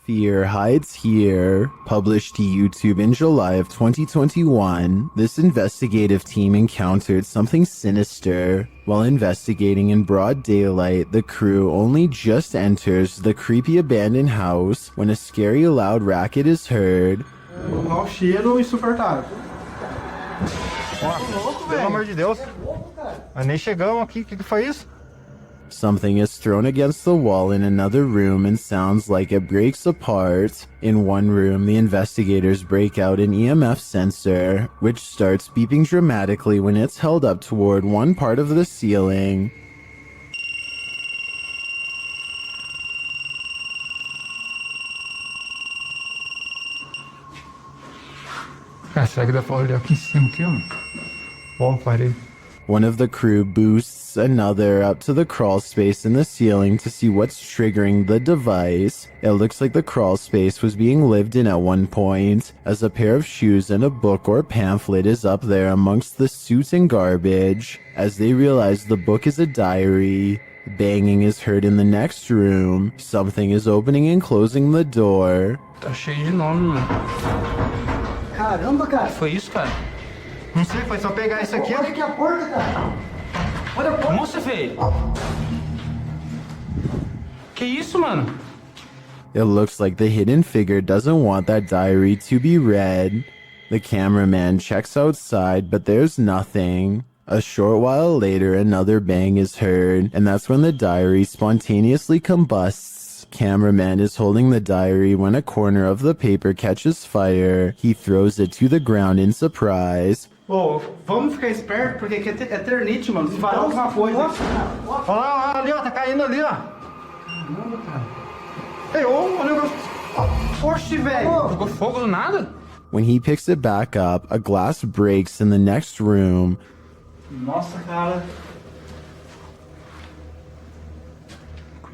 Fear Hides Here, published to YouTube in July of 2021, this investigative team encountered something sinister. While investigating in broad daylight, the crew only just enters the creepy abandoned house when a scary loud racket is heard. Mau cheiro insuportável. Pelo amor de Deus. Mas nem chegamos aqui, o que foi isso? Something is thrown against the wall in another room and sounds like it breaks apart. In one room, the investigators break out an EMF sensor, which starts beeping dramatically when it's held up toward one part of the ceiling. Cara, será que dá pra olhar aqui em cima, aqui, ó? Bom, parei. One of the crew boosts another up to the crawl space in the ceiling to see what's triggering the device. It looks like the crawl space was being lived in at one point, as a pair of shoes and a book or pamphlet is up there amongst the suit and garbage. As they realize the book is a diary, banging is heard in the next room. Something is opening and closing the door. Tá cheio de nome, mano. Caramba, cara. Que foi isso, cara? Não sei, foi só pegar isso aqui, ó. Olha aqui a porta, cara. Olha a porta. Nossa, velho. Que isso, mano? It looks like the hidden figure doesn't want that diary to be read. The cameraman checks outside, but there's nothing. A short while later, another bang is heard, and that's when the diary spontaneously combusts. Cameraman is holding the diary when a corner of the paper catches fire. He throws it to the ground in surprise. Ô, vamos ficar esperto, porque aqui é eternite, mano. Se falar alguma coisa. Olha lá, ali, ó, tá caindo ali, ó. Caramba, cara. Ei, ô, o negócio. Oxi, velho. Pegou fogo do nada? When he picks it back up, a glass breaks in the next room. Nossa, cara.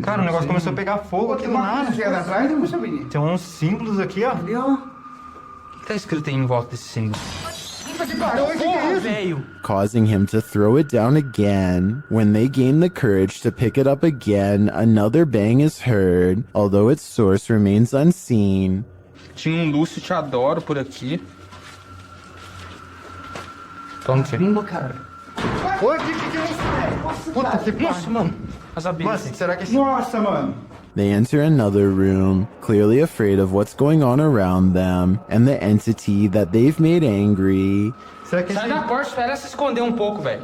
Cara, o negócio começou a pegar fogo aqui do nada. Chega atrás, não sabia. Tem uns símbolos aqui, ó. Ali, ó. O que tá escrito aí em volta desse símbolo? Porra, velho! Causing him to throw it down again. When they gain the courage to pick it up again, another bang is heard, although its source remains unseen. Tinha um Lúcio Te Adoro por aqui. Toma, filho. Caramba, cara. Oi, que é isso, velho? Puta que pariu. Nossa, mano. As abelhas. Mas será que esse... Nossa, mano. They enter another room, clearly afraid of what's going on around them, and the entity that they've made angry. Será que esse... Sai da porta, espera se esconder um pouco, velho.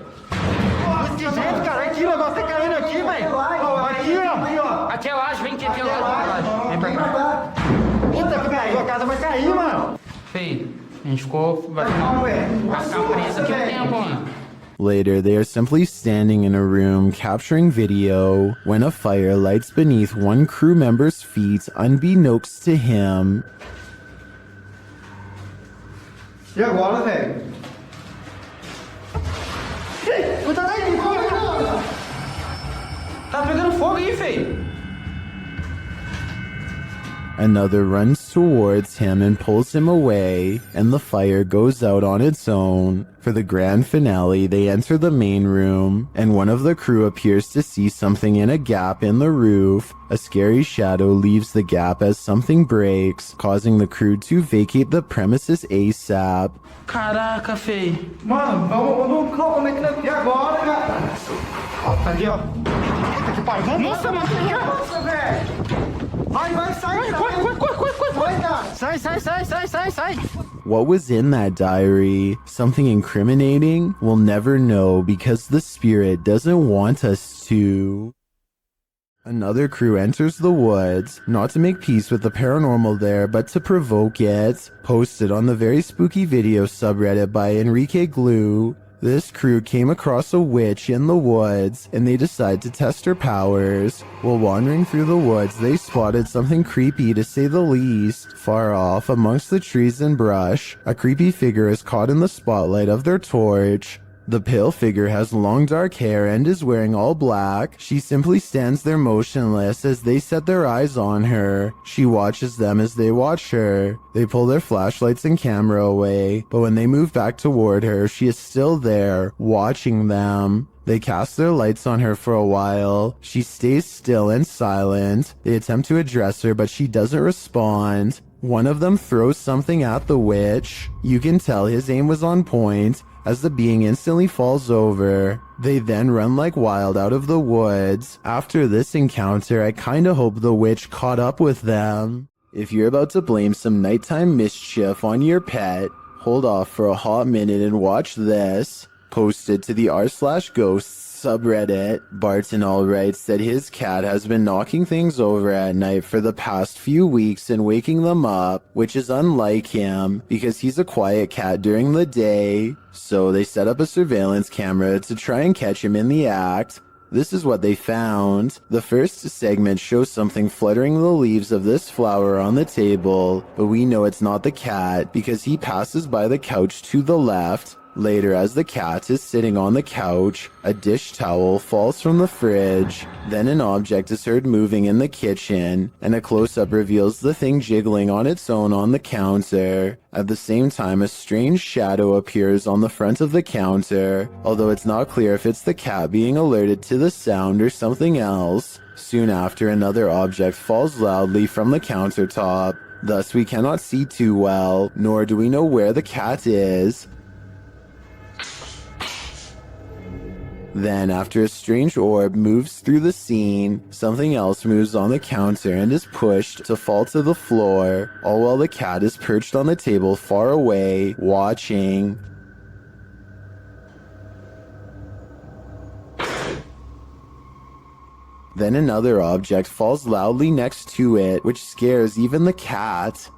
Que jeito, cara? Aqui, o negócio tá caindo aqui, velho. Aqui, ó. Aqui é laje, vem aqui, aqui é laje. Vem pra cá. Puta que pariu, a casa vai cair, mano. Feio, a gente ficou... Vai ficar preso aqui um tempo, mano. Later, they are simply standing in a room capturing video when a fire lights beneath one crew member's feet unbeknownst to him. E agora, velho? Tá pegando fogo aí, feio. Another runs towards him and pulls him away, and the fire goes out on its own. For the grand finale, they enter the main room, and one of the crew appears to see something in a gap in the roof. A scary shadow leaves the gap as something breaks, causing the crew to vacate the premises ASAP. Caraca, feio. Mano, vamos como é que nós... E agora, cara? Ali, ó. Puta que pariu. Nossa, mano. Nossa, velho. Vai, sai, Corre. Vai, cara. Sai. What was in that diary? Something incriminating? We'll never know because the spirit doesn't want us to. Another crew enters the woods, not to make peace with the paranormal there, but to provoke it. Posted on the Very Spooky Video subreddit by Enrique Glue, this crew came across a witch in the woods, and they decide to test her powers. While wandering through the woods, they spotted something creepy to say the least. Far off, amongst the trees and brush, a creepy figure is caught in the spotlight of their torch. The pale figure has long dark hair and is wearing all black. She simply stands there motionless as they set their eyes on her. She watches them as they watch her. They pull their flashlights and camera away, but when they move back toward her, she is still there, watching them. They cast their lights on her for a while. She stays still and silent. They attempt to address her, but she doesn't respond. One of them throws something at the witch. You can tell his aim was on point, as the being instantly falls over. They then run like wild out of the woods. After this encounter, I kinda hope the witch caught up with them. If you're about to blame some nighttime mischief on your pet, hold off for a hot minute and watch this. Posted to the r/ghosts subreddit, Barton All writes that his cat has been knocking things over at night for the past few weeks and waking them up, which is unlike him because he's a quiet cat during the day. So they set up a surveillance camera to try and catch him in the act. This is what they found. The first segment shows something fluttering the leaves of this flower on the table, but we know it's not the cat because he passes by the couch to the left. Later, as the cat is sitting on the couch, a dish towel falls from the fridge. Then an object is heard moving in the kitchen, and a close-up reveals the thing jiggling on its own on the counter. At the same time, a strange shadow appears on the front of the counter, although it's not clear if it's the cat being alerted to the sound or something else. Soon after, another object falls loudly from the countertop. Thus, we cannot see too well, nor do we know where the cat is. Then, after a strange orb moves through the scene, something else moves on the counter and is pushed to fall to the floor, all while the cat is perched on the table far away, watching. Then another object falls loudly next to it, which scares even the cat.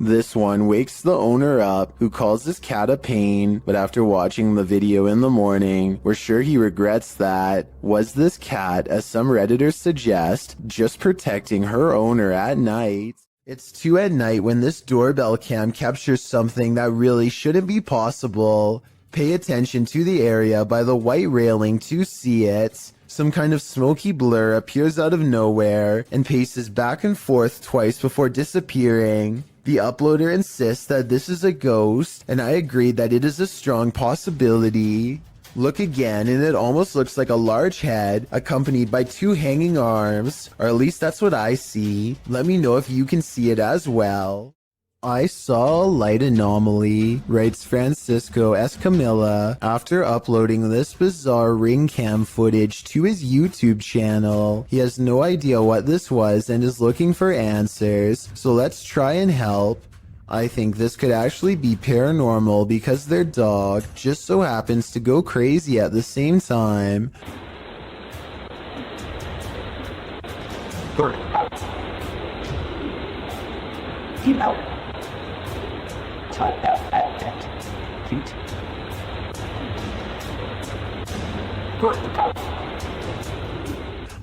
This one wakes the owner up, who calls his cat a pain, but after watching the video in the morning, we're sure he regrets that. Was this cat, as some Redditors suggest, just protecting her owner at night? It's 2 at night when this doorbell cam captures something that really shouldn't be possible. Pay attention to the area by the white railing to see it. Some kind of smoky blur appears out of nowhere and paces back and forth twice before disappearing. The uploader insists that this is a ghost, and I agree that it is a strong possibility. Look again, and it almost looks like a large head accompanied by 2 hanging arms, or at least that's what I see. Let me know if you can see it as well. I saw a light anomaly, writes Francisco Escamilla, after uploading this bizarre ring cam footage to his YouTube channel. He has no idea what this was and is looking for answers, so let's try and help. I think this could actually be paranormal because their dog just so happens to go crazy at the same time. Keep out. Type out at that feet.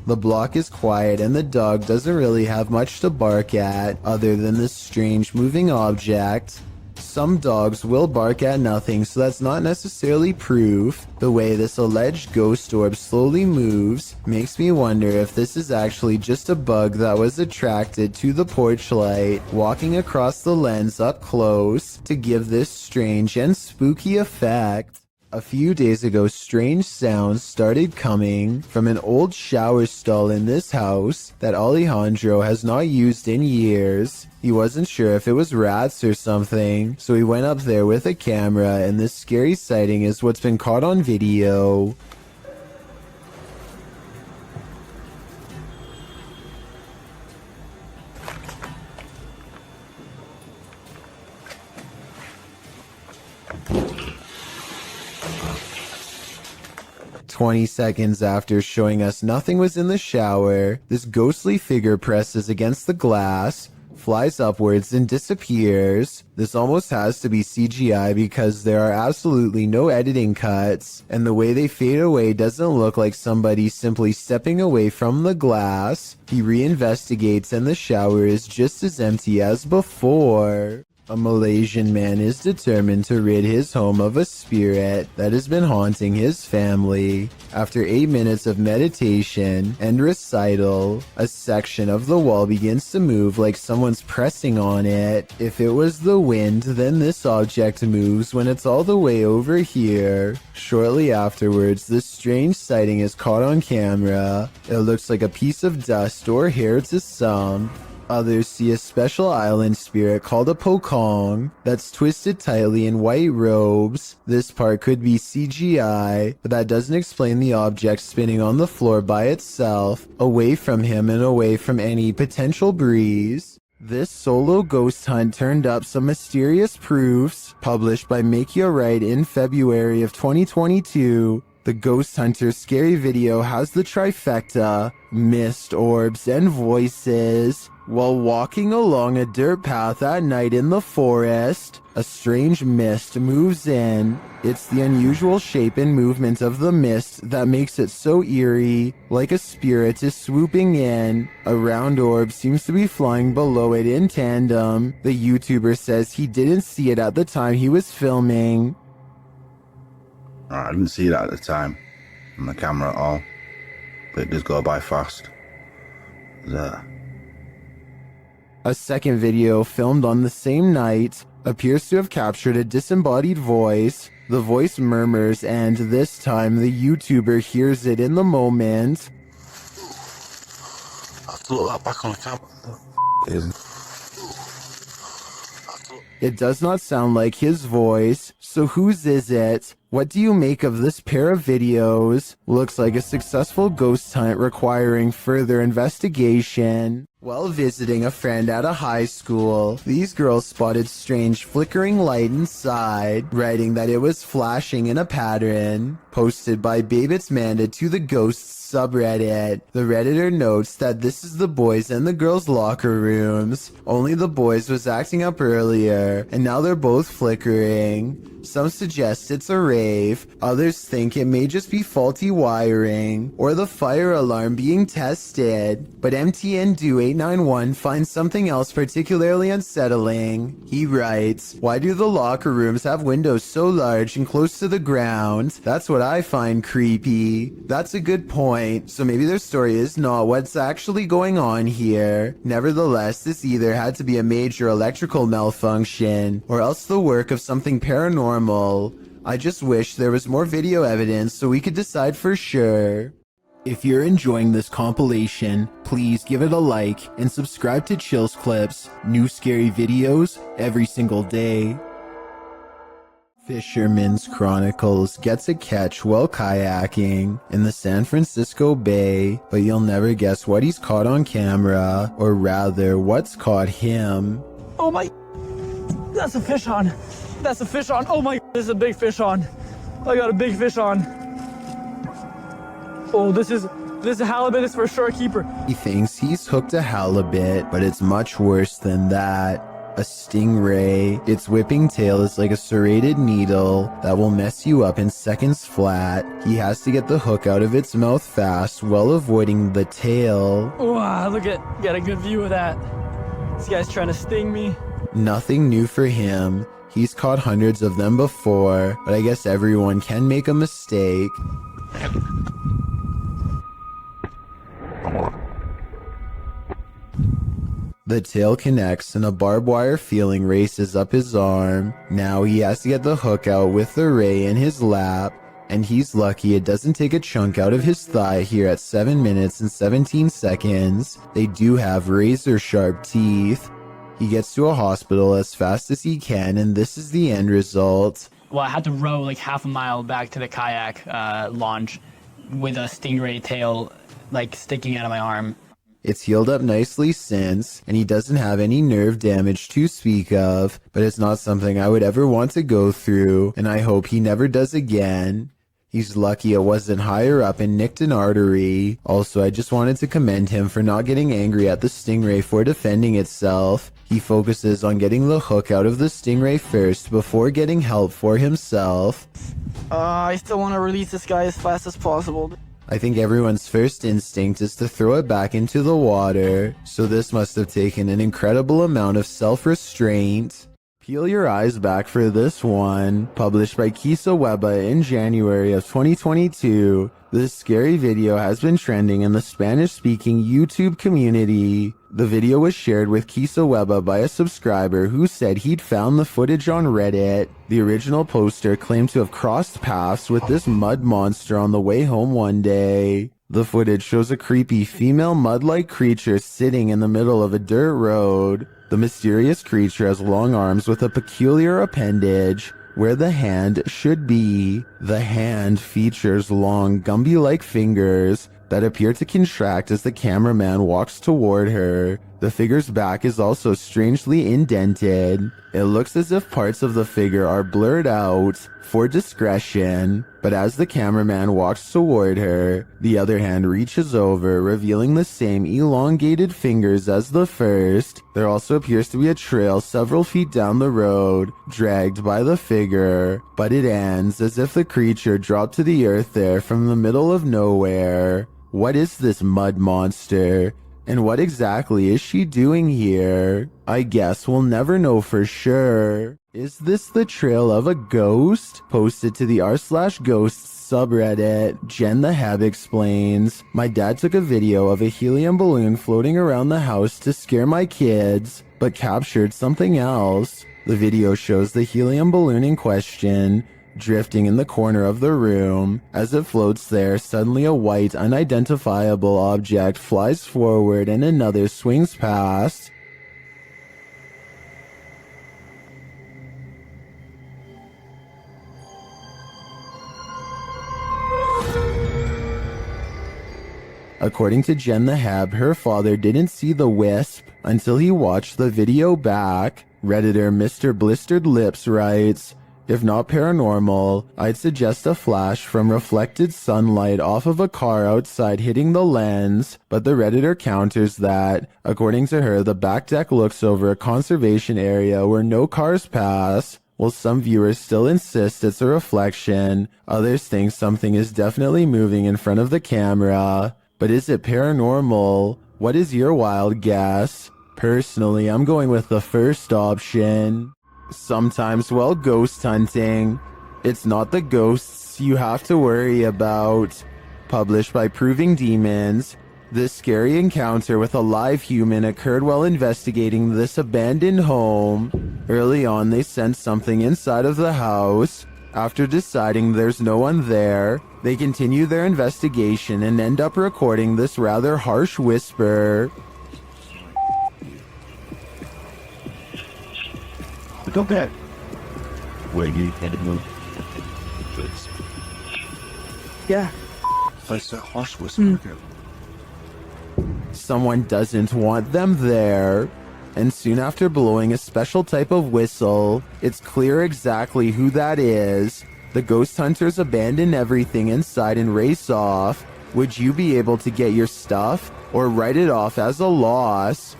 The block is quiet and the dog doesn't really have much to bark at other than this strange moving object. Some dogs will bark at nothing, so that's not necessarily proof. The way this alleged ghost orb slowly moves makes me wonder if this is actually just a bug that was attracted to the porch light, walking across the lens up close to give this strange and spooky effect. A few days ago, strange sounds started coming from an old shower stall in this house that Alejandro has not used in years. He wasn't sure if it was rats or something, so he went up there with a camera, and this scary sighting is what's been caught on video. "20 seconds after showing us nothing was in the shower, this ghostly figure presses against the glass, flies upwards and disappears. This almost has to be CGI because there are absolutely no editing cuts, and the way they fade away doesn't look like somebody simply stepping away from the glass. He reinvestigates and the shower is just as empty as before. A Malaysian man is determined to rid his home of a spirit that has been haunting his family. After 8 minutes of meditation and recital, a section of the wall begins to move like someone's pressing on it. If it was the wind, then this object moves when it's all the way over here. Shortly afterwards, this strange sighting is caught on camera. It looks like a piece of dust or hair to some. Others see a special island spirit called a pokong that's twisted tightly in white robes. This part could be CGI, but that doesn't explain the object spinning on the floor by itself, away from him and away from any potential breeze. This solo ghost hunt turned up some mysterious proofs, published by Make Your Right in February of 2022. The Ghost Hunter scary video has the trifecta, mist, orbs, and voices. While walking along a dirt path at night in the forest, a strange mist moves in. It's the unusual shape and movement of the mist that makes it so eerie, like a spirit is swooping in. A round orb seems to be flying below it in tandem. The YouTuber says he didn't see it at the time he was filming. I didn't see that at the time on the camera at all, but it does go by fast. A second video filmed on the same night appears to have captured a disembodied voice. The voice murmurs, and this time the YouTuber hears it in the moment. I have to look that back on the camera. It does not sound like his voice, so whose is it? What do you make of this pair of videos? Looks like a successful ghost hunt requiring further investigation. While visiting a friend at a high school, these girls spotted strange flickering light inside, writing that it was flashing in a pattern. Posted by Babitz Manda to the Ghosts subreddit. The Redditor notes that this is the boys and the girls' locker rooms. Only the boys was acting up earlier, and now they're both flickering. Some suggest it's a rave, others think it may just be faulty wiring, or the fire alarm being tested. But MTN Do 891 finds something else particularly unsettling. He writes, "Why do the locker rooms have windows so large and close to the ground? That's what I find creepy." That's a good point, so maybe their story is not what's actually going on here. Nevertheless, this either had to be a major electrical malfunction, or else the work of something paranormal. I just wish there was more video evidence so we could decide for sure. If you're enjoying this compilation, please give it a like and subscribe to Chills Clips, new scary videos every single day. Fisherman's Chronicles gets a catch while kayaking in the San Francisco Bay, but you'll never guess what he's caught on camera, or rather, what's caught him. Oh my, that's a fish on. That's a fish on. Oh my, this is a big fish on. I got a big fish on. Oh, this is a halibut. Is for sure a keeper. He thinks he's hooked a halibut, but it's much worse than that. A stingray. Its whipping tail is like a serrated needle that will mess you up in seconds flat. He has to get the hook out of its mouth fast while avoiding the tail. Wow, look at, got a good view of that. This guy's trying to sting me. Nothing new for him. He's caught hundreds of them before, but I guess everyone can make a mistake. The tail connects and a barbed wire feeling races up his arm. Now he has to get the hook out with the ray in his lap, and he's lucky it doesn't take a chunk out of his thigh here at 7 minutes and 17 seconds. They do have razor sharp teeth. He gets to a hospital as fast as he can, and this is the end result. Well, I had to row like half a mile back to the kayak launch with a stingray tail like sticking out of my arm. It's healed up nicely since, and he doesn't have any nerve damage to speak of, but it's not something I would ever want to go through, and I hope he never does again. He's lucky it wasn't higher up and nicked an artery. Also, I just wanted to commend him for not getting angry at the stingray for defending itself. He focuses on getting the hook out of the stingray first before getting help for himself. I still want to release this guy as fast as possible. I think everyone's first instinct is to throw it back into the water, so this must have taken an incredible amount of self-restraint. Peel your eyes back for this one. Published by Kisa Weba in January of 2022, this scary video has been trending in the Spanish-speaking YouTube community. The video was shared with Kisa Weba by a subscriber who said he'd found the footage on Reddit. The original poster claimed to have crossed paths with this mud monster on the way home one day. The footage shows a creepy female mud-like creature sitting in the middle of a dirt road. The mysterious creature has long arms with a peculiar appendage where the hand should be. The hand features long Gumby-like fingers that appear to contract as the cameraman walks toward her. The figure's back is also strangely indented. It looks as if parts of the figure are blurred out for discretion, but as the cameraman walks toward her, the other hand reaches over, revealing the same elongated fingers as the first. There also appears to be a trail several feet down the road, dragged by the figure, but it ends as if the creature dropped to the earth there from the middle of nowhere. What is this mud monster? And what exactly is she doing here? I guess we'll never know for sure. Is this the trail of a ghost? Posted to the r/ghosts subreddit, Jen the Heb explains, my dad took a video of a helium balloon floating around the house to scare my kids, but captured something else. The video shows the helium balloon in question drifting in the corner of the room. As it floats there, suddenly a white, unidentifiable object flies forward and another swings past. According to Jen the Heb, her father didn't see the wisp until he watched the video back. Redditor Mr. Blistered Lips writes, if not paranormal, I'd suggest a flash from reflected sunlight off of a car outside hitting the lens, but the Redditor counters that, according to her, the back deck looks over a conservation area where no cars pass. While some viewers still insist it's a reflection, others think something is definitely moving in front of the camera. But is it paranormal? What is your wild guess? Personally, I'm going with the first option. Sometimes while ghost hunting, it's not the ghosts you have to worry about. Published by Proving Demons, this scary encounter with a live human occurred while investigating this abandoned home. Early on, they sensed something inside of the house. After deciding there's no one there, they continue their investigation and end up recording this rather harsh whisper. Go back. Where you headed? Yeah. Place a harsh whisper. Someone doesn't want them there. And soon after blowing a special type of whistle, it's clear exactly who that is. The ghost hunters abandon everything inside and race off. Would you be able to get your stuff or write it off as a loss?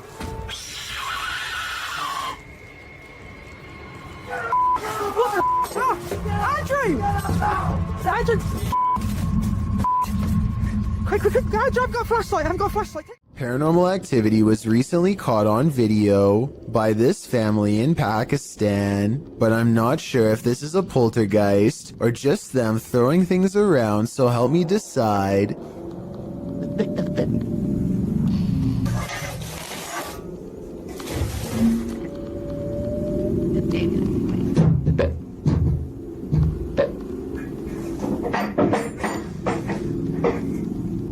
Andrew! Quick, Andrew, I've got a flashlight, Paranormal activity was recently caught on video by this family in Pakistan, but I'm not sure if this is a poltergeist or just them throwing things around, so help me decide.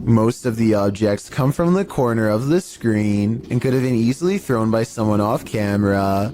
Most of the objects come from the corner of the screen and could have been easily thrown by someone off camera.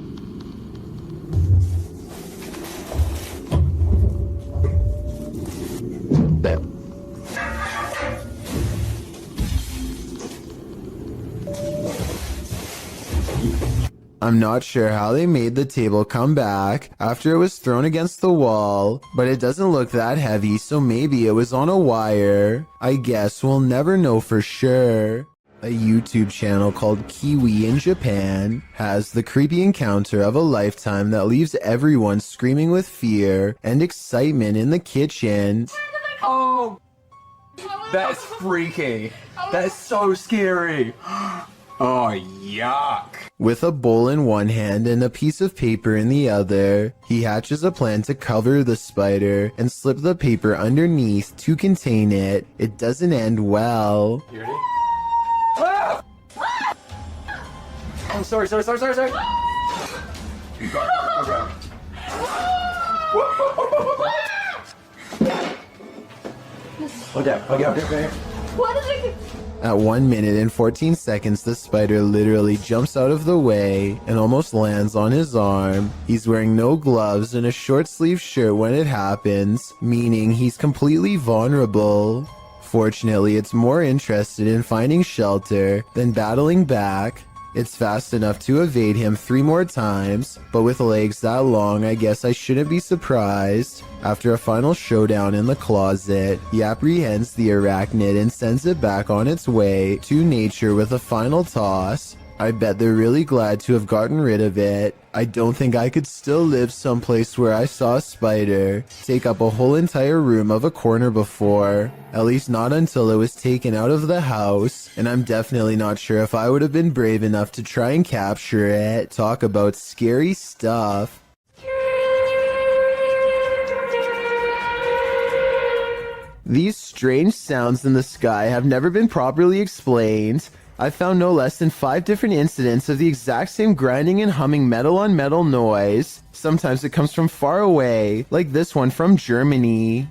I'm not sure how they made the table come back after it was thrown against the wall, but it doesn't look that heavy, so maybe it was on a wire. I guess we'll never know for sure. A YouTube channel called Kiwi in Japan has the creepy encounter of a lifetime that leaves everyone screaming with fear and excitement in the kitchen. Oh, that's freaky. That's so scary. Oh, yuck. With a bowl in one hand and a piece of paper in the other, he hatches a plan to cover the spider and slip the paper underneath to contain it. It doesn't end well. You ready? Ah! Oh, sorry. Okay. What is it? At 1 minute and 14 seconds, the spider literally jumps out of the way and almost lands on his arm. He's wearing no gloves and a short sleeve shirt when it happens, meaning he's completely vulnerable. Fortunately, it's more interested in finding shelter than battling back. It's fast enough to evade him 3 more times, but with legs that long, I guess I shouldn't be surprised. After a final showdown in the closet, he apprehends the arachnid and sends it back on its way to nature with a final toss. I bet they're really glad to have gotten rid of it. I don't think I could still live someplace where I saw a spider take up a whole entire room of a corner before. At least not until it was taken out of the house, and I'm definitely not sure if I would have been brave enough to try and capture it. Talk about scary stuff. These strange sounds in the sky have never been properly explained. I've found no less than 5 different incidents of the exact same grinding and humming metal on metal noise. Sometimes it comes from far away, like this one from Germany.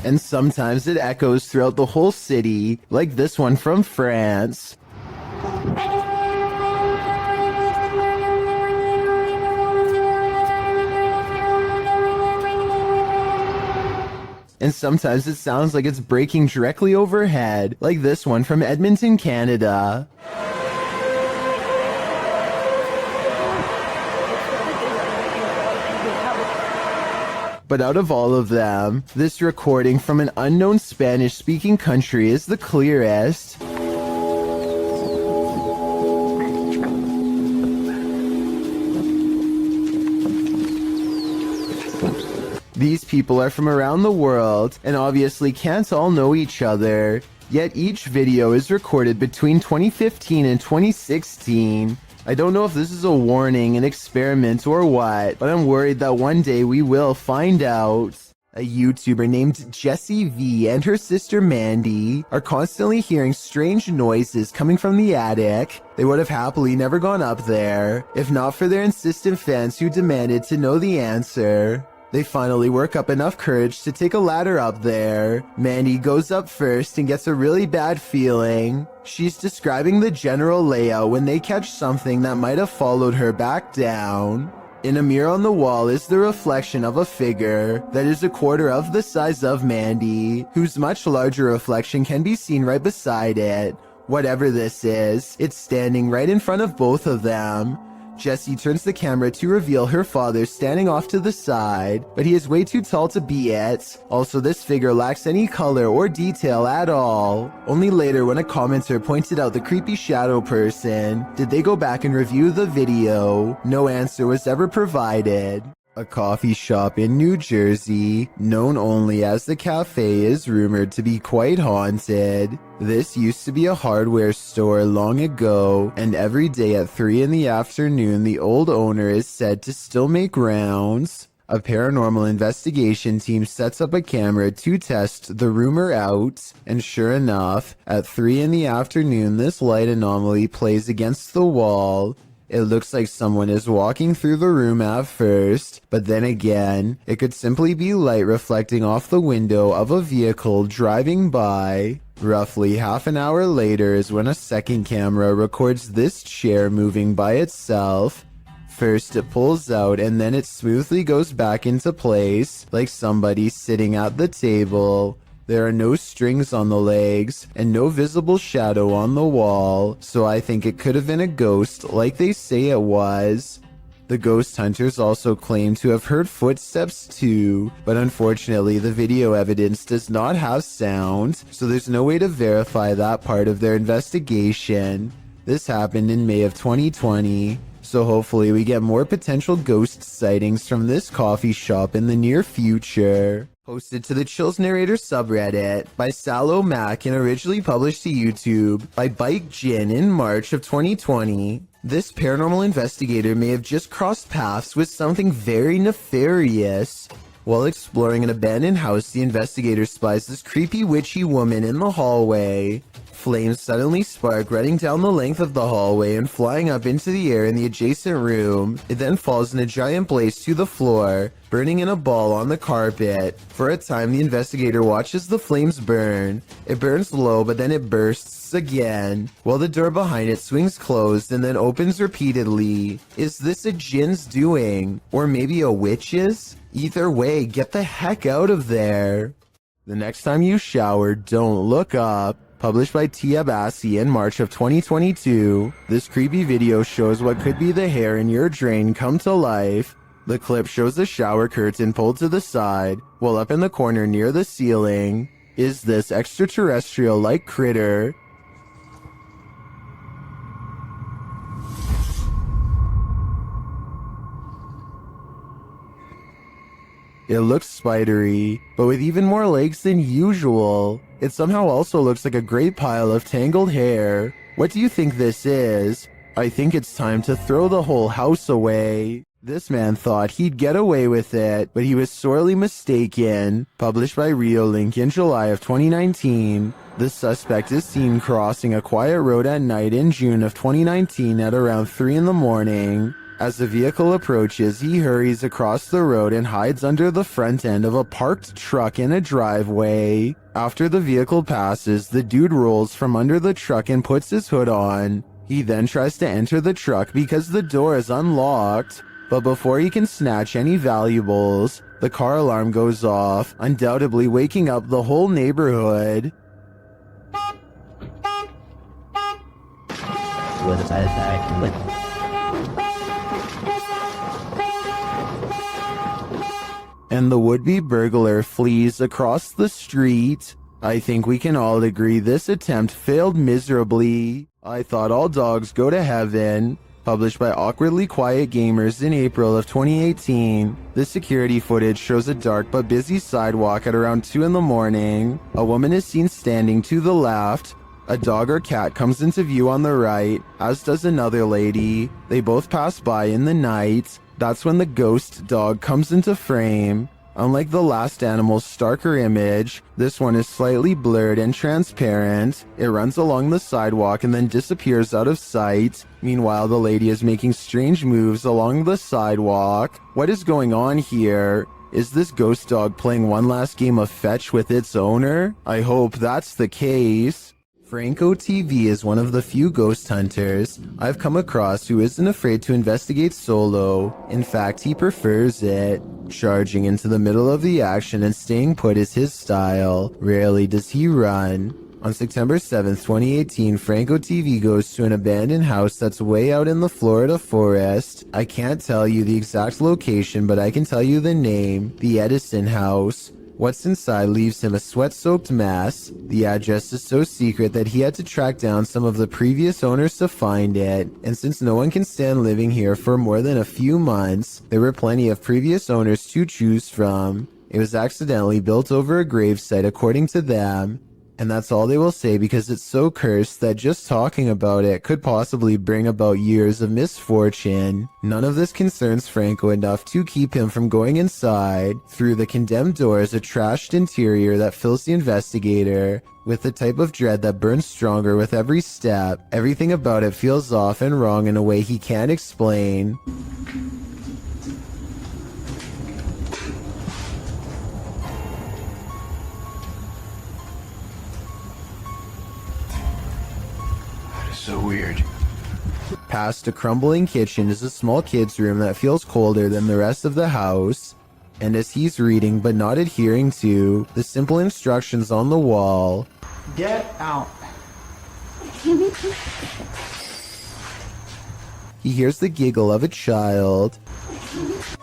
And sometimes it echoes throughout the whole city, like this one from France. And sometimes it sounds like it's breaking directly overhead, like this one from Edmonton, Canada. But out of all of them, this recording from an unknown Spanish-speaking country is the clearest. These people are from around the world and obviously can't all know each other, yet each video is recorded between 2015 and 2016. I don't know if this is a warning, an experiment, or what, but I'm worried that one day we will find out. A YouTuber named Jessie V and her sister Mandy are constantly hearing strange noises coming from the attic. They would have happily never gone up there, if not for their insistent fans who demanded to know the answer. They finally work up enough courage to take a ladder up there. Mandy goes up first and gets a really bad feeling. She's describing the general layout when they catch something that might have followed her back down. In a mirror on the wall is the reflection of a figure that is a quarter of the size of Mandy, whose much larger reflection can be seen right beside it. Whatever this is, it's standing right in front of both of them. Jessie turns the camera to reveal her father standing off to the side, but he is way too tall to be it. Also, this figure lacks any color or detail at all. Only later, when a commenter pointed out the creepy shadow person, did they go back and review the video. No answer was ever provided. A coffee shop in New Jersey, known only as the Cafe, is rumored to be quite haunted. This used to be a hardware store long ago, and every day at 3 in the afternoon, the old owner is said to still make rounds. A paranormal investigation team sets up a camera to test the rumor out, and sure enough, at 3 in the afternoon, this light anomaly plays against the wall. It looks like someone is walking through the room at first, but then again, it could simply be light reflecting off the window of a vehicle driving by. Roughly half an hour later is when a second camera records this chair moving by itself. First it pulls out and then it smoothly goes back into place, like somebody sitting at the table. There are no strings on the legs and no visible shadow on the wall, so I think it could have been a ghost like they say it was. The ghost hunters also claim to have heard footsteps too, but unfortunately the video evidence does not have sound, so there's no way to verify that part of their investigation. This happened in May of 2020, so hopefully we get more potential ghost sightings from this coffee shop in the near future. Posted to the Chills Narrator subreddit by Sallow Mac and originally published to YouTube by Bike Jin in March of 2020. This paranormal investigator may have just crossed paths with something very nefarious. While exploring an abandoned house, the investigator spies this creepy witchy woman in the hallway. Flames suddenly spark, running down the length of the hallway and flying up into the air in the adjacent room. It then falls in a giant blaze to the floor, burning in a ball on the carpet. For a time, the investigator watches the flames burn. It burns low, but then it bursts again, while the door behind it swings closed and then opens repeatedly. Is this a djinn's doing? Or maybe a witch's? Either way, get the heck out of there. The next time you shower, don't look up. Published by Tia Bassi in March of 2022, this creepy video shows what could be the hair in your drain come to life. The clip shows the shower curtain pulled to the side, while up in the corner near the ceiling is this extraterrestrial-like critter. It looks spidery, but with even more legs than usual. It somehow also looks like a great pile of tangled hair. What do you think this is? I think it's time to throw the whole house away. This man thought he'd get away with it, but he was sorely mistaken. Published by Reolink in July of 2019. The suspect is seen crossing a quiet road at night in June of 2019 at around 3 in the morning. As the vehicle approaches, he hurries across the road and hides under the front end of a parked truck in a driveway. After the vehicle passes, the dude rolls from under the truck and puts his hood on. He then tries to enter the truck because the door is unlocked. But before he can snatch any valuables, the car alarm goes off, undoubtedly waking up the whole neighborhood. And the would-be burglar flees across the street. I think we can all agree this attempt failed miserably. I thought all dogs go to heaven. Published by Awkwardly Quiet Gamers in April of 2018. The security footage shows a dark but busy sidewalk at around 2 in the morning. A woman is seen standing to the left. A dog or cat comes into view on the right, as does another lady. They both pass by in the night. That's when the ghost dog comes into frame. Unlike the last animal's starker image, this one is slightly blurred and transparent. It runs along the sidewalk and then disappears out of sight. Meanwhile, the lady is making strange moves along the sidewalk. What is going on here? Is this ghost dog playing one last game of fetch with its owner? I hope that's the case. Franco TV is one of the few ghost hunters I've come across who isn't afraid to investigate solo. In fact, he prefers it. Charging into the middle of the action and staying put is his style. Rarely does he run. On September 7th, 2018, Franco TV goes to an abandoned house that's way out in the Florida forest. I can't tell you the exact location, but I can tell you the name, the Edison House. What's inside leaves him a sweat-soaked mess. The address is so secret that he had to track down some of the previous owners to find it, and since no one can stand living here for more than a few months, there were plenty of previous owners to choose from. It was accidentally built over a gravesite according to them, and that's all they will say because it's so cursed that just talking about it could possibly bring about years of misfortune. None of this concerns Franco enough to keep him from going inside. Through the condemned door is a trashed interior that fills the investigator with the type of dread that burns stronger with every step. Everything about it feels off and wrong in a way he can't explain. So weird. Past a crumbling kitchen is a small kid's room that feels colder than the rest of the house. And as he's reading but not adhering to the simple instructions on the wall, Get out. he hears the giggle of a child.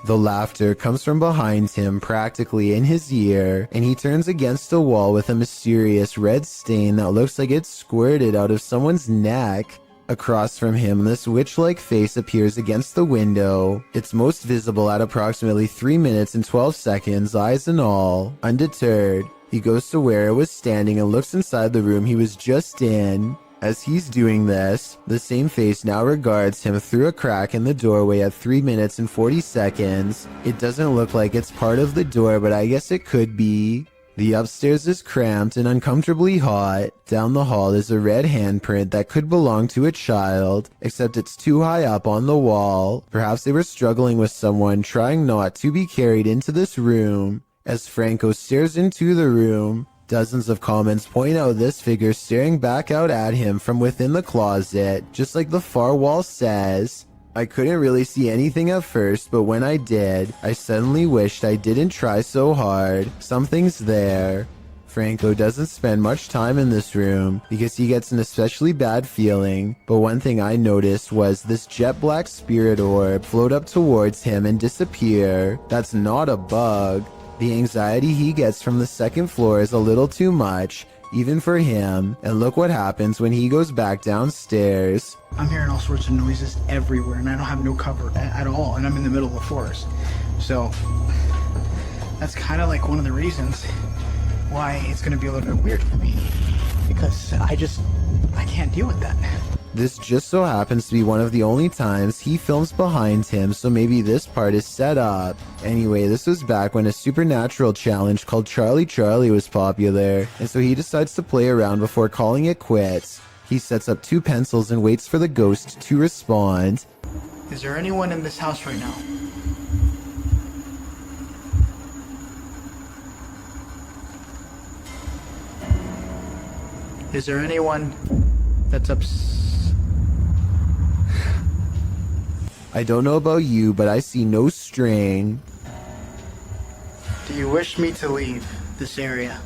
The laughter comes from behind him, practically in his ear, and he turns against a wall with a mysterious red stain that looks like it squirted out of someone's neck. Across from him, this witch-like face appears against the window. It's most visible at approximately 3 minutes and 12 seconds, eyes and all. Undeterred, he goes to where it was standing and looks inside the room he was just in. As he's doing this, the same face now regards him through a crack in the doorway at 3 minutes and 40 seconds. It doesn't look like it's part of the door, but I guess it could be. The upstairs is cramped and uncomfortably hot. Down the hall is a red handprint that could belong to a child, except it's too high up on the wall. Perhaps they were struggling with someone trying not to be carried into this room. As Franco stares into the room, dozens of comments point out this figure staring back out at him from within the closet, just like the far wall says. I couldn't really see anything at first, but when I did, I suddenly wished I didn't try so hard. Something's there. Franco doesn't spend much time in this room because he gets an especially bad feeling, but one thing I noticed was this jet black spirit orb float up towards him and disappear. That's not a bug. The anxiety he gets from the second floor is a little too much, even for him, and look what happens when he goes back downstairs. I'm hearing all sorts of noises everywhere, and I don't have no cover at all, and I'm in the middle of the forest. So that's kind of like one of the reasons why it's going to be a little bit weird for me, because I can't deal with that. This just so happens to be one of the only times he films behind him, so maybe this part is set up. Anyway, this was back when a supernatural challenge called Charlie Charlie was popular, and so he decides to play around before calling it quits. He sets up 2 pencils and waits for the ghost to respond. Is there anyone in this house right now? Is there anyone that's I don't know about you, but I see no string. Do you wish me to leave this area?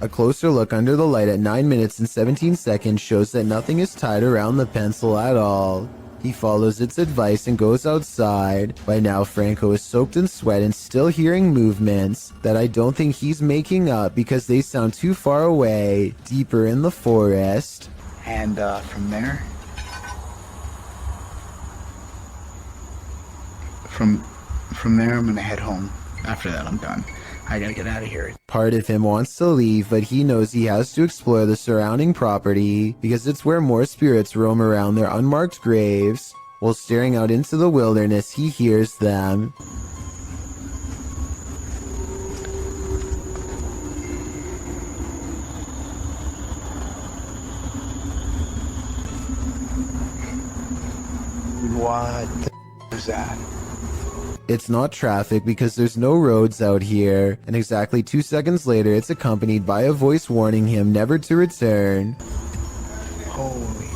A closer look under the light at 9 minutes and 17 seconds shows that nothing is tied around the pencil at all. He follows its advice and goes outside. By now, Franco is soaked in sweat and still hearing movements that I don't think he's making up because they sound too far away, deeper in the forest. And from there, from there, I'm gonna head home. After that, I'm done. I gotta get out of here. Part of him wants to leave, but he knows he has to explore the surrounding property because it's where more spirits roam around their unmarked graves. While staring out into the wilderness, he hears them. What is that? It's not traffic because there's no roads out here, and exactly 2 seconds later it's accompanied by a voice warning him never to return. Holy.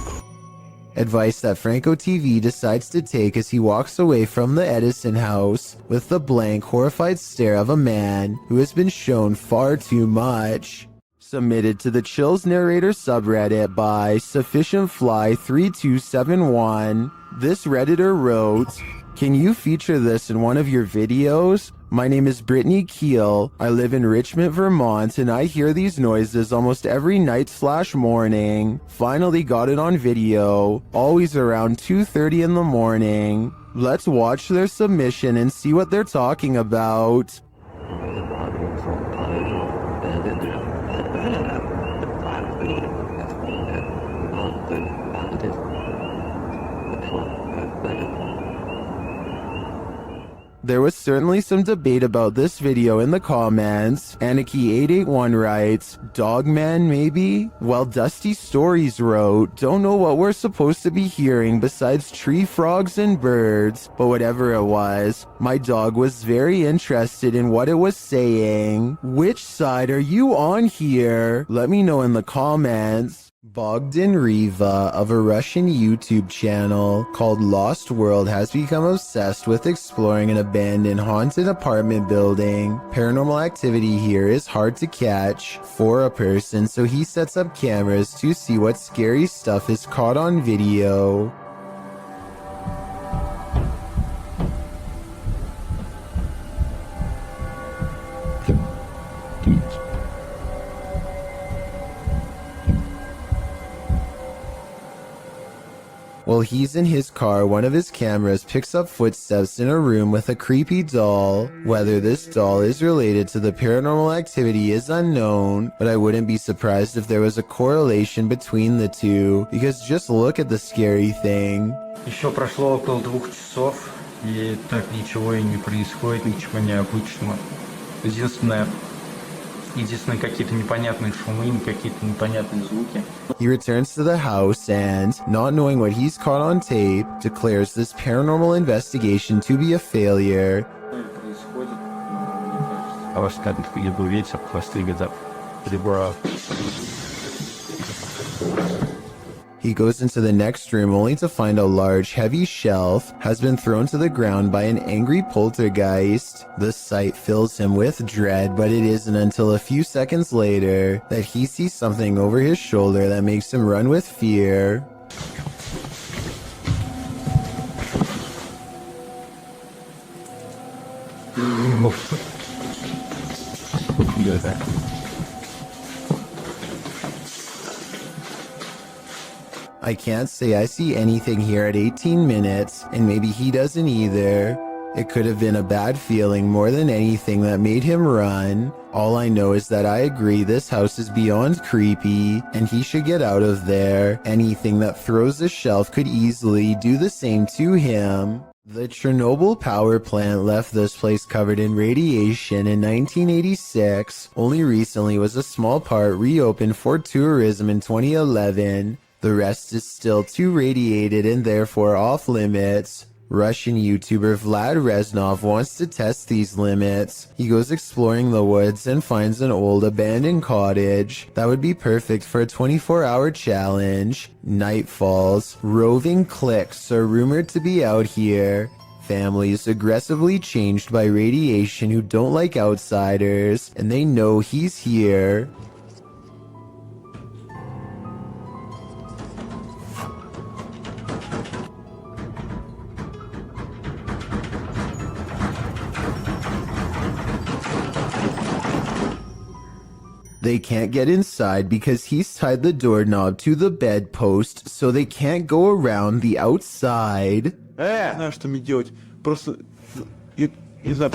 Advice that Franco TV decides to take as he walks away from the Edison house with the blank, horrified stare of a man who has been shown far too much. Submitted to the Chills Narrator subreddit by SufficientFly3271. This Redditor wrote, "Can you feature this in one of your videos? My name is Brittany Keel. I live in Richmond, Vermont, and I hear these noises almost every night/morning. Finally got it on video, always around 2:30 in the morning. Let's watch their submission and see what they're talking about." There was certainly some debate about this video in the comments. Anarchy881 writes, "Dogman maybe?" While Dusty Stories wrote, "Don't know what we're supposed to be hearing besides tree frogs and birds, but whatever it was, my dog was very interested in what it was saying. Which side are you on here? Let me know in the comments." Bogdan Riva of a Russian YouTube channel called Lost World has become obsessed with exploring an abandoned haunted apartment building. Paranormal activity here is hard to catch for a person, so he sets up cameras to see what scary stuff is caught on video. While he's in his car, one of his cameras picks up footsteps in a room with a creepy doll. Whether this doll is related to the paranormal activity is unknown, but I wouldn't be surprised if there was a correlation between the two, because just look at the scary thing. Еще прошло около 2 часов, и так ничего и не происходит, ничего необычного. Единственное, какие-то непонятные шумы, какие-то непонятные звуки. He returns to the house and, not knowing what he's caught on tape, declares this paranormal investigation to be a failure. Происходит, I was kind of able to posting it up to the bro. He goes into the next room only to find a large, heavy shelf has been thrown to the ground by an angry poltergeist. The sight fills him with dread, but it isn't until a few seconds later that he sees something over his shoulder that makes him run with fear. I can't say I see anything here at 18 minutes, and maybe he doesn't either. It could have been a bad feeling more than anything that made him run. All I know is that I agree this house is beyond creepy, and he should get out of there. Anything that throws a shelf could easily do the same to him. The Chernobyl power plant left this place covered in radiation in 1986. Only recently was a small part reopened for tourism in 2011. The rest is still too radiated and therefore off limits. Russian YouTuber Vlad Reznov wants to test these limits. He goes exploring the woods and finds an old abandoned cottage that would be perfect for a 24-hour challenge. Night falls. Roving cliques are rumored to be out here. Families aggressively changed by radiation who don't like outsiders, and they know he's here. They can't get inside because he's tied the doorknob to the bedpost, so they can't go around the outside. Знаешь, что мне делать? Просто... Я не знаю...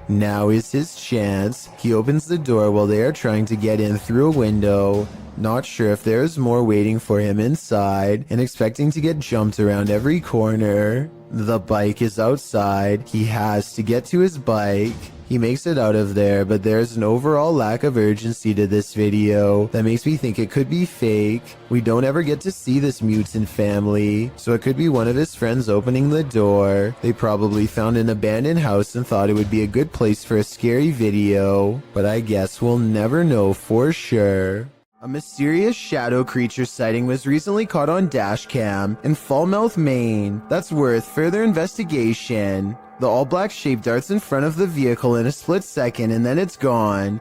Now is his chance. He opens the door while they are trying to get in through a window. Not sure if there's more waiting for him inside, and expecting to get jumped around every corner. The bike is outside. He has to get to his bike. He makes it out of there, but there's an overall lack of urgency to this video that makes me think it could be fake. We don't ever get to see this mutant family, so it could be one of his friends opening the door. They probably found an abandoned house and thought it would be a good place for a scary video, but I guess we'll never know for sure. A mysterious shadow creature sighting was recently caught on dashcam in Falmouth, Maine. That's worth further investigation. The all-black shape darts in front of the vehicle in a split second and then it's gone.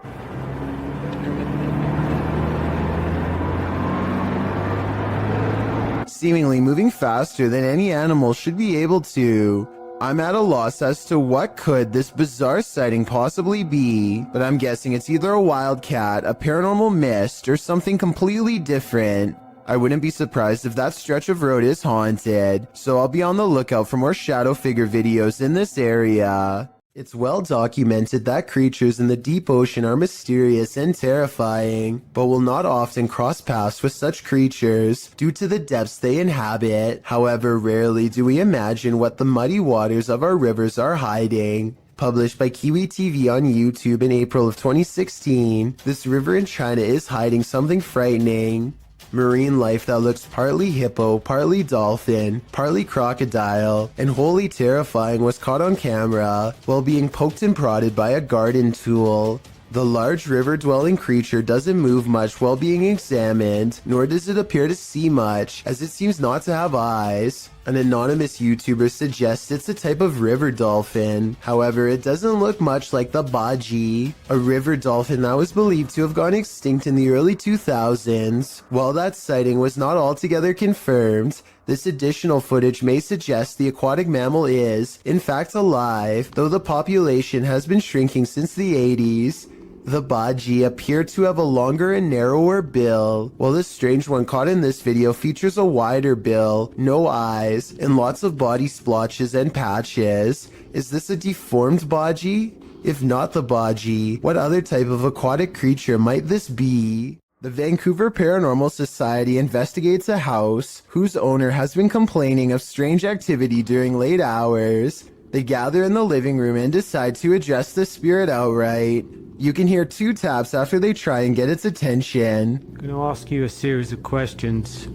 Seemingly moving faster than any animal should be able to. I'm at a loss as to what could this bizarre sighting possibly be, but I'm guessing it's either a wildcat, a paranormal mist, or something completely different. I wouldn't be surprised if that stretch of road is haunted, so I'll be on the lookout for more shadow figure videos in this area. It's well documented that creatures in the deep ocean are mysterious and terrifying, but will not often cross paths with such creatures due to the depths they inhabit. However, rarely do we imagine what the muddy waters of our rivers are hiding. Published by Kiwi TV on YouTube in April of 2016, this river in China is hiding something frightening. Marine life that looks partly hippo, partly dolphin, partly crocodile, and wholly terrifying was caught on camera while being poked and prodded by a garden tool. The large river-dwelling creature doesn't move much while being examined, nor does it appear to see much, as it seems not to have eyes. An anonymous YouTuber suggests it's a type of river dolphin. However, it doesn't look much like the baji, a river dolphin that was believed to have gone extinct in the early 2000s. While that sighting was not altogether confirmed, this additional footage may suggest the aquatic mammal is, in fact, alive, though the population has been shrinking since the 80s. The baji appear to have a longer and narrower bill, while the strange one caught in this video features a wider bill, no eyes, and lots of body splotches and patches. Is this a deformed baji? If not the baji, what other type of aquatic creature might this be? The Vancouver Paranormal Society investigates a house whose owner has been complaining of strange activity during late hours. They gather in the living room and decide to address the spirit outright. You can hear 2 taps after they try and get its attention. I'm gonna ask you a series of questions.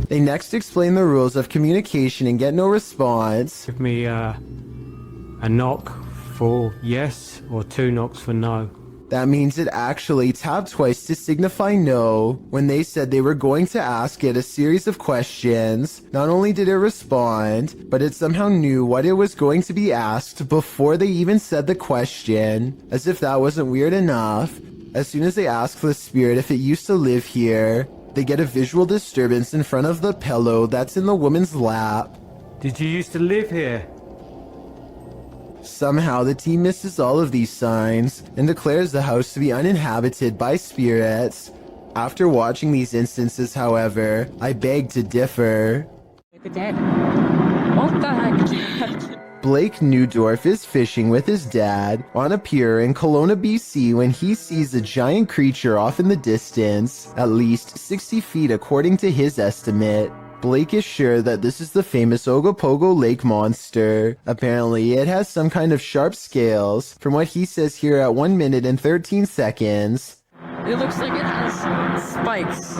They next explain the rules of communication and get no response. Give me a knock for yes or 2 knocks for no. That means it actually tapped twice to signify no. When they said they were going to ask it a series of questions, not only did it respond, but it somehow knew what it was going to be asked before they even said the question, as if that wasn't weird enough. As soon as they ask the spirit if it used to live here, they get a visual disturbance in front of the pillow that's in the woman's lap. Did you used to live here? Somehow the team misses all of these signs and declares the house to be uninhabited by spirits. After watching these instances, however, I beg to differ. Blake Newdorf is fishing with his dad on a pier in Kelowna, BC when he sees a giant creature off in the distance, at least 60 feet according to his estimate. Blake is sure that this is the famous Ogopogo lake monster. Apparently, it has some kind of sharp scales, from what he says here at 1 minute and 13 seconds. It looks like it has spikes.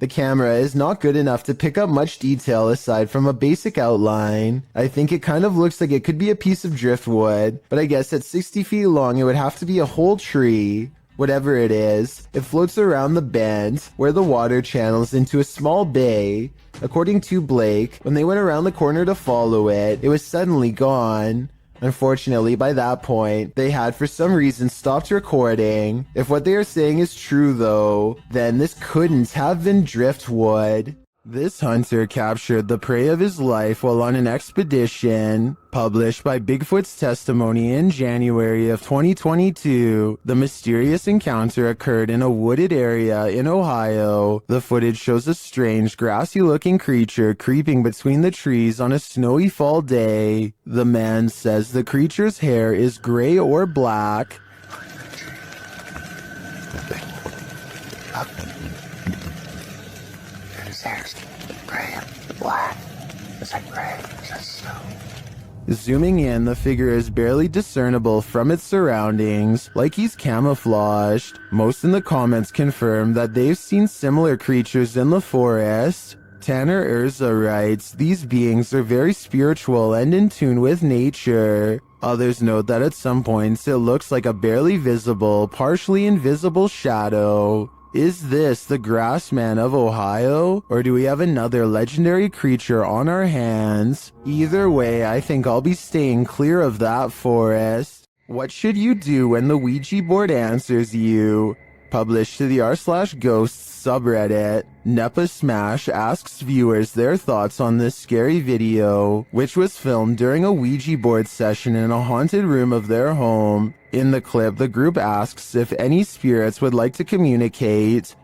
The camera is not good enough to pick up much detail aside from a basic outline. I think it kind of looks like it could be a piece of driftwood, but I guess at 60 feet long it would have to be a whole tree. Whatever it is, it floats around the bend where the water channels into a small bay. According to Blake, when they went around the corner to follow it, it was suddenly gone. Unfortunately, by that point, they had for some reason stopped recording. If what they are saying is true though, then this couldn't have been driftwood. This hunter captured the prey of his life while on an expedition. Published by Bigfoot's Testimony in January of 2022, the mysterious encounter occurred in a wooded area in Ohio. The footage shows a strange, grassy-looking creature creeping between the trees on a snowy fall day. The man says the creature's hair is gray or black. Zooming in, the figure is barely discernible from its surroundings, like he's camouflaged. Most in the comments confirm that they've seen similar creatures in the forest. Tanner Urza writes, "These beings are very spiritual and in tune with nature." Others note that at some points it looks like a barely visible, partially invisible shadow. Is this the Grassman of Ohio, or do we have another legendary creature on our hands? Either way, I think I'll be staying clear of that forest. What should you do when the Ouija board answers you? Published to the r/ghosts subreddit, Nepa Smash asks viewers their thoughts on this scary video, which was filmed during a Ouija board session in a haunted room of their home. In the clip, the group asks if any spirits would like to communicate.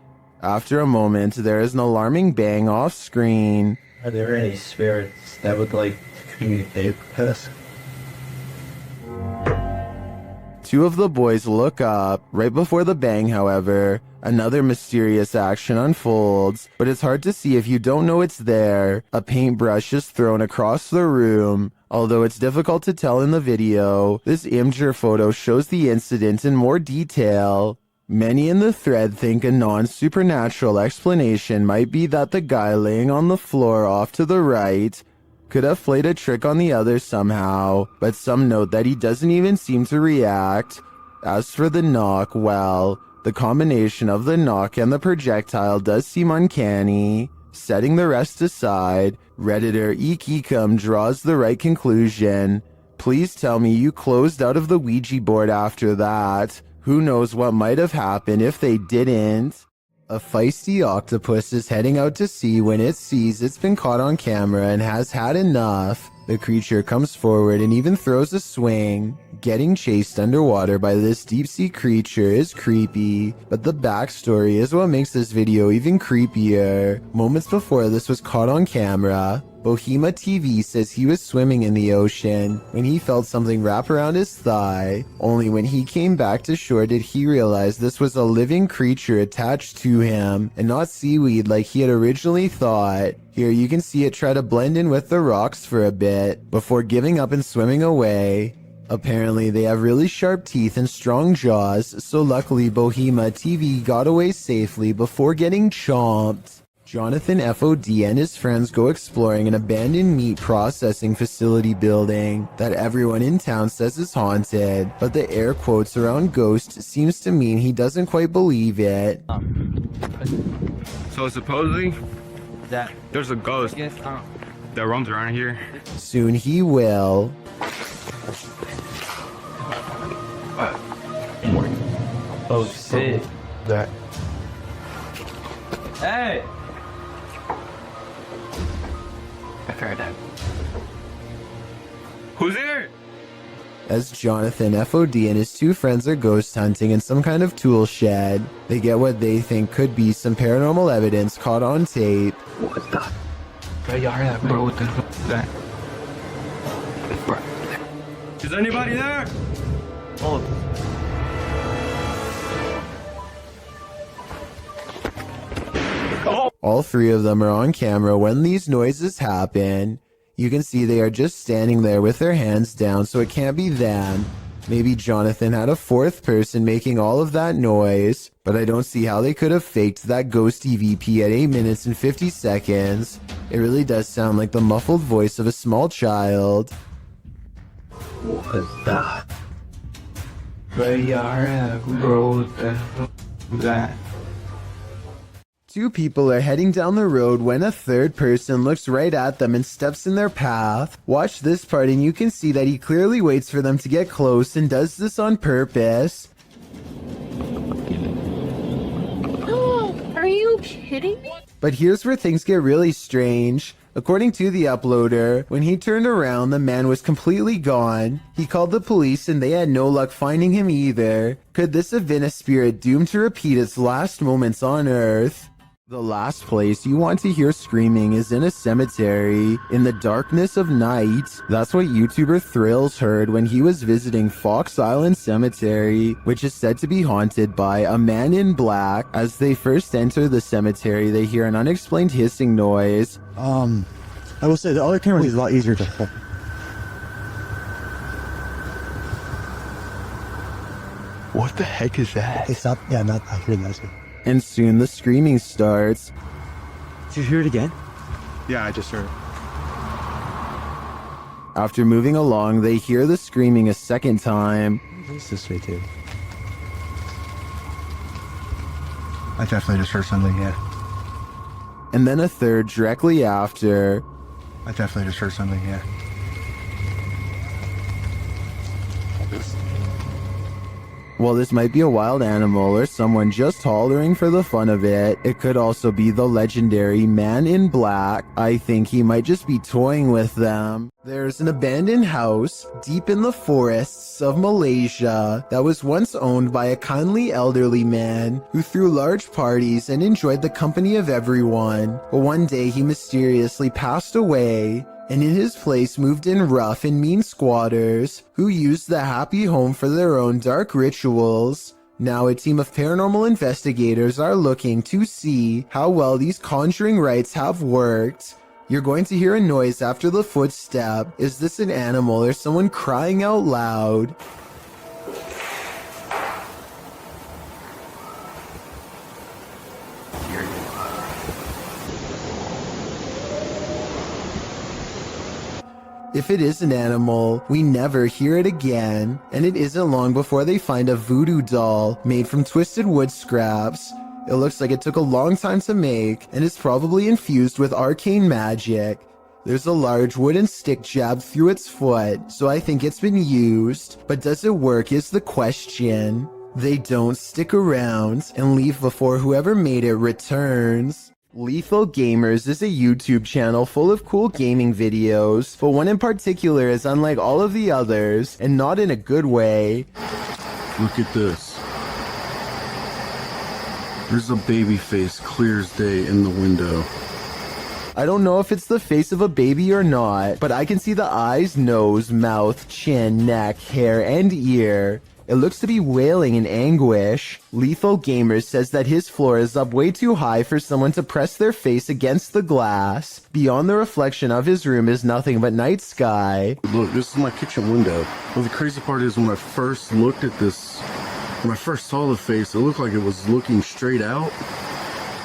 After a moment, there is an alarming bang off screen. Are there any spirits that would like to communicate with us? Two of the boys look up. Right before the bang, however, another mysterious action unfolds, but it's hard to see if you don't know it's there. A paintbrush is thrown across the room. Although it's difficult to tell in the video, this Imgur photo shows the incident in more detail. Many in the thread think a non-supernatural explanation might be that the guy laying on the floor off to the right could have played a trick on the others somehow, but some note that he doesn't even seem to react. As for the knock, well, the combination of the knock and the projectile does seem uncanny. Setting the rest aside, Redditor Eekeekum draws the right conclusion. Please tell me you closed out of the Ouija board after that. Who knows what might have happened if they didn't? A feisty octopus is heading out to sea when it sees it's been caught on camera and has had enough. The creature comes forward and even throws a swing. Getting chased underwater by this deep-sea creature is creepy, but the backstory is what makes this video even creepier. Moments before this was caught on camera, Bohema TV says he was swimming in the ocean when he felt something wrap around his thigh. Only when he came back to shore did he realize this was a living creature attached to him and not seaweed like he had originally thought. Here you can see it try to blend in with the rocks for a bit before giving up and swimming away. Apparently they have really sharp teeth and strong jaws, so luckily Bohema TV got away safely before getting chomped. Jonathan FOD and his friends go exploring an abandoned meat processing facility building that everyone in town says is haunted, but the air quotes around ghost seems to mean he doesn't quite believe it. So supposedly that there's a ghost that roams around here. Soon he will. Oh shit. That. Hey! I've heard that. Who's there? As Jonathan FOD and his two friends are ghost hunting in some kind of tool shed, they get what they think could be some paranormal evidence caught on tape. What the? Bro, what the fuck is that? Bro. Is anybody there? All three of them are on camera when these noises happen. You can see they are just standing there with their hands down, so it can't be them. Maybe Jonathan had a fourth person making all of that noise, but I don't see how they could have faked that ghost EVP at 8 minutes and 50 seconds. It really does sound like the muffled voice of a small child. What is that? Bro, what the fuck is that? Two people are heading down the road when a third person looks right at them and steps in their path. Watch this part and you can see that he clearly waits for them to get close and does this on purpose. Are you kidding me? But here's where things get really strange. According to the uploader, when he turned around, the man was completely gone. He called the police and they had no luck finding him either. Could this have been a spirit doomed to repeat its last moments on Earth? The last place you want to hear screaming is in a cemetery, in the darkness of night. That's what YouTuber Thrills heard when he was visiting Fox Island Cemetery, which is said to be haunted by a man in black. As they first enter the cemetery, they hear an unexplained hissing noise. I will say the other camera is a lot easier to hold. What the heck is that? It's not, yeah, not, I hear that too. And soon the screaming starts. Did you hear it again? Yeah, I just heard it. After moving along, they hear the screaming a second time. It's this way too. I definitely just heard something, yeah. And then a third directly after. I definitely just heard something, yeah. While this might be a wild animal or someone just hollering for the fun of it, it could also be the legendary man in black. I think he might just be toying with them. There's an abandoned house deep in the forests of Malaysia that was once owned by a kindly elderly man who threw large parties and enjoyed the company of everyone. But one day he mysteriously passed away, and in his place moved in rough and mean squatters who used the happy home for their own dark rituals. Now a team of paranormal investigators are looking to see how well these conjuring rites have worked. You're going to hear a noise after the footstep. Is this an animal or someone crying out loud? If it is an animal, we never hear it again, and it isn't long before they find a voodoo doll made from twisted wood scraps. It looks like it took a long time to make and is probably infused with arcane magic. There's a large wooden stick jabbed through its foot, so I think it's been used. But does it work is the question. They don't stick around and leave before whoever made it returns. Lethal Gamers is a YouTube channel full of cool gaming videos, but one in particular is unlike all of the others, and not in a good way. Look at this. There's a baby face clear as day in the window. I don't know if it's the face of a baby or not, but I can see the eyes, nose, mouth, chin, neck, hair, and ear. It looks to be wailing in anguish. Lethal Gamers says that his floor is up way too high for someone to press their face against the glass. Beyond the reflection of his room is nothing but night sky. Look, this is my kitchen window. Well, the crazy part is when I first looked at this, when I first saw the face, it looked like it was looking straight out.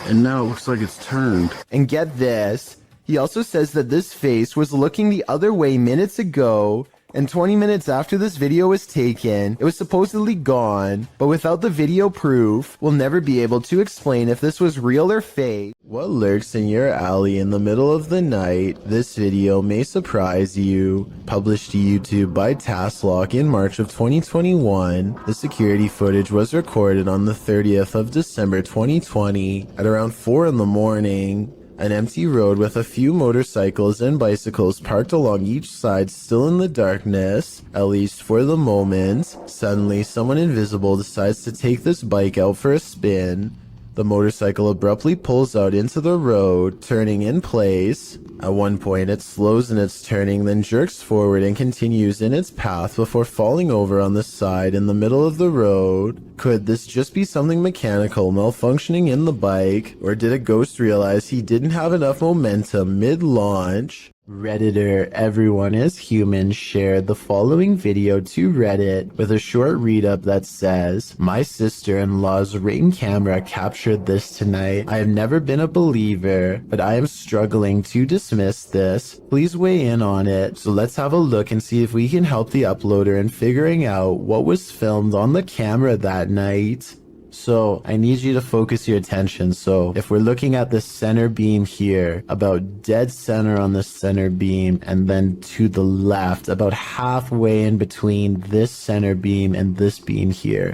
And now it looks like it's turned. And get this, he also says that this face was looking the other way minutes ago, and 20 minutes after this video was taken, it was supposedly gone, but without the video proof, we'll never be able to explain if this was real or fake. What lurks in your alley in the middle of the night? This video may surprise you. Published to YouTube by Tasklock in March of 2021, the security footage was recorded on the 30th of December 2020 at around 4 in the morning. An empty road with a few motorcycles and bicycles parked along each side, still in the darkness, at least for the moment. Suddenly, someone invisible decides to take this bike out for a spin. The motorcycle abruptly pulls out into the road, turning in place. At one point, it slows in its turning, then jerks forward and continues in its path before falling over on the side in the middle of the road. Could this just be something mechanical malfunctioning in the bike, or did a ghost realize he didn't have enough momentum mid-launch? Redditor Everyone is Human shared the following video to Reddit with a short read-up that says, "My sister-in-law's Ring camera captured this tonight. I have never been a believer, but I am struggling to dismiss this. Please weigh in on it." So let's have a look and see if we can help the uploader in figuring out what was filmed on the camera that night. So I need you to focus your attention. So if we're looking at the center beam here, about dead center on the center beam, and then to the left, about halfway in between this center beam and this beam here.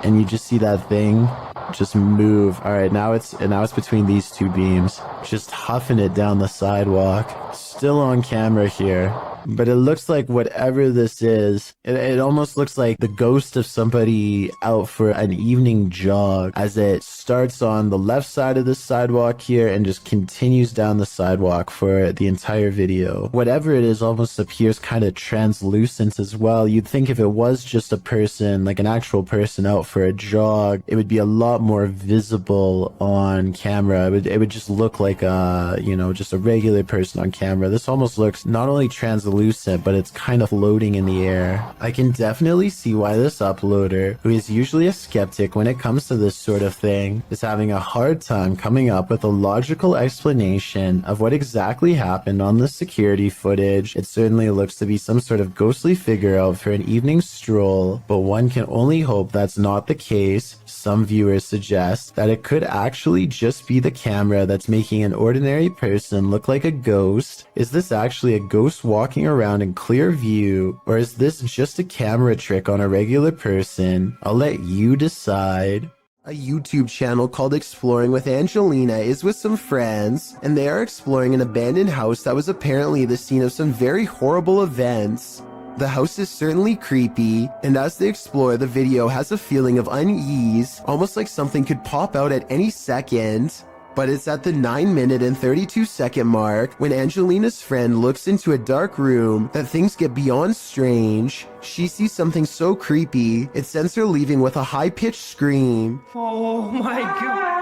And you just see that thing just move. All right, now it's between these two beams, just huffing it down the sidewalk. Still on camera here. But it looks like whatever this is, it almost looks like the ghost of somebody out for an evening jog, as it starts on the left side of the sidewalk here and just continues down the sidewalk for the entire video. Whatever it is almost appears kind of translucent as well. You'd think if it was just a person, like an actual person out for a jog, it would be a lot more visible on camera. It would just look like a, just a regular person on camera. This almost looks not only translucent, but it's kind of floating in the air. I can definitely see why this uploader, who is usually a skeptic when it comes to this sort of thing, is having a hard time coming up with a logical explanation of what exactly happened on the security footage. It certainly looks to be some sort of ghostly figure out for an evening stroll, but one can only hope that's not the case. Some viewers suggest that it could actually just be the camera that's making an ordinary person look like a ghost. Is this actually a ghost walking around in clear view, or is this just a camera trick on a regular person? I'll let you decide. A YouTube channel called Exploring with Angelina is with some friends, and they are exploring an abandoned house that was apparently the scene of some very horrible events. The house is certainly creepy, and as they explore, the video has a feeling of unease, almost like something could pop out at any second. But it's at the 9-minute and 32-second mark when Angelina's friend looks into a dark room that things get beyond strange. She sees something so creepy, it sends her leaving with a high-pitched scream. Oh my god.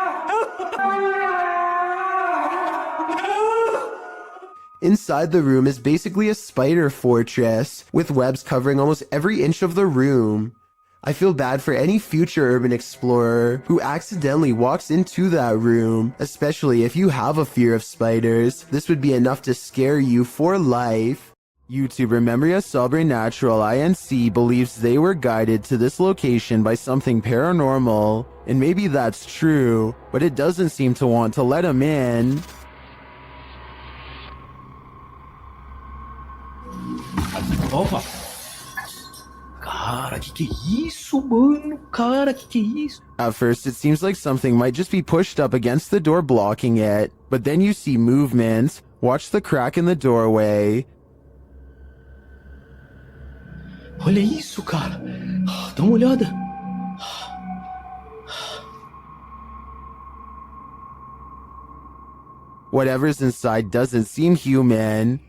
Inside the room is basically a spider fortress, with webs covering almost every inch of the room. I feel bad for any future urban explorer who accidentally walks into that room, especially if you have a fear of spiders. This would be enough to scare you for life. YouTuber Memoria Sobrenatural INC believes they were guided to this location by something paranormal, and maybe that's true, but it doesn't seem to want to let him in. Opa! Cara, que é isso, mano? Cara, que é isso? At first, it seems like something might just be pushed up against the door blocking it, but then you see movement. Watch the crack in the doorway. Olha isso, cara. Dá uma olhada. Whatever's inside doesn't seem human.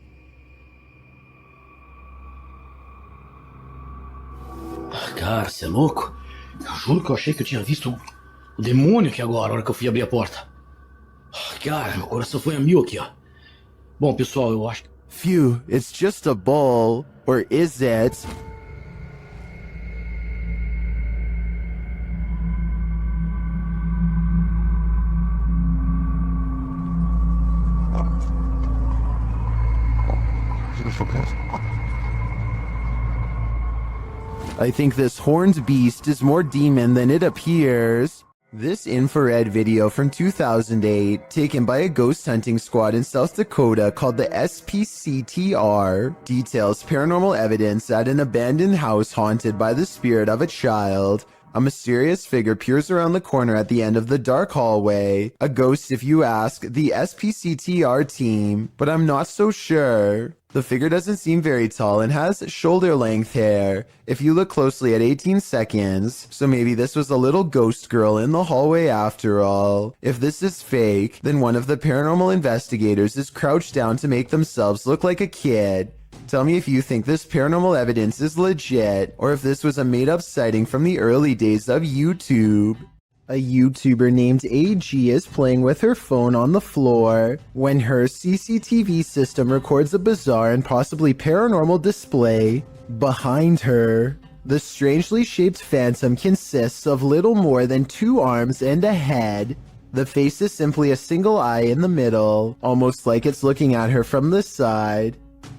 Cara, você é louco? Eu juro que eu achei que eu tinha visto o demônio aqui agora, na hora que eu fui abrir a porta. Cara, meu coração foi a mil aqui, ó. Bom, pessoal, eu acho que... Phew, it's just a bull. Or is it? I think this horned beast is more demon than it appears. This infrared video from 2008, taken by a ghost hunting squad in South Dakota called the SPCTR, details paranormal evidence at an abandoned house haunted by the spirit of a child. A mysterious figure peers around the corner at the end of the dark hallway. A ghost if you ask the SPCTR team, but I'm not so sure. The figure doesn't seem very tall and has shoulder-length hair, if you look closely at 18 seconds, so maybe this was a little ghost girl in the hallway after all. If this is fake, then one of the paranormal investigators is crouched down to make themselves look like a kid. Tell me if you think this paranormal evidence is legit, or if this was a made-up sighting from the early days of YouTube. A YouTuber named AG is playing with her phone on the floor when her CCTV system records a bizarre and possibly paranormal display behind her. The strangely shaped phantom consists of little more than 2 arms and a head. The face is simply a single eye in the middle, almost like it's looking at her from the side.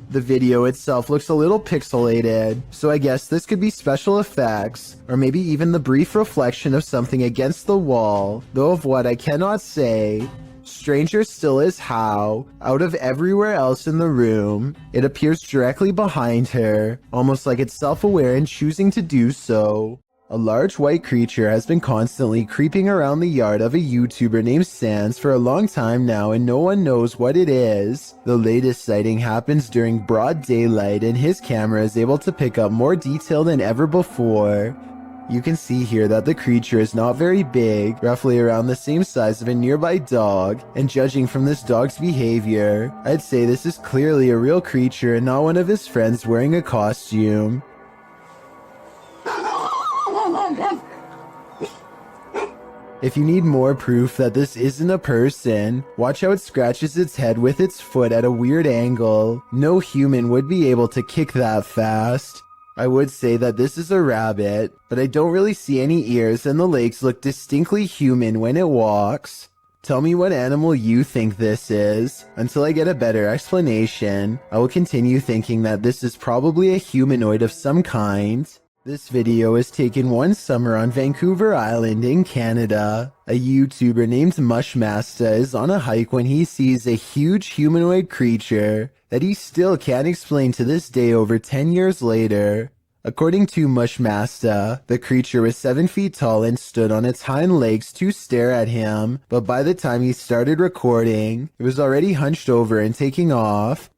The video itself looks a little pixelated, so I guess this could be special effects, or maybe even the brief reflection of something against the wall, though of what I cannot say. Stranger still is how, out of everywhere else in the room, it appears directly behind her, almost like it's self-aware and choosing to do so. A large white creature has been constantly creeping around the yard of a YouTuber named Sans for a long time now, and no one knows what it is. The latest sighting happens during broad daylight, and his camera is able to pick up more detail than ever before. You can see here that the creature is not very big, roughly around the same size of a nearby dog, and judging from this dog's behavior, I'd say this is clearly a real creature and not one of his friends wearing a costume. If you need more proof that this isn't a person, watch how it scratches its head with its foot at a weird angle. No human would be able to kick that fast. I would say that this is a rabbit, but I don't really see any ears and the legs look distinctly human when it walks. Tell me what animal you think this is. Until I get a better explanation, I will continue thinking that this is probably a humanoid of some kind. This video was taken one summer on Vancouver Island in Canada. A YouTuber named Mushmasta is on a hike when he sees a huge humanoid creature that he still can't explain to this day over 10 years later. According to Mushmasta, the creature was 7 feet tall and stood on its hind legs to stare at him, but by the time he started recording, it was already hunched over and taking off.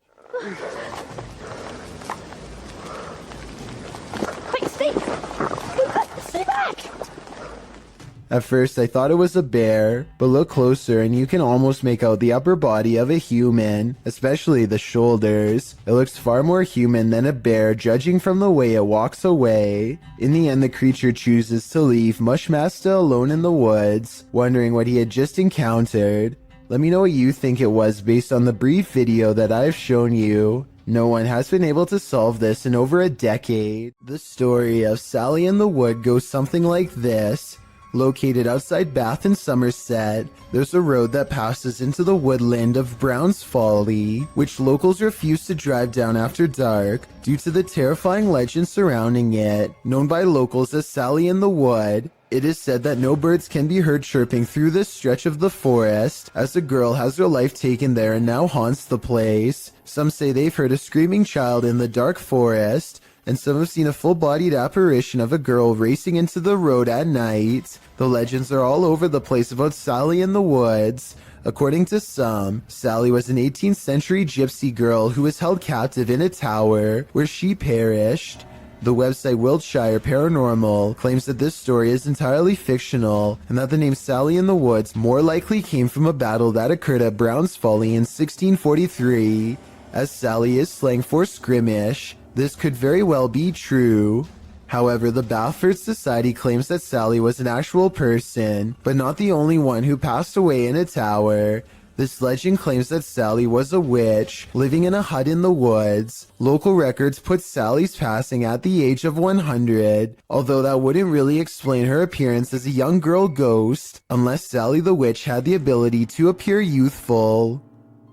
At first I thought it was a bear, but look closer and you can almost make out the upper body of a human, especially the shoulders. It looks far more human than a bear judging from the way it walks away. In the end the creature chooses to leave Mushmasta alone in the woods, wondering what he had just encountered. Let me know what you think it was based on the brief video that I've shown you. No one has been able to solve this in over a decade. The story of Sally in the Wood goes something like this. Located outside Bath and Somerset, there's a road that passes into the woodland of Brown's Folly, which locals refuse to drive down after dark due to the terrifying legend surrounding it, known by locals as Sally in the Wood. It is said that no birds can be heard chirping through this stretch of the forest, as a girl has her life taken there and now haunts the place. Some say they've heard a screaming child in the dark forest, and some have seen a full-bodied apparition of a girl racing into the road at night. The legends are all over the place about Sally in the woods. According to some, Sally was an 18th century gypsy girl who was held captive in a tower, where she perished. The website Wiltshire Paranormal claims that this story is entirely fictional, and that the name Sally in the Woods more likely came from a battle that occurred at Brown's Folly in 1643, as Sally is slang for skirmish. This could very well be true. However, the Bathurst Society claims that Sally was an actual person, but not the only one who passed away in a tower. This legend claims that Sally was a witch, living in a hut in the woods. Local records put Sally's passing at the age of 100, although that wouldn't really explain her appearance as a young girl ghost, unless Sally the witch had the ability to appear youthful.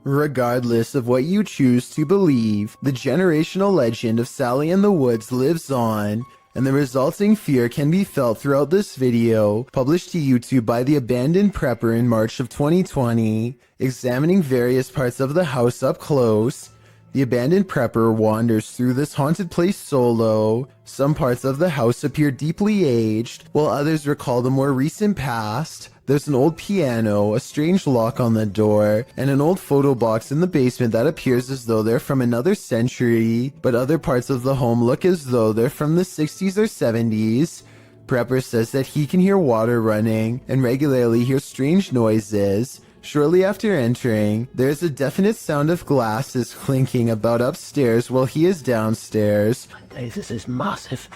Regardless of what you choose to believe, the generational legend of Sally in the Woods lives on, and the resulting fear can be felt throughout this video, published to YouTube by the Abandoned Prepper in March of 2020, examining various parts of the house up close. The Abandoned Prepper wanders through this haunted place solo. Some parts of the house appear deeply aged, while others recall the more recent past. There's an old piano, a strange lock on the door, and an old photo box in the basement that appears as though they're from another century, but other parts of the home look as though they're from the 60s or 70s. Prepper says that he can hear water running and regularly hear strange noises. Shortly after entering, there's a definite sound of glasses clinking about upstairs while he is downstairs. Hey, this is massive.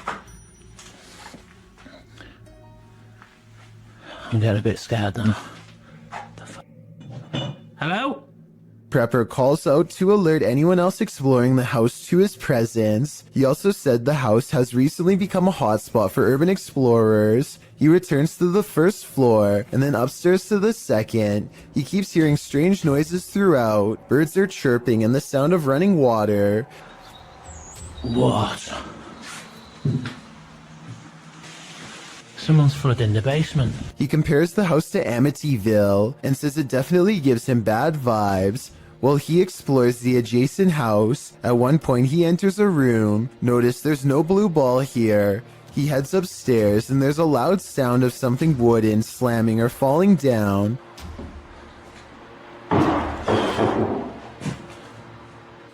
I'm getting a bit scared now. Hello? Prepper calls out to alert anyone else exploring the house to his presence. He also said the house has recently become a hotspot for urban explorers. He returns to the first floor, and then upstairs to the second. He keeps hearing strange noises throughout. Birds are chirping and the sound of running water. What? Someone's flooding the basement. He compares the house to Amityville and says it definitely gives him bad vibes. While he explores the adjacent house, at one point he enters a room. Notice there's no blue ball here. He heads upstairs and there's a loud sound of something wooden slamming or falling down.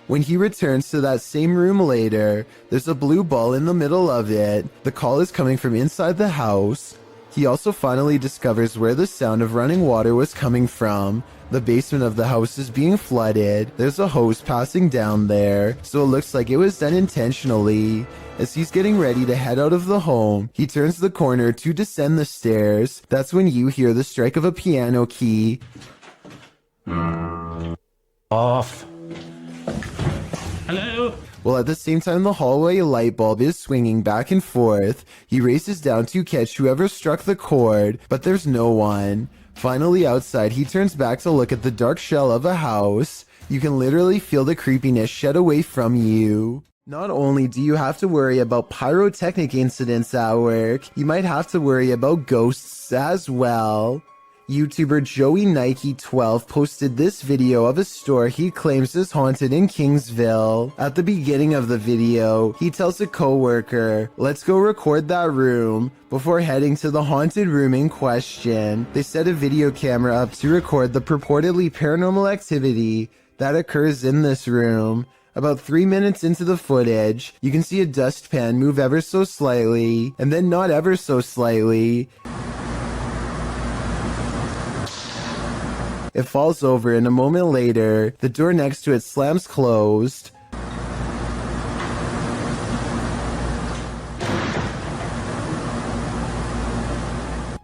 When he returns to that same room later, there's a blue ball in the middle of it. The call is coming from inside the house. He also finally discovers where the sound of running water was coming from. The basement of the house is being flooded. There's a hose passing down there, so it looks like it was done intentionally. As he's getting ready to head out of the home, he turns the corner to descend the stairs. That's when you hear the strike of a piano key. Off. Hello? Well, at the same time the hallway light bulb is swinging back and forth. He races down to catch whoever struck the cord, but there's no one. Finally outside, he turns back to look at the dark shell of a house. You can literally feel the creepiness shed away from you. Not only do you have to worry about pyrotechnic incidents at work, you might have to worry about ghosts as well. YouTuber Joey Nike 12 posted this video of a store he claims is haunted in Kingsville. At the beginning of the video, he tells a coworker, "Let's go record that room," before heading to the haunted room in question. They set a video camera up to record the purportedly paranormal activity that occurs in this room. About 3 minutes into the footage, you can see a dustpan move ever so slightly, and then not ever so slightly. It falls over, and a moment later, the door next to it slams closed.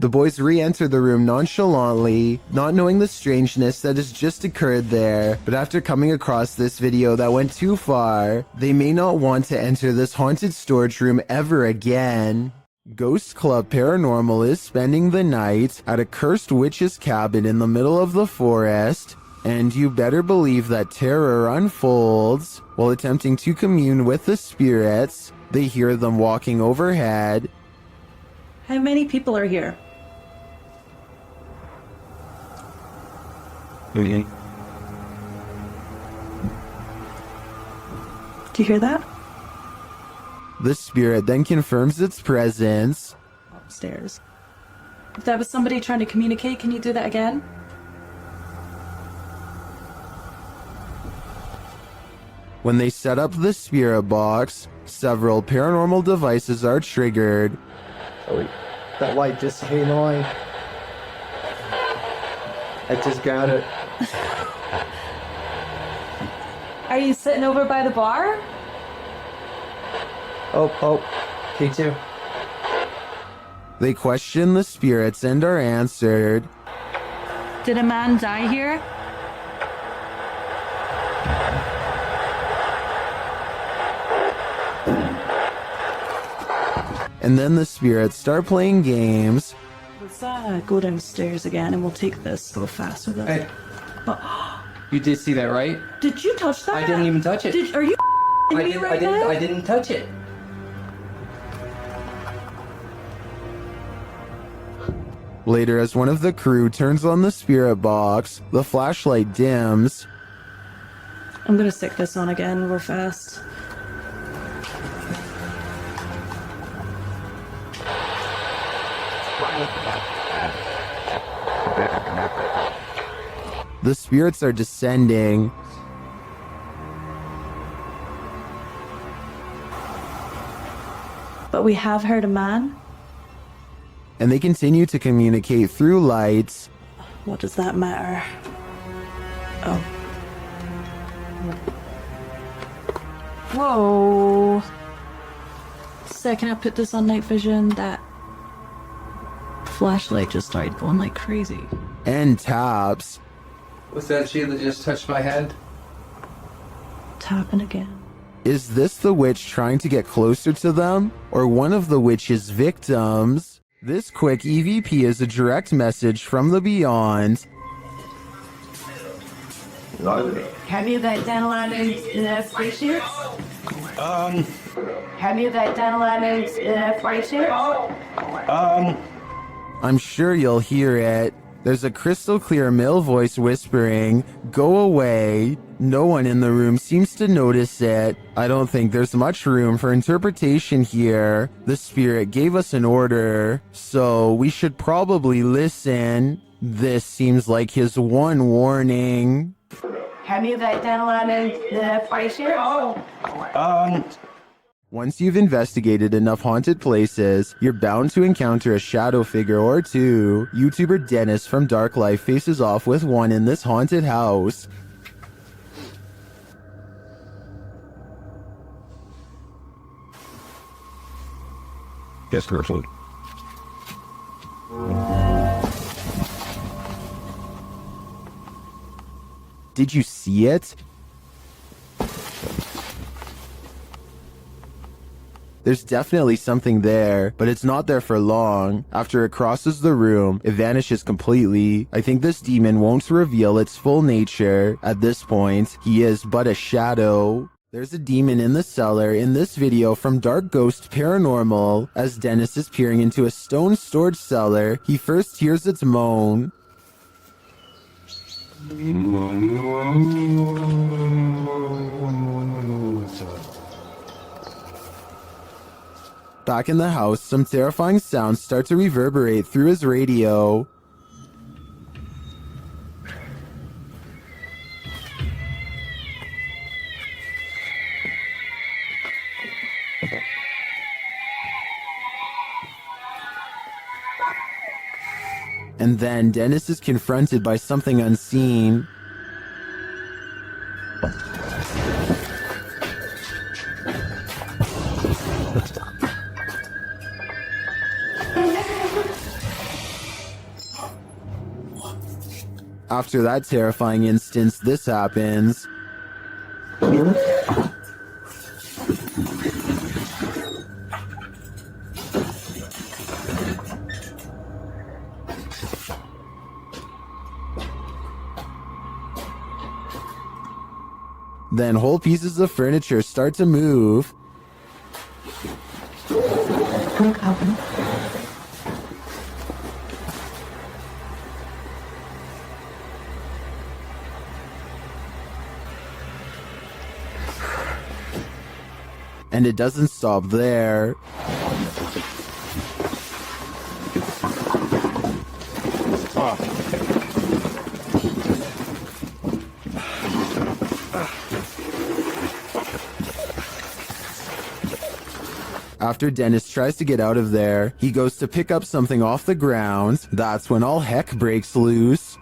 The boys re-enter the room nonchalantly, not knowing the strangeness that has just occurred there, but after coming across this video that went too far, they may not want to enter this haunted storage room ever again. Ghost Club Paranormal is spending the night at a cursed witch's cabin in the middle of the forest, and you better believe that terror unfolds. While attempting to commune with the spirits, they hear them walking overhead. How many people are here? Okay. Do you hear that? The spirit then confirms its presence. Upstairs. If that was somebody trying to communicate, can you do that again? When they set up the spirit box, several paranormal devices are triggered. Oh, wait. That light just came on. I just got it. Are you sitting over by the bar? Oh, K2. They question the spirits and are answered. Did a man die here? And then the spirits start playing games. Let's go downstairs again and we'll take this a little faster though. Hey. But, You did see that, right? did you touch that? I didn't even touch it. Are you me right now? I didn't touch it. Later, as one of the crew turns on the spirit box, the flashlight dims. I'm gonna stick this on again real fast. The spirits are descending. But we have heard a man. And they continue to communicate through lights. What does that matter? Oh. Whoa. So can I put this on night vision? That flashlight just started going like crazy. And taps. Was that she that just touched my head? Tapping again. Is this the witch trying to get closer to them? Or one of the witch's victims? This quick EVP is a direct message from the beyond. Have you got dental items in that price here? Have you got dental items in that price here? I'm sure you'll hear it. There's a crystal clear male voice whispering, "Go away." No one in the room seems to notice it. I don't think there's much room for interpretation here. The spirit gave us an order, so we should probably listen. This seems like his one warning. Have you got dental items in that price here? Once you've investigated enough haunted places, you're bound to encounter a shadow figure or two. YouTuber Dennis from Dark Life faces off with one in this haunted house. Yes, person. Did you see it? There's definitely something there, but it's not there for long. After it crosses the room, it vanishes completely. I think this demon won't reveal its full nature. At this point, he is but a shadow. There's a demon in the cellar in this video from Dark Ghost Paranormal. As Dennis is peering into a stone storage cellar, he first hears its moan. Back in the house, some terrifying sounds start to reverberate through his radio. And then Dennis is confronted by something unseen. After that terrifying instance, this happens. Then whole pieces of furniture start to move. And it doesn't stop there. After Dennis tries to get out of there, he goes to pick up something off the ground. That's when all heck breaks loose.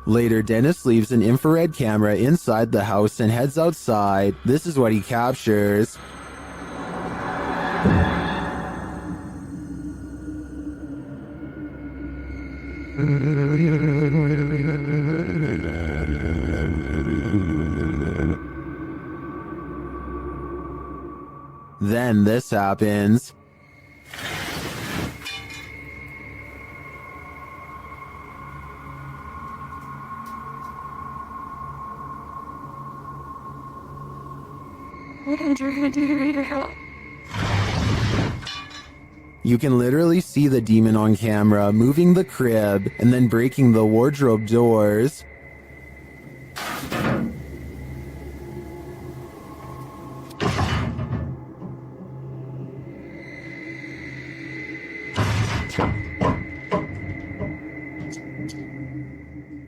Later, Dennis leaves an infrared camera inside the house and heads outside. This is what he captures. Then this happens. You can literally see the demon on camera moving the crib and then breaking the wardrobe doors.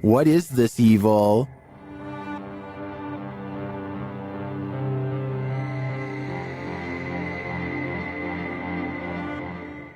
What is this evil?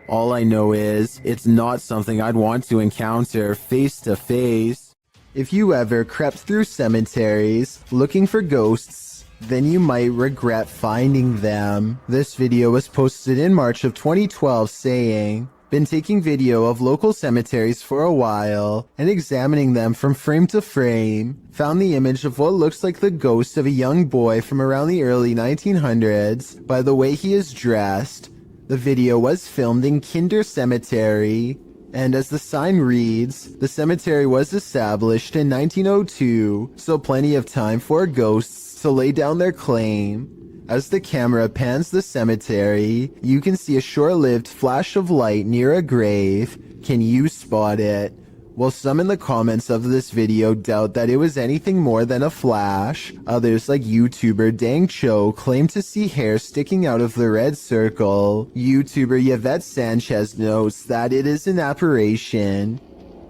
All I know is, it's not something I'd want to encounter face to face. If you ever crept through cemeteries looking for ghosts, then you might regret finding them. This video was posted in March of 2012 saying, "Been taking video of local cemeteries for a while and examining them from frame to frame. Found the image of what looks like the ghost of a young boy from around the early 1900s by the way he is dressed. The video was filmed in Kinder Cemetery, and as the sign reads, the cemetery was established in 1902, so plenty of time for ghosts to lay down their claim. As the camera pans the cemetery, you can see a short-lived flash of light near a grave. Can you spot it?" While some in the comments of this video doubt that it was anything more than a flash, others like YouTuber Dang Cho claim to see hair sticking out of the red circle. YouTuber Yvette Sanchez notes that it is an apparition.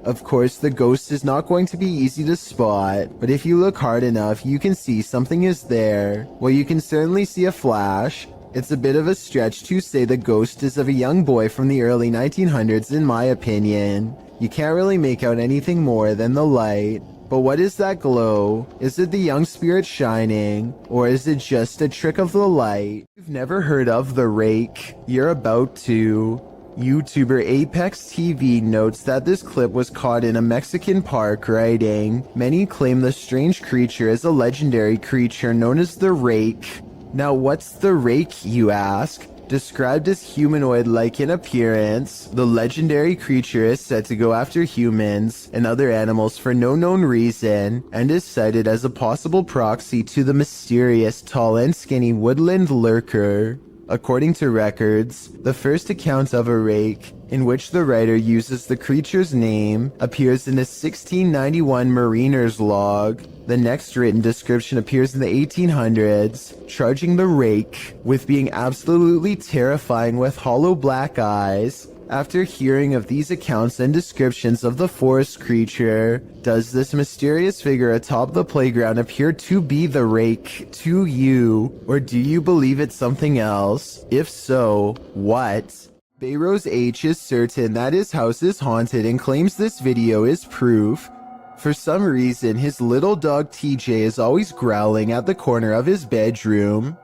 Of course, the ghost is not going to be easy to spot, but if you look hard enough, you can see something is there. Well, you can certainly see a flash. It's a bit of a stretch to say the ghost is of a young boy from the early 1900s in my opinion. You can't really make out anything more than the light. But what is that glow? Is it the young spirit shining? Or is it just a trick of the light? If you've never heard of the rake, you're about to. YouTuber Apex TV notes that this clip was caught in a Mexican park, writing, "Many claim the strange creature is a legendary creature known as the rake." Now what's the rake, you ask? Described as humanoid-like in appearance, the legendary creature is said to go after humans and other animals for no known reason, and is cited as a possible proxy to the mysterious tall and skinny woodland lurker. According to records, the first account of a rake, in which the writer uses the creature's name, appears in a 1691 mariner's log. The next written description appears in the 1800s, charging the rake with being absolutely terrifying with hollow black eyes. After hearing of these accounts and descriptions of the forest creature, does this mysterious figure atop the playground appear to be the rake to you, or do you believe it's something else? If so, what? Bayrose H is certain that his house is haunted and claims this video is proof. For some reason, his little dog TJ is always growling at the corner of his bedroom.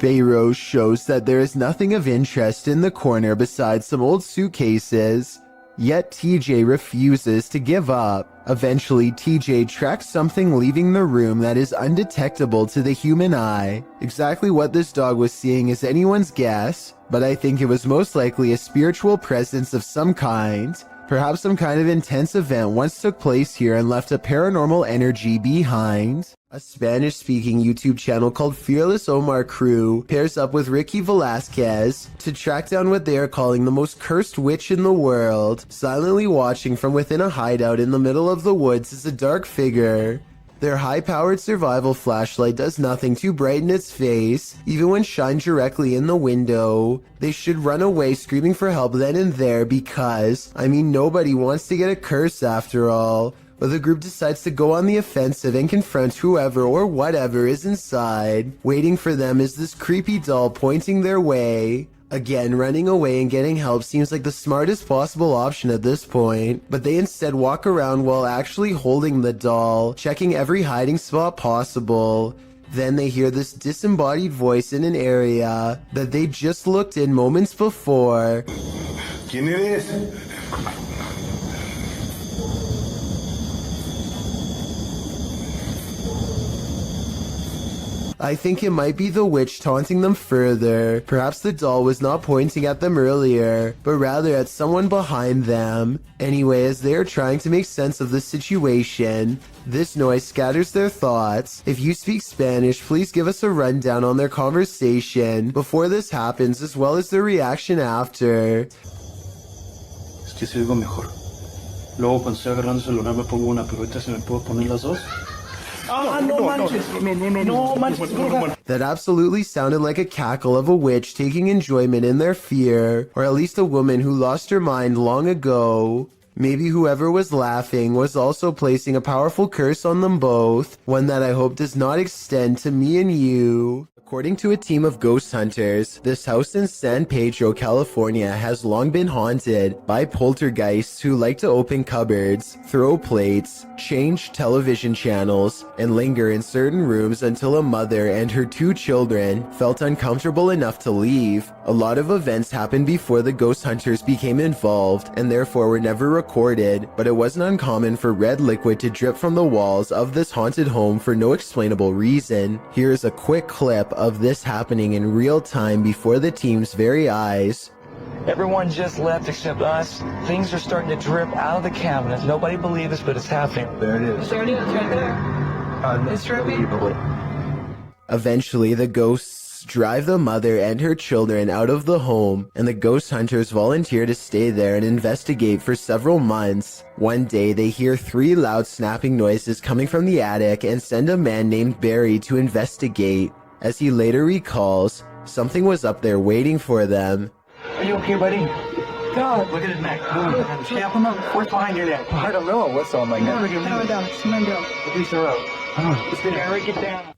Bayros shows that there is nothing of interest in the corner besides some old suitcases. Yet TJ refuses to give up. Eventually, TJ tracks something leaving the room that is undetectable to the human eye. Exactly what this dog was seeing is anyone's guess, but I think it was most likely a spiritual presence of some kind. Perhaps some kind of intense event once took place here and left a paranormal energy behind. A Spanish-speaking YouTube channel called Fearless Omar Crew pairs up with Ricky Velasquez to track down what they are calling the most cursed witch in the world. Silently watching from within a hideout in the middle of the woods is a dark figure. Their high-powered survival flashlight does nothing to brighten its face, even when shined directly in the window. They should run away screaming for help then and there because, nobody wants to get a curse after all. But the group decides to go on the offensive and confront whoever or whatever is inside. Waiting for them is this creepy doll pointing their way. Again, running away and getting help seems like the smartest possible option at this point, but they instead walk around while actually holding the doll, checking every hiding spot possible. Then they hear this disembodied voice in an area that they just looked in moments before. ¿Quién eres? I think it might be the witch taunting them further. Perhaps the doll was not pointing at them earlier, but rather at someone behind them. Anyway, as they are trying to make sense of the situation, this noise scatters their thoughts. If you speak Spanish, please give us a rundown on their conversation before this happens, as well as their reaction after. Es que se oigo mejor. Luego cuando estoy agarrando el celular me pongo una, pero ahorita se me puedo poner las dos. That absolutely sounded like a cackle of a witch taking enjoyment in their fear, or at least a woman who lost her mind long ago. Maybe whoever was laughing was also placing a powerful curse on them both, one that I hope does not extend to me and you. According to a team of ghost hunters, this house in San Pedro, California has long been haunted by poltergeists who like to open cupboards, throw plates, change television channels, and linger in certain rooms until a mother and her 2 children felt uncomfortable enough to leave. A lot of events happened before the ghost hunters became involved and therefore were never recorded, but it wasn't uncommon for red liquid to drip from the walls of this haunted home for no explainable reason. Here's a quick clip of this happening in real time before the team's very eyes. Everyone just left except us. Things are starting to drip out of the cabinet. Nobody believes this, but it's happening. There it is. It's right there. It's dripping. Eventually, the ghosts drive the mother and her children out of the home, and the ghost hunters volunteer to stay there and investigate for several months. One day, they hear 3 loud snapping noises coming from the attic and send a man named Barry to investigate. As he later recalls, something was up there waiting for them. Are you okay, buddy? God. Look at his neck. Snap him up. What's behind your neck? I don't know. What's on my neck?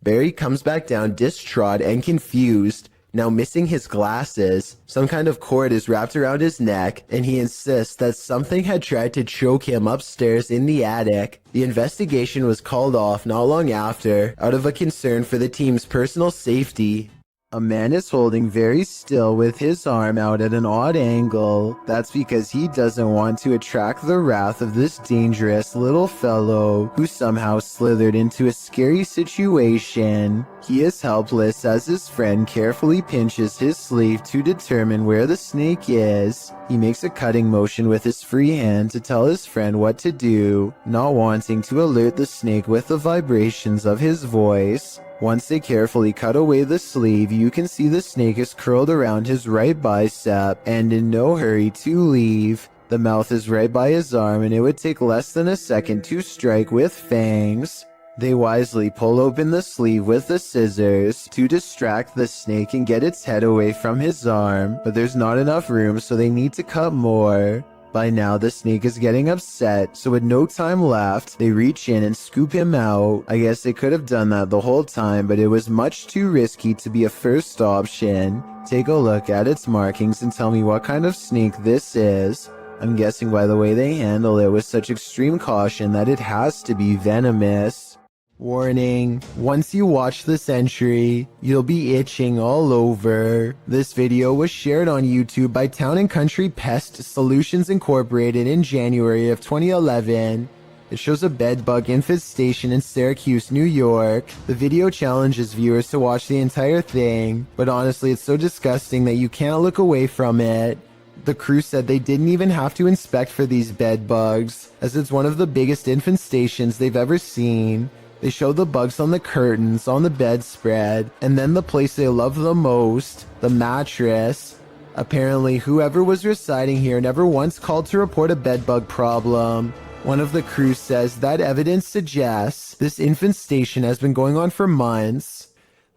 Barry comes back down distraught and confused, now missing his glasses. Some kind of cord is wrapped around his neck, and he insists that something had tried to choke him upstairs in the attic. The investigation was called off not long after, out of a concern for the team's personal safety. A man is holding very still with his arm out at an odd angle. That's because he doesn't want to attract the wrath of this dangerous little fellow who somehow slithered into a scary situation. He is helpless as his friend carefully pinches his sleeve to determine where the snake is. He makes a cutting motion with his free hand to tell his friend what to do, not wanting to alert the snake with the vibrations of his voice. Once they carefully cut away the sleeve, you can see the snake is curled around his right bicep and in no hurry to leave. The mouth is right by his arm and it would take less than a second to strike with fangs. They wisely pull open the sleeve with the scissors to distract the snake and get its head away from his arm, but there's not enough room, so they need to cut more. By now, the snake is getting upset, so with no time left, they reach in and scoop him out. I guess they could have done that the whole time, but it was much too risky to be a first option. Take a look at its markings and tell me what kind of snake this is. I'm guessing by the way they handle it with such extreme caution that it has to be venomous. Warning, once you watch this entry, you'll be itching all over. This video was shared on YouTube by Town & Country Pest Solutions Incorporated in January of 2011. It shows a bedbug infestation in Syracuse, New York. The video challenges viewers to watch the entire thing, but honestly it's so disgusting that you can't look away from it. The crew said they didn't even have to inspect for these bedbugs, as it's one of the biggest infestations they've ever seen. They show the bugs on the curtains, on the bedspread, and then the place they love the most, the mattress. Apparently, whoever was residing here never once called to report a bedbug problem. One of the crew says that evidence suggests this infestation has been going on for months.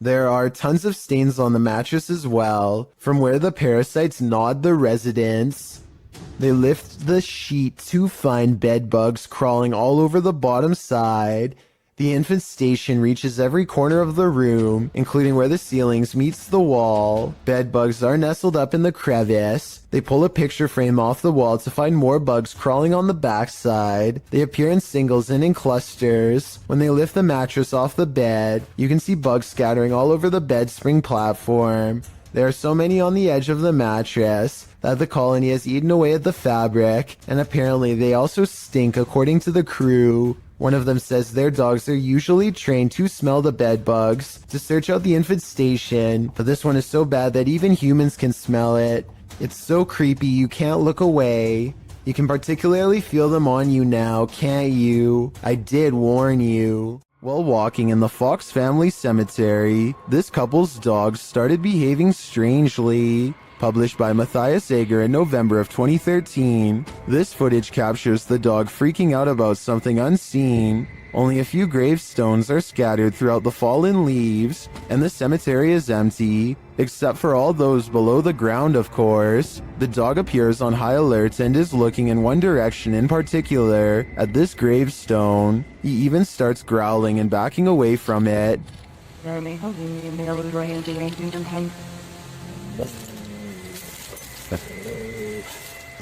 There are tons of stains on the mattress as well, from where the parasites gnawed the residents. They lift the sheet to find bedbugs crawling all over the bottom side. The infestation reaches every corner of the room, including where the ceilings meets the wall. Bedbugs are nestled up in the crevice. They pull a picture frame off the wall to find more bugs crawling on the backside. They appear in singles and in clusters. When they lift the mattress off the bed, you can see bugs scattering all over the bed spring platform. There are so many on the edge of the mattress that the colony has eaten away at the fabric, and apparently they also stink according to the crew. One of them says their dogs are usually trained to smell the bed bugs to search out the infestation, but this one is so bad that even humans can smell it. It's so creepy you can't look away. You can particularly feel them on you now, can't you? I did warn you. While walking in the Fox family cemetery, this couple's dogs started behaving strangely. Published by Matthias Ager in November of 2013, this footage captures the dog freaking out about something unseen. Only a few gravestones are scattered throughout the fallen leaves, and the cemetery is empty, except for all those below the ground, of course. The dog appears on high alert and is looking in one direction in particular, at this gravestone. He even starts growling and backing away from it.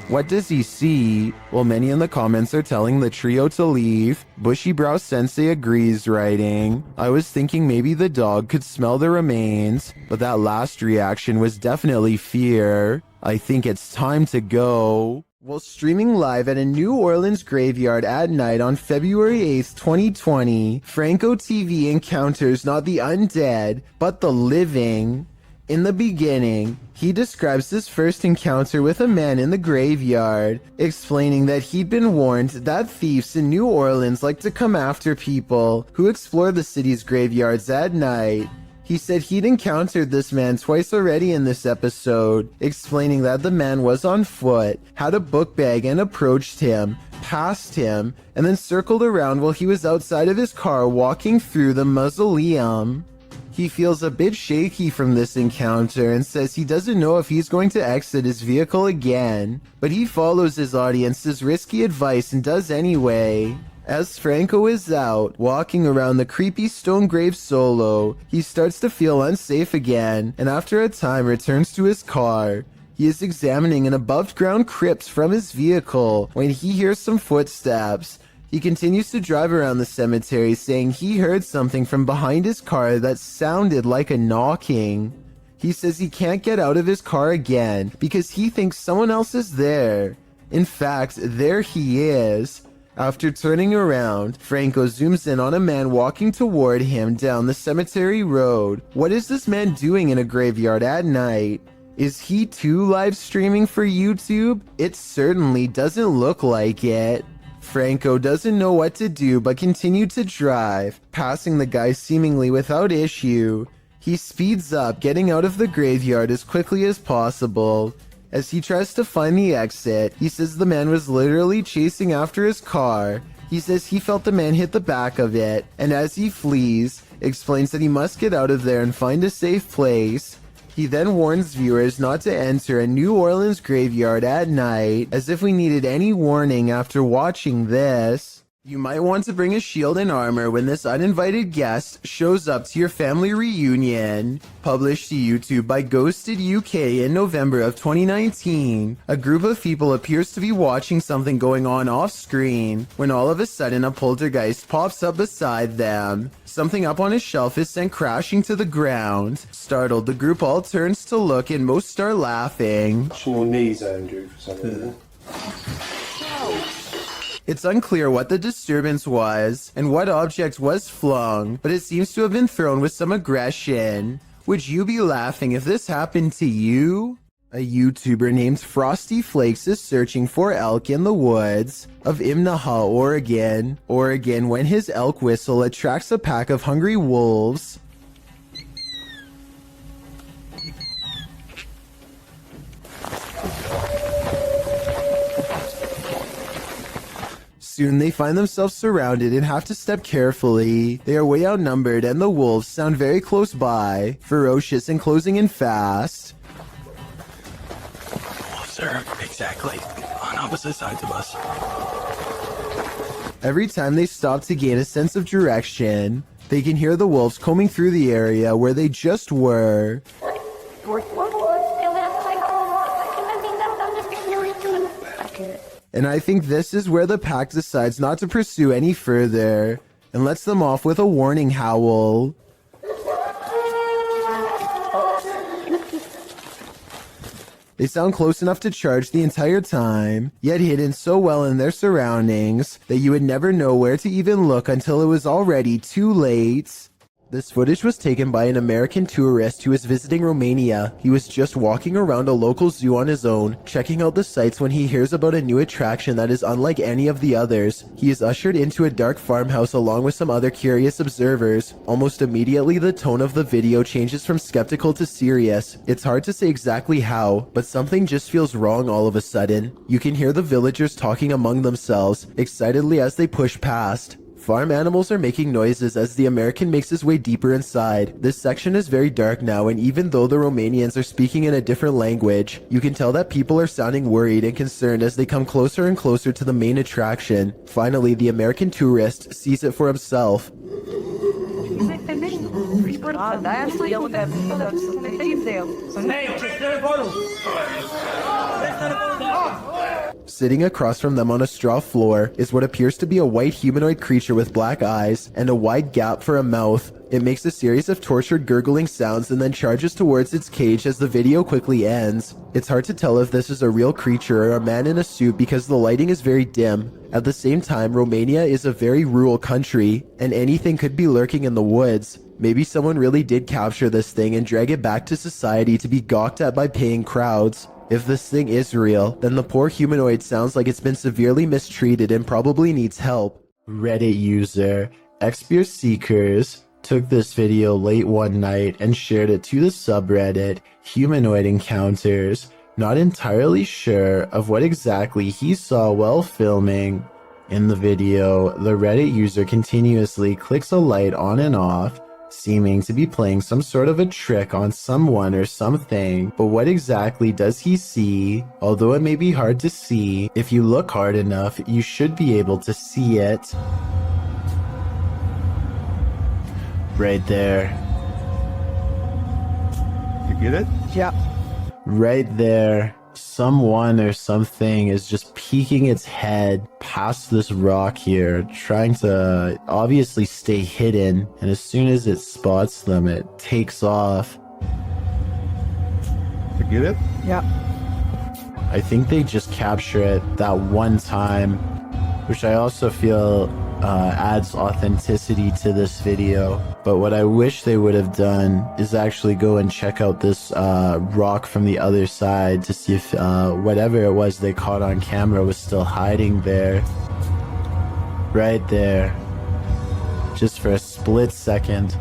What does he see? Well, many in the comments are telling the trio to leave. Bushybrow Sensei agrees, writing, I was thinking maybe the dog could smell the remains, but that last reaction was definitely fear. I think it's time to go. While streaming live at a New Orleans graveyard at night on February 8th, 2020, Franco TV encounters not the undead, but the living. In the beginning, he describes his first encounter with a man in the graveyard, explaining that he'd been warned that thieves in New Orleans like to come after people who explore the city's graveyards at night. He said he'd encountered this man twice already in this episode, explaining that the man was on foot, had a book bag and approached him, passed him, and then circled around while he was outside of his car walking through the mausoleum. He feels a bit shaky from this encounter and says he doesn't know if he's going to exit his vehicle again, but he follows his audience's risky advice and does anyway. As Franco is out, walking around the creepy stone grave solo, he starts to feel unsafe again, and after a time returns to his car. He is examining an above-ground crypt from his vehicle when he hears some footsteps. He continues to drive around the cemetery, saying he heard something from behind his car that sounded like a knocking. He says he can't get out of his car again because he thinks someone else is there. In fact, there he is. After turning around, Franco zooms in on a man walking toward him down the cemetery road. What is this man doing in a graveyard at night? Is he too live streaming for YouTube? It certainly doesn't look like it. Franco doesn't know what to do but continued to drive, passing the guy seemingly without issue. He speeds up, getting out of the graveyard as quickly as possible. As he tries to find the exit, he says the man was literally chasing after his car. He says he felt the man hit the back of it, and as he flees, explains that he must get out of there and find a safe place. He then warns viewers not to enter a New Orleans graveyard at night, as if we needed any warning after watching this. You might want to bring a shield and armor when this uninvited guest shows up to your family reunion. Published to YouTube by Ghosted UK in November of 2019, a group of people appears to be watching something going on off screen when all of a sudden a poltergeist pops up beside them. Something up on a shelf is sent crashing to the ground. Startled, the group all turns to look and most start laughing. Your knees, Andrew, for some reason. It's unclear what the disturbance was and what object was flung, but it seems to have been thrown with some aggression. Would you be laughing if this happened to you? A YouTuber named Frosty Flakes is searching for elk in the woods of Imnaha, Oregon, when his elk whistle attracts a pack of hungry wolves. Soon they find themselves surrounded and have to step carefully. They are way outnumbered and the wolves sound very close by, ferocious and closing in fast. Wolves are exactly on opposite sides of us. Every time they stop to gain a sense of direction, they can hear the wolves combing through the area where they just were. And I think this is where the pack decides not to pursue any further and lets them off with a warning howl. They sound close enough to charge the entire time, yet hidden so well in their surroundings that you would never know where to even look until it was already too late. This footage was taken by an American tourist who was visiting Romania. He was just walking around a local zoo on his own, checking out the sights when he hears about a new attraction that is unlike any of the others. He is ushered into a dark farmhouse along with some other curious observers. Almost immediately, the tone of the video changes from skeptical to serious. It's hard to say exactly how, but something just feels wrong all of a sudden. You can hear the villagers talking among themselves, excitedly as they push past. Farm animals are making noises as the American makes his way deeper inside. This section is very dark now, and even though the Romanians are speaking in a different language, you can tell that people are sounding worried and concerned as they come closer and closer to the main attraction. Finally, the American tourist sees it for himself. Sitting across from them on a straw floor is what appears to be a white humanoid creature with black eyes and a wide gap for a mouth. It makes a series of tortured gurgling sounds and then charges towards its cage as the video quickly ends. It's hard to tell if this is a real creature or a man in a suit because the lighting is very dim. At the same time, Romania is a very rural country, and anything could be lurking in the woods. Maybe someone really did capture this thing and drag it back to society to be gawked at by paying crowds. If this thing is real, then the poor humanoid sounds like it's been severely mistreated and probably needs help. Reddit user Expear Seekers took this video late one night and shared it to the subreddit Humanoid Encounters, not entirely sure of what exactly he saw while filming. In the video, the Reddit user continuously clicks a light on and off, seeming to be playing some sort of a trick on someone or something, but what exactly does he see? Although it may be hard to see, if you look hard enough, you should be able to see it. Right there. You get it? Yeah. Right there. Someone or something is just peeking its head past this rock here, trying to obviously stay hidden, and as soon as it spots them, it takes off. You get it? Yeah. I think they just capture it that one time, which I also feel adds authenticity to this video. But what I wish they would have done is actually go and check out this rock from the other side to see if whatever it was they caught on camera was still hiding there. Right there. Just for a split second.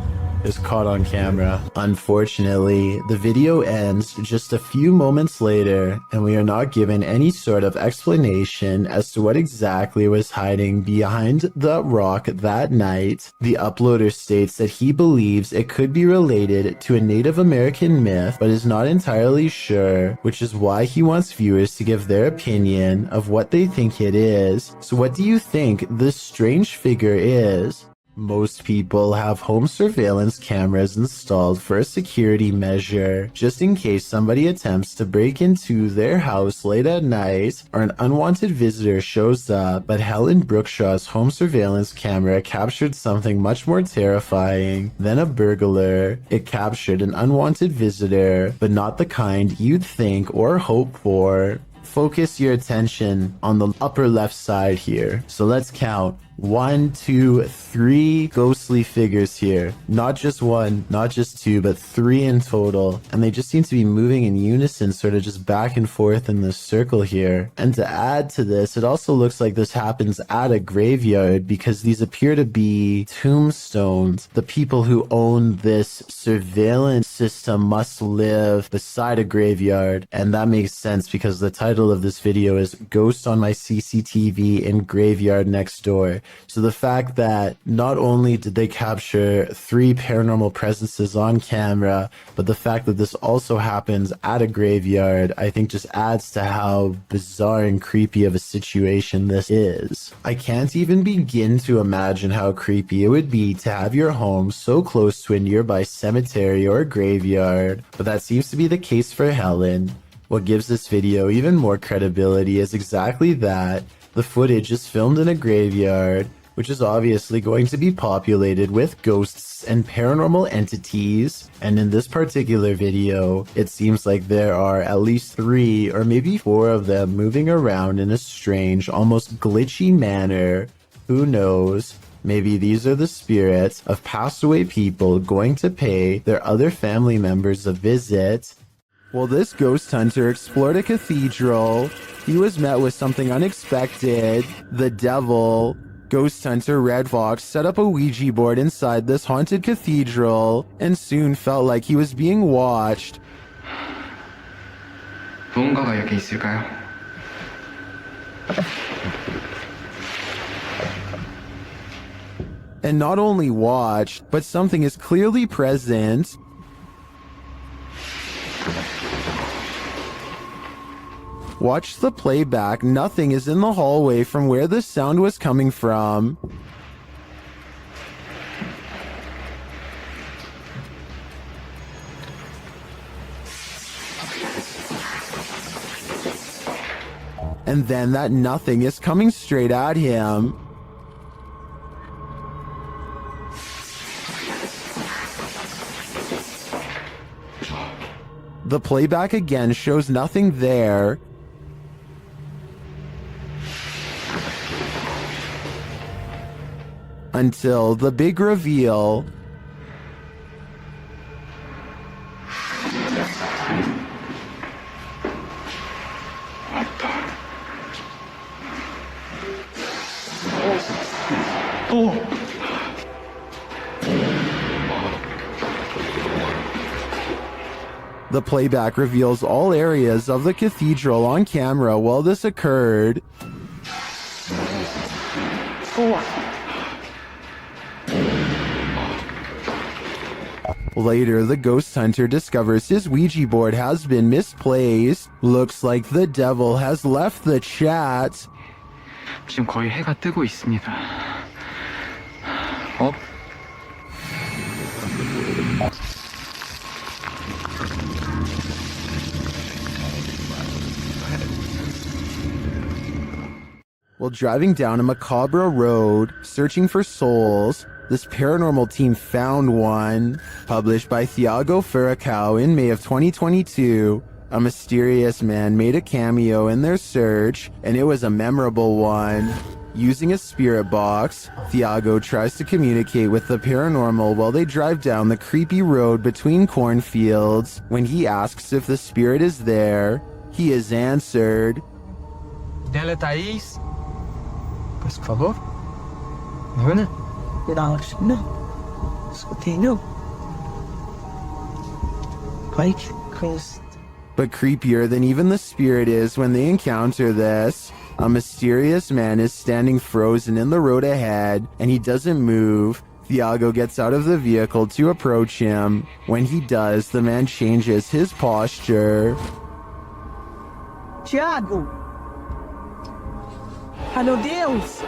is caught on camera. Unfortunately, the video ends just a few moments later, and we are not given any sort of explanation as to what exactly was hiding behind the rock that night. The uploader states that he believes it could be related to a Native American myth, but is not entirely sure, which is why he wants viewers to give their opinion of what they think it is. So what do you think this strange figure is? Most people have home surveillance cameras installed for a security measure, just in case somebody attempts to break into their house late at night or an unwanted visitor shows up. But Helen Brookshaw's home surveillance camera captured something much more terrifying than a burglar. It captured an unwanted visitor, but not the kind you'd think or hope for. Focus your attention on the upper left side here. So let's count. 1, 2, 3 ghostly figures here. Not just one, not just two, but 3 in total. And they just seem to be moving in unison, sort of just back and forth in this circle here. And to add to this, it also looks like this happens at a graveyard because these appear to be tombstones. The people who own this surveillance system must live beside a graveyard. And that makes sense because the title of this video is Ghost on My CCTV in Graveyard Next Door. So the fact that not only did they capture 3 paranormal presences on camera, but the fact that this also happens at a graveyard, I think just adds to how bizarre and creepy of a situation this is. I can't even begin to imagine how creepy it would be to have your home so close to a nearby cemetery or graveyard, but that seems to be the case for Helen. What gives this video even more credibility is exactly that. The footage is filmed in a graveyard, which is obviously going to be populated with ghosts and paranormal entities. And in this particular video, it seems like there are at least 3 or maybe 4 of them moving around in a strange, almost glitchy manner. Who knows? Maybe these are the spirits of passed away people going to pay their other family members a visit. Well, this ghost hunter explored a cathedral. He was met with something unexpected. The devil. Ghost hunter Red Fox set up a Ouija board inside this haunted cathedral and soon felt like he was being watched. 무언가가 여기 있을까요? And not only watched, but something is clearly present. Watch the playback. Nothing is in the hallway from where the sound was coming from. And then that nothing is coming straight at him. The playback again shows nothing there. Until the big reveal. The playback reveals all areas of the cathedral on camera while this occurred. Later, the ghost hunter discovers his Ouija board has been misplaced. Looks like the devil has left the chat. 지금 거의 해가 뜨고 있습니다. While driving down a macabre road, searching for souls, this paranormal team found one. Published by Thiago Furacão in May of 2022, a mysterious man made a cameo in their search, and it was a memorable one. Using a spirit box, Thiago tries to communicate with the paranormal while they drive down the creepy road between cornfields. When he asks if the spirit is there, he is answered. Dela Thaís. Por favor. Não, não. Escutei, não. quite close. But creepier than even the spirit is when they encounter this, a mysterious man is standing frozen in the road ahead, and he doesn't move. Thiago gets out of the vehicle to approach him. When he does, the man changes his posture. Tiago! Ai, meu Deus!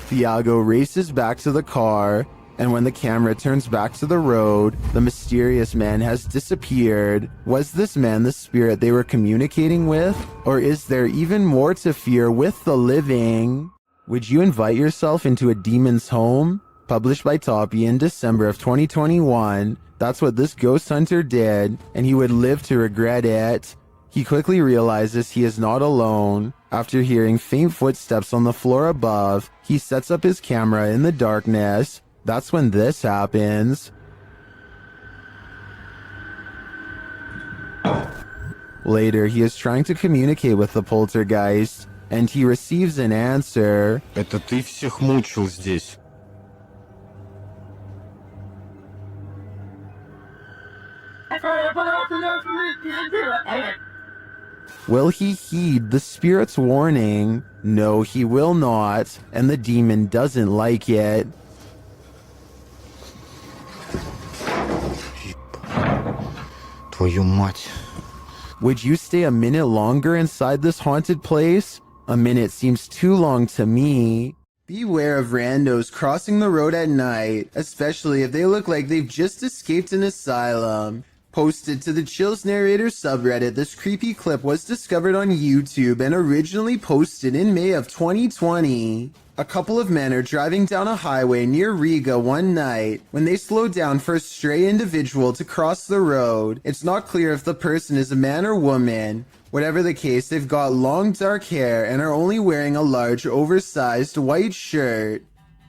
Thiago races back to the car, and when the camera turns back to the road, the mysterious man has disappeared. Was this man the spirit they were communicating with? Or is there even more to fear with the living? Would you invite yourself into a demon's home? Published by Toppy in December of 2021. That's what this ghost hunter did, and he would live to regret it. He quickly realizes he is not alone. After hearing faint footsteps on the floor above, he sets up his camera in the darkness. That's when this happens. Later, he is trying to communicate with the poltergeist, and he receives an answer. Это ты всех мучил здесь. Will he heed the spirit's warning? No, he will not, and the demon doesn't like it. Твою мать. Would you stay a minute longer inside this haunted place? A minute seems too long to me. Beware of randos crossing the road at night, especially if they look like they've just escaped an asylum. Posted to the Chills Narrator subreddit, this creepy clip was discovered on YouTube and originally posted in May of 2020. A couple of men are driving down a highway near Riga one night when they slow down for a stray individual to cross the road. It's not clear if the person is a man or woman. Whatever the case, they've got long dark hair and are only wearing a large oversized white shirt.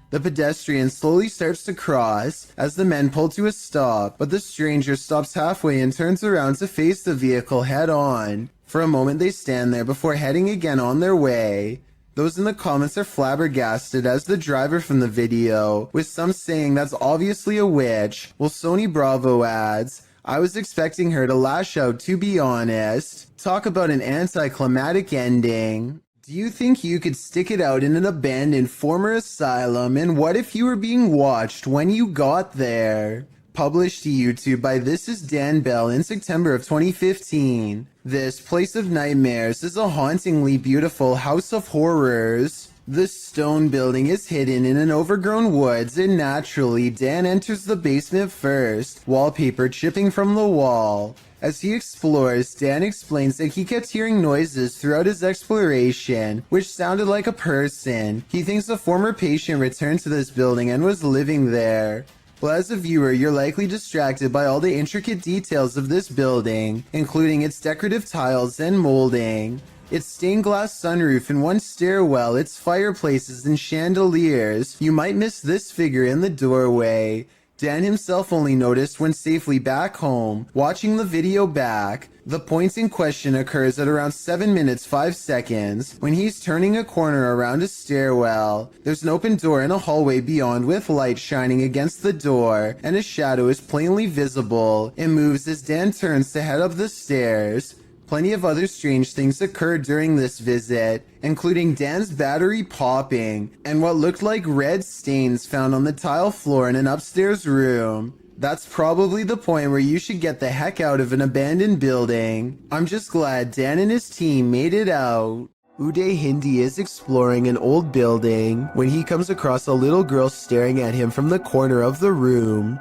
The pedestrian slowly starts to cross as the men pull to a stop, but the stranger stops halfway and turns around to face the vehicle head on. For a moment they stand there before heading again on their way. Those in the comments are flabbergasted as the driver from the video, with some saying that's obviously a witch, while Sony Bravo adds, I was expecting her to lash out, to be honest. Talk about an anticlimactic ending. Do you think you could stick it out in an abandoned former asylum, and what if you were being watched when you got there? Published to YouTube by This Is Dan Bell in September of 2015. This Place of Nightmares is a hauntingly beautiful house of horrors. The stone building is hidden in an overgrown woods, and naturally, Dan enters the basement first, wallpaper chipping from the wall. As he explores, Dan explains that he kept hearing noises throughout his exploration, which sounded like a person. He thinks a former patient returned to this building and was living there. Well, as a viewer, you're likely distracted by all the intricate details of this building, including its decorative tiles and molding. Its stained glass sunroof and one stairwell, its fireplaces and chandeliers. You might miss this figure in the doorway. Dan himself only noticed when safely back home. Watching the video back, the point in question occurs at around 7 minutes 5 seconds when he's turning a corner around a stairwell. There's an open door in a hallway beyond with light shining against the door, and a shadow is plainly visible. It moves as Dan turns to head up the stairs. Plenty of other strange things occurred during this visit, including Dan's battery popping and what looked like red stains found on the tile floor in an upstairs room. That's probably the point where you should get the heck out of an abandoned building. I'm just glad Dan and his team made it out. Uday Hindi is exploring an old building when he comes across a little girl staring at him from the corner of the room.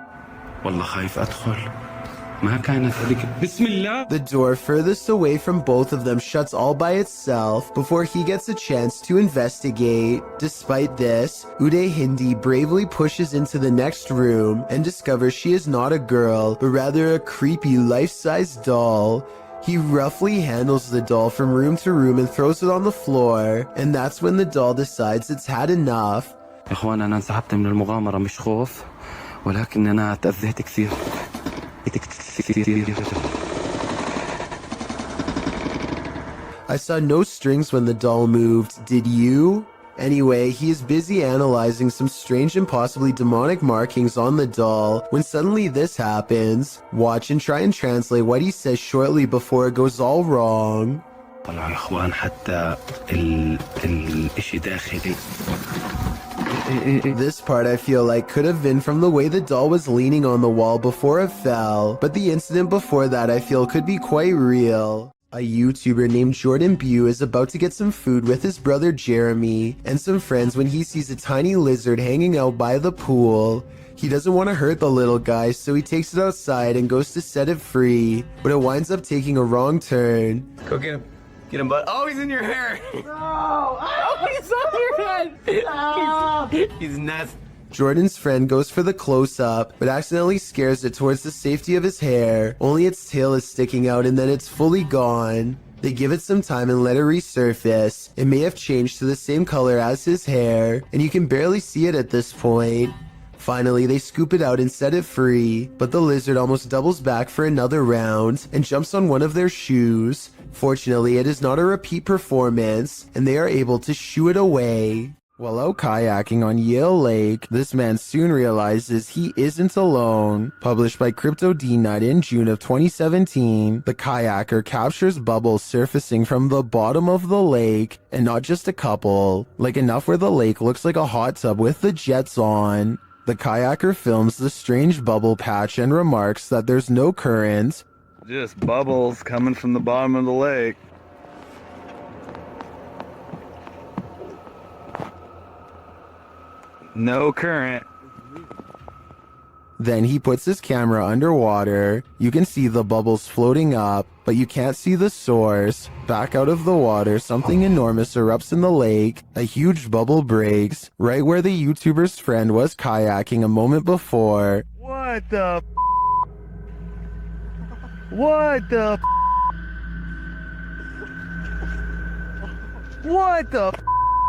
والله خايف أدخل. ما كانت هذيك بسم الله. The door furthest away from both of them shuts all by itself before he gets a chance to investigate. Despite this, Uday Hindi bravely pushes into the next room and discovers she is not a girl, but rather a creepy life-size doll. He roughly handles the doll from room to room and throws it on the floor, and that's when the doll decides it's had enough. يا إخوان أنا انسحبت من المغامرة مش خوف ولكن أنا تأذيت كثير. I saw no strings when the doll moved. Did you? Anyway, he is busy analyzing some strange and possibly demonic markings on the doll when suddenly this happens. Watch and try and translate what he says shortly before it goes all wrong. طلع اخوان حتى الاشي داخلي. This part I feel like could have been from the way the doll was leaning on the wall before it fell, but the incident before that I feel could be quite real. A YouTuber named Jordan Bew is about to get some food with his brother Jeremy and some friends when he sees a tiny lizard hanging out by the pool. He doesn't want to hurt the little guy, so he takes it outside and goes to set it free, but it winds up taking a wrong turn. Go get him. Get him, bud. Oh, he's in your hair. Oh, he's on your head. Oh. He's nuts. Jordan's friend goes for the close-up, but accidentally scares it towards the safety of his hair. Only its tail is sticking out and then it's fully gone. They give it some time and let it resurface. It may have changed to the same color as his hair, and you can barely see it at this point. Finally, they scoop it out and set it free, but the lizard almost doubles back for another round and jumps on one of their shoes. Fortunately, it is not a repeat performance, and they are able to shoo it away. While out kayaking on Yale Lake, this man soon realizes he isn't alone. Published by Crypto D Nut in June of 2017, the kayaker captures bubbles surfacing from the bottom of the lake, and not just a couple, like enough where the lake looks like a hot tub with the jets on. The kayaker films the strange bubble patch and remarks that there's no current. Just bubbles coming from the bottom of the lake. No current. Then he puts his camera underwater. You can see the bubbles floating up, but you can't see the source. Back out of the water, something enormous erupts in the lake. A huge bubble breaks, right where the YouTuber's friend was kayaking a moment before. What the What the What the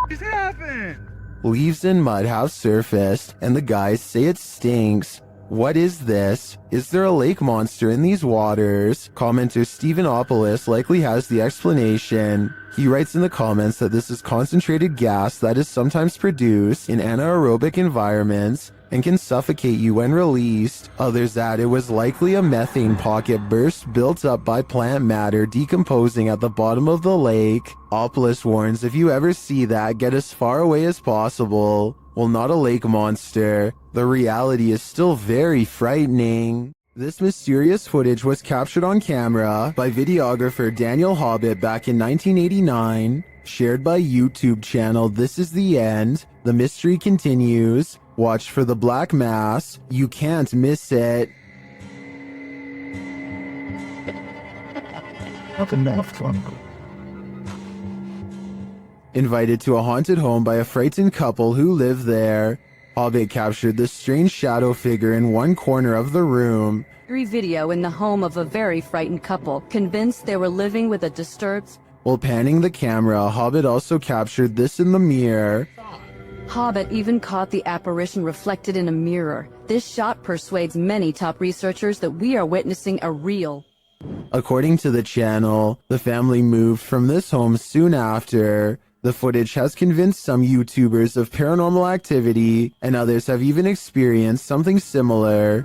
just happened? Leaves and mud have surfaced, and the guys say it stinks. What is this? Is there a lake monster in these waters? Commenter Stephenopoulos likely has the explanation. He writes in the comments that this is concentrated gas that is sometimes produced in anaerobic environments and can suffocate you when released. Others add it was likely a methane pocket burst built up by plant matter decomposing at the bottom of the lake. Opoulos warns if you ever see that, get as far away as possible. Well, not a lake monster. The reality is still very frightening. This mysterious footage was captured on camera by videographer Daniel Hobbit back in 1989. Shared by YouTube channel This Is The End. The mystery continues. Watch for the black mass. You can't miss it. Invited to a haunted home by a frightened couple who live there. Hobbit captured this strange shadow figure in one corner of the room. Video in the home of a very frightened couple, convinced they were living with a disturbed... While panning the camera, Hobbit also captured this in the mirror. Hobbit even caught the apparition reflected in a mirror. This shot persuades many top researchers that we are witnessing a real... According to the channel, the family moved from this home soon after. The footage has convinced some YouTubers of paranormal activity, and others have even experienced something similar.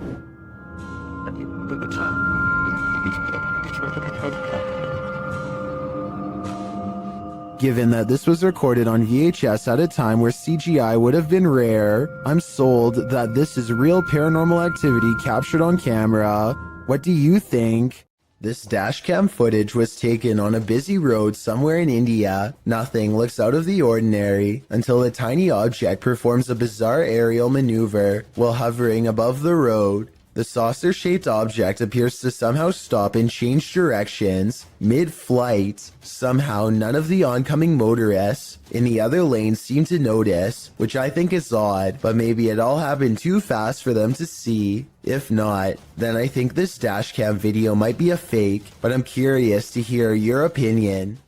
Given that this was recorded on VHS at a time where CGI would have been rare, I'm sold that this is real paranormal activity captured on camera. What do you think? This dashcam footage was taken on a busy road somewhere in India. Nothing looks out of the ordinary until a tiny object performs a bizarre aerial maneuver while hovering above the road. The saucer-shaped object appears to somehow stop and change directions mid-flight. Somehow, none of the oncoming motorists in the other lane seem to notice, which I think is odd, but maybe it all happened too fast for them to see. If not, then I think this dashcam video might be a fake, but I'm curious to hear your opinion.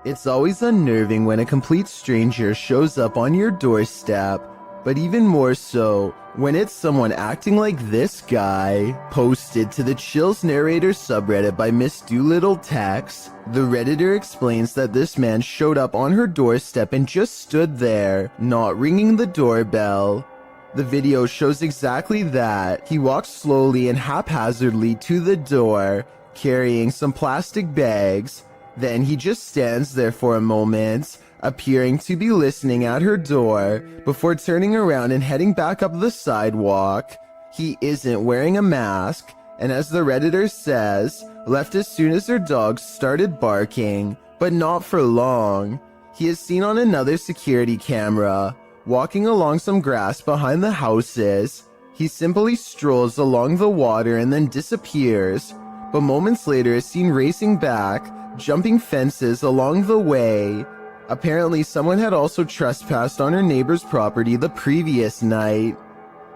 It's always unnerving when a complete stranger shows up on your doorstep. But even more so when it's someone acting like this guy. Posted to the Chills Narrator subreddit by Miss Doolittle Tex, the Redditor explains that this man showed up on her doorstep and just stood there, not ringing the doorbell. The video shows exactly that. He walks slowly and haphazardly to the door, carrying some plastic bags. Then he just stands there for a moment, appearing to be listening at her door, before turning around and heading back up the sidewalk. He isn't wearing a mask, and as the Redditor says, left as soon as her dogs started barking, but not for long. He is seen on another security camera, walking along some grass behind the houses. He simply strolls along the water and then disappears, but moments later is seen racing back, jumping fences along the way. Apparently, someone had also trespassed on her neighbor's property the previous night.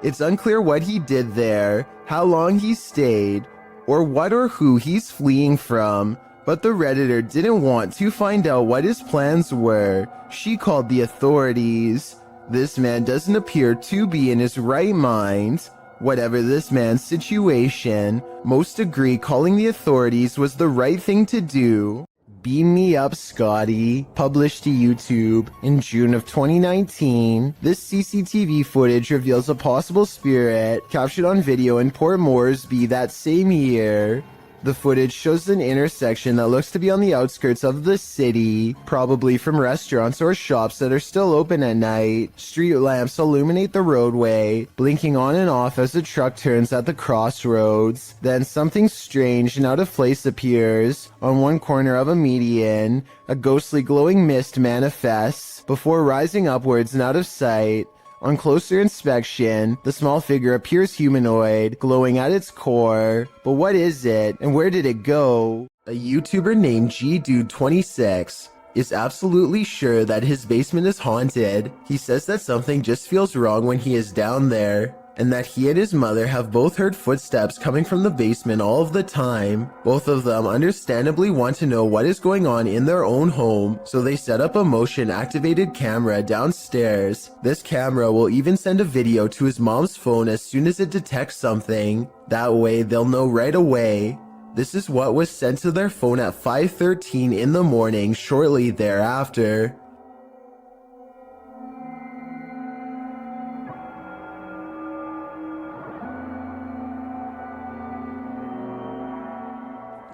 It's unclear what he did there, how long he stayed, or what or who he's fleeing from, but the Redditor didn't want to find out what his plans were. She called the authorities. This man doesn't appear to be in his right mind. Whatever this man's situation, most agree calling the authorities was the right thing to do. Beam Me Up, Scotty, published to YouTube in June of 2019. This CCTV footage reveals a possible spirit captured on video in Port Moresby that same year. The footage shows an intersection that looks to be on the outskirts of the city, probably from restaurants or shops that are still open at night. Street lamps illuminate the roadway, blinking on and off as the truck turns at the crossroads. Then something strange and out of place appears. On one corner of a median, a ghostly glowing mist manifests before rising upwards and out of sight. On closer inspection, the small figure appears humanoid, glowing at its core. But what is it, and where did it go? A YouTuber named GDude26 is absolutely sure that his basement is haunted. He says that something just feels wrong when he is down there, and that he and his mother have both heard footsteps coming from the basement all of the time. Both of them understandably want to know what is going on in their own home, so they set up a motion-activated camera downstairs. This camera will even send a video to his mom's phone as soon as it detects something. That way, they'll know right away. This is what was sent to their phone at 5:13 in the morning shortly thereafter.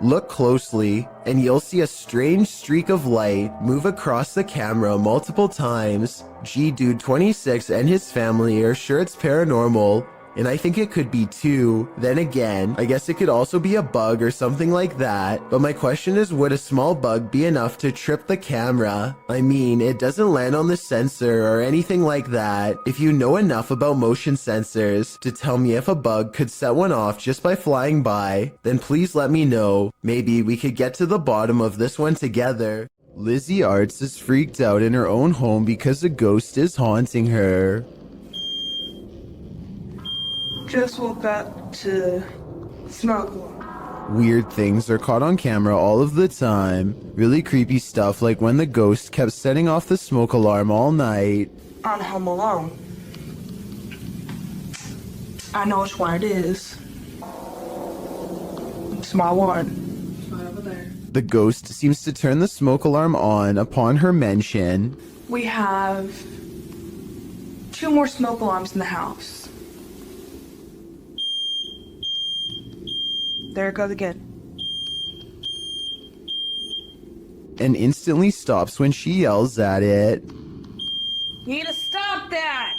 Look closely, and you'll see a strange streak of light move across the camera multiple times. GDude26 and his family are sure it's paranormal, and I think it could be too. Then again, I guess it could also be a bug or something like that. But my question is, would a small bug be enough to trip the camera? I mean, it doesn't land on the sensor or anything like that. If you know enough about motion sensors to tell me if a bug could set one off just by flying by, then please let me know. Maybe we could get to the bottom of this one together. Lizzie Arts is freaked out in her own home because a ghost is haunting her. Just woke up to smoke alarm. Weird things are caught on camera all of the time. Really creepy stuff like when the ghost kept setting off the smoke alarm all night. I'm home alone. I know which one it is. It's my one. It's right over there. The ghost seems to turn the smoke alarm on upon her mention. We have 2 more smoke alarms in the house. There it goes again. And instantly stops when she yells at it. You need to stop that!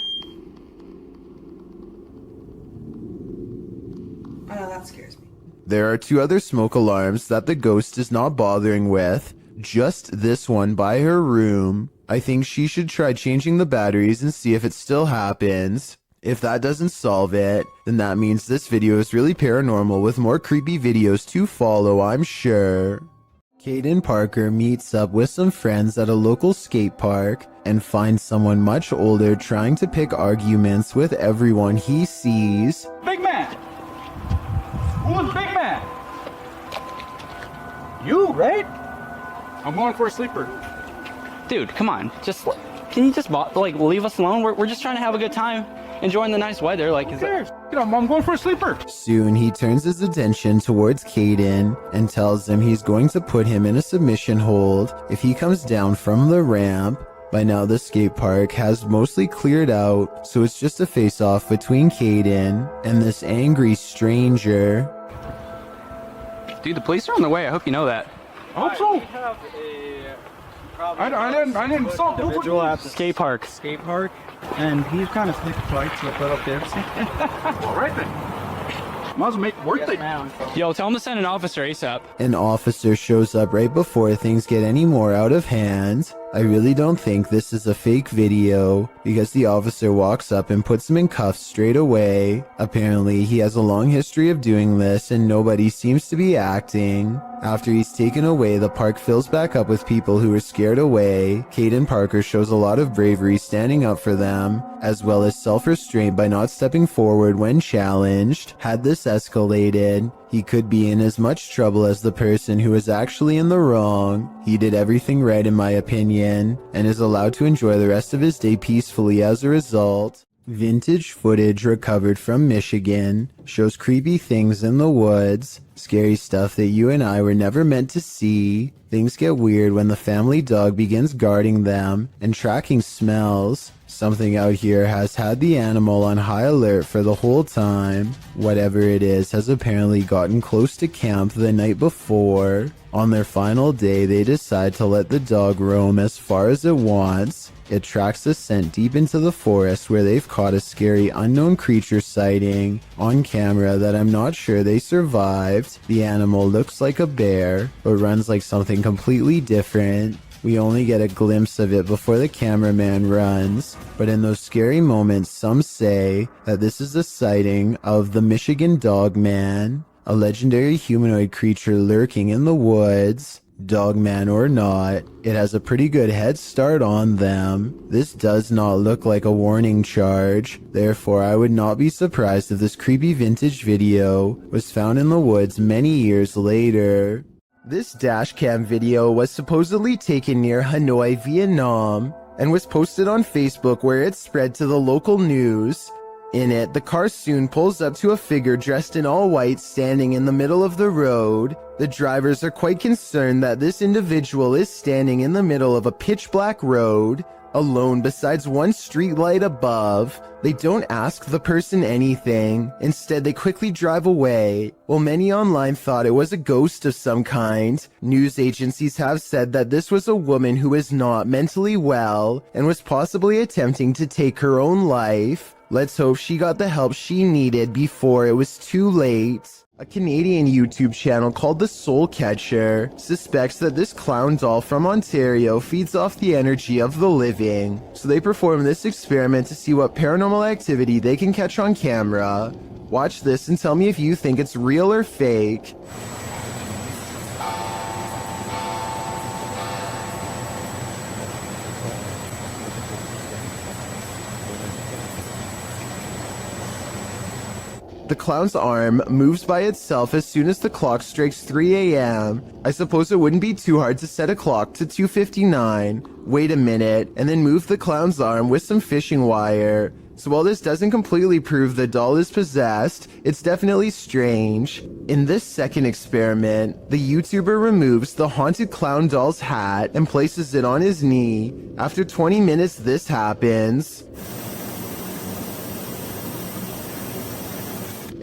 I know, that scares me. There are 2 other smoke alarms that the ghost is not bothering with. Just this one by her room. I think she should try changing the batteries and see if it still happens. If that doesn't solve it, then that means this video is really paranormal with more creepy videos to follow, I'm sure. Caden Parker meets up with some friends at a local skate park and finds someone much older trying to pick arguments with everyone he sees. Big man! Who's big man? You, right? I'm going for a sleeper. Dude, come on. Just can you just like leave us alone? We're just trying to have a good time, enjoying the nice weather. Like, is that... Get up, I'm going for a sleeper. Soon he turns his attention towards Caden and tells him he's going to put him in a submission hold if he comes down from the ramp. By now the skate park has mostly cleared out, so it's just a face-off between Caden and this angry stranger. Dude, the police are on the way. I hope you know that. I hope so. I didn't stop. Individual at the skate park. Skate park, and he's kind of sneaky flight, so put up there. All right then. Might as well make it worth it. Yo, tell him to send an officer ASAP. An officer shows up right before things get any more out of hand. I really don't think this is a fake video, because the officer walks up and puts him in cuffs straight away. Apparently, he has a long history of doing this and nobody seems to be acting. After he's taken away, the park fills back up with people who are scared away. Caden Parker shows a lot of bravery standing up for them, as well as self-restraint by not stepping forward when challenged. Had this escalated, he could be in as much trouble as the person who is actually in the wrong. He did everything right in my opinion, and is allowed to enjoy the rest of his day peacefully as a result. Vintage footage recovered from Michigan shows creepy things in the woods, scary stuff that you and I were never meant to see. Things get weird when the family dog begins guarding them and tracking smells. Something out here has had the animal on high alert for the whole time. Whatever it is has apparently gotten close to camp the night before. On their final day, they decide to let the dog roam as far as it wants. It tracks the scent deep into the forest where they've caught a scary unknown creature sighting on camera that I'm not sure they survived. The animal looks like a bear, but runs like something completely different. We only get a glimpse of it before the cameraman runs, but in those scary moments, some say that this is a sighting of the Michigan Dog Man, a legendary humanoid creature lurking in the woods. Dogman or not, it has a pretty good head start on them. This does not look like a warning charge, therefore I would not be surprised if this creepy vintage video was found in the woods many years later. This dashcam video was supposedly taken near Hanoi, Vietnam, and was posted on Facebook where it spread to the local news. In it, the car soon pulls up to a figure dressed in all white standing in the middle of the road. The drivers are quite concerned that this individual is standing in the middle of a pitch black road, alone besides one street light above. They don't ask the person anything. Instead, they quickly drive away. While many online thought it was a ghost of some kind, news agencies have said that this was a woman who is not mentally well and was possibly attempting to take her own life. Let's hope she got the help she needed before it was too late. A Canadian YouTube channel called The Soul Catcher suspects that this clown doll from Ontario feeds off the energy of the living, so they perform this experiment to see what paranormal activity they can catch on camera. Watch this and tell me if you think it's real or fake. The clown's arm moves by itself as soon as the clock strikes 3 a.m. I suppose it wouldn't be too hard to set a clock to 2:59. Wait a minute, and then move the clown's arm with some fishing wire. So while this doesn't completely prove the doll is possessed, it's definitely strange. In this second experiment, the YouTuber removes the haunted clown doll's hat and places it on his knee. After 20 minutes, this happens.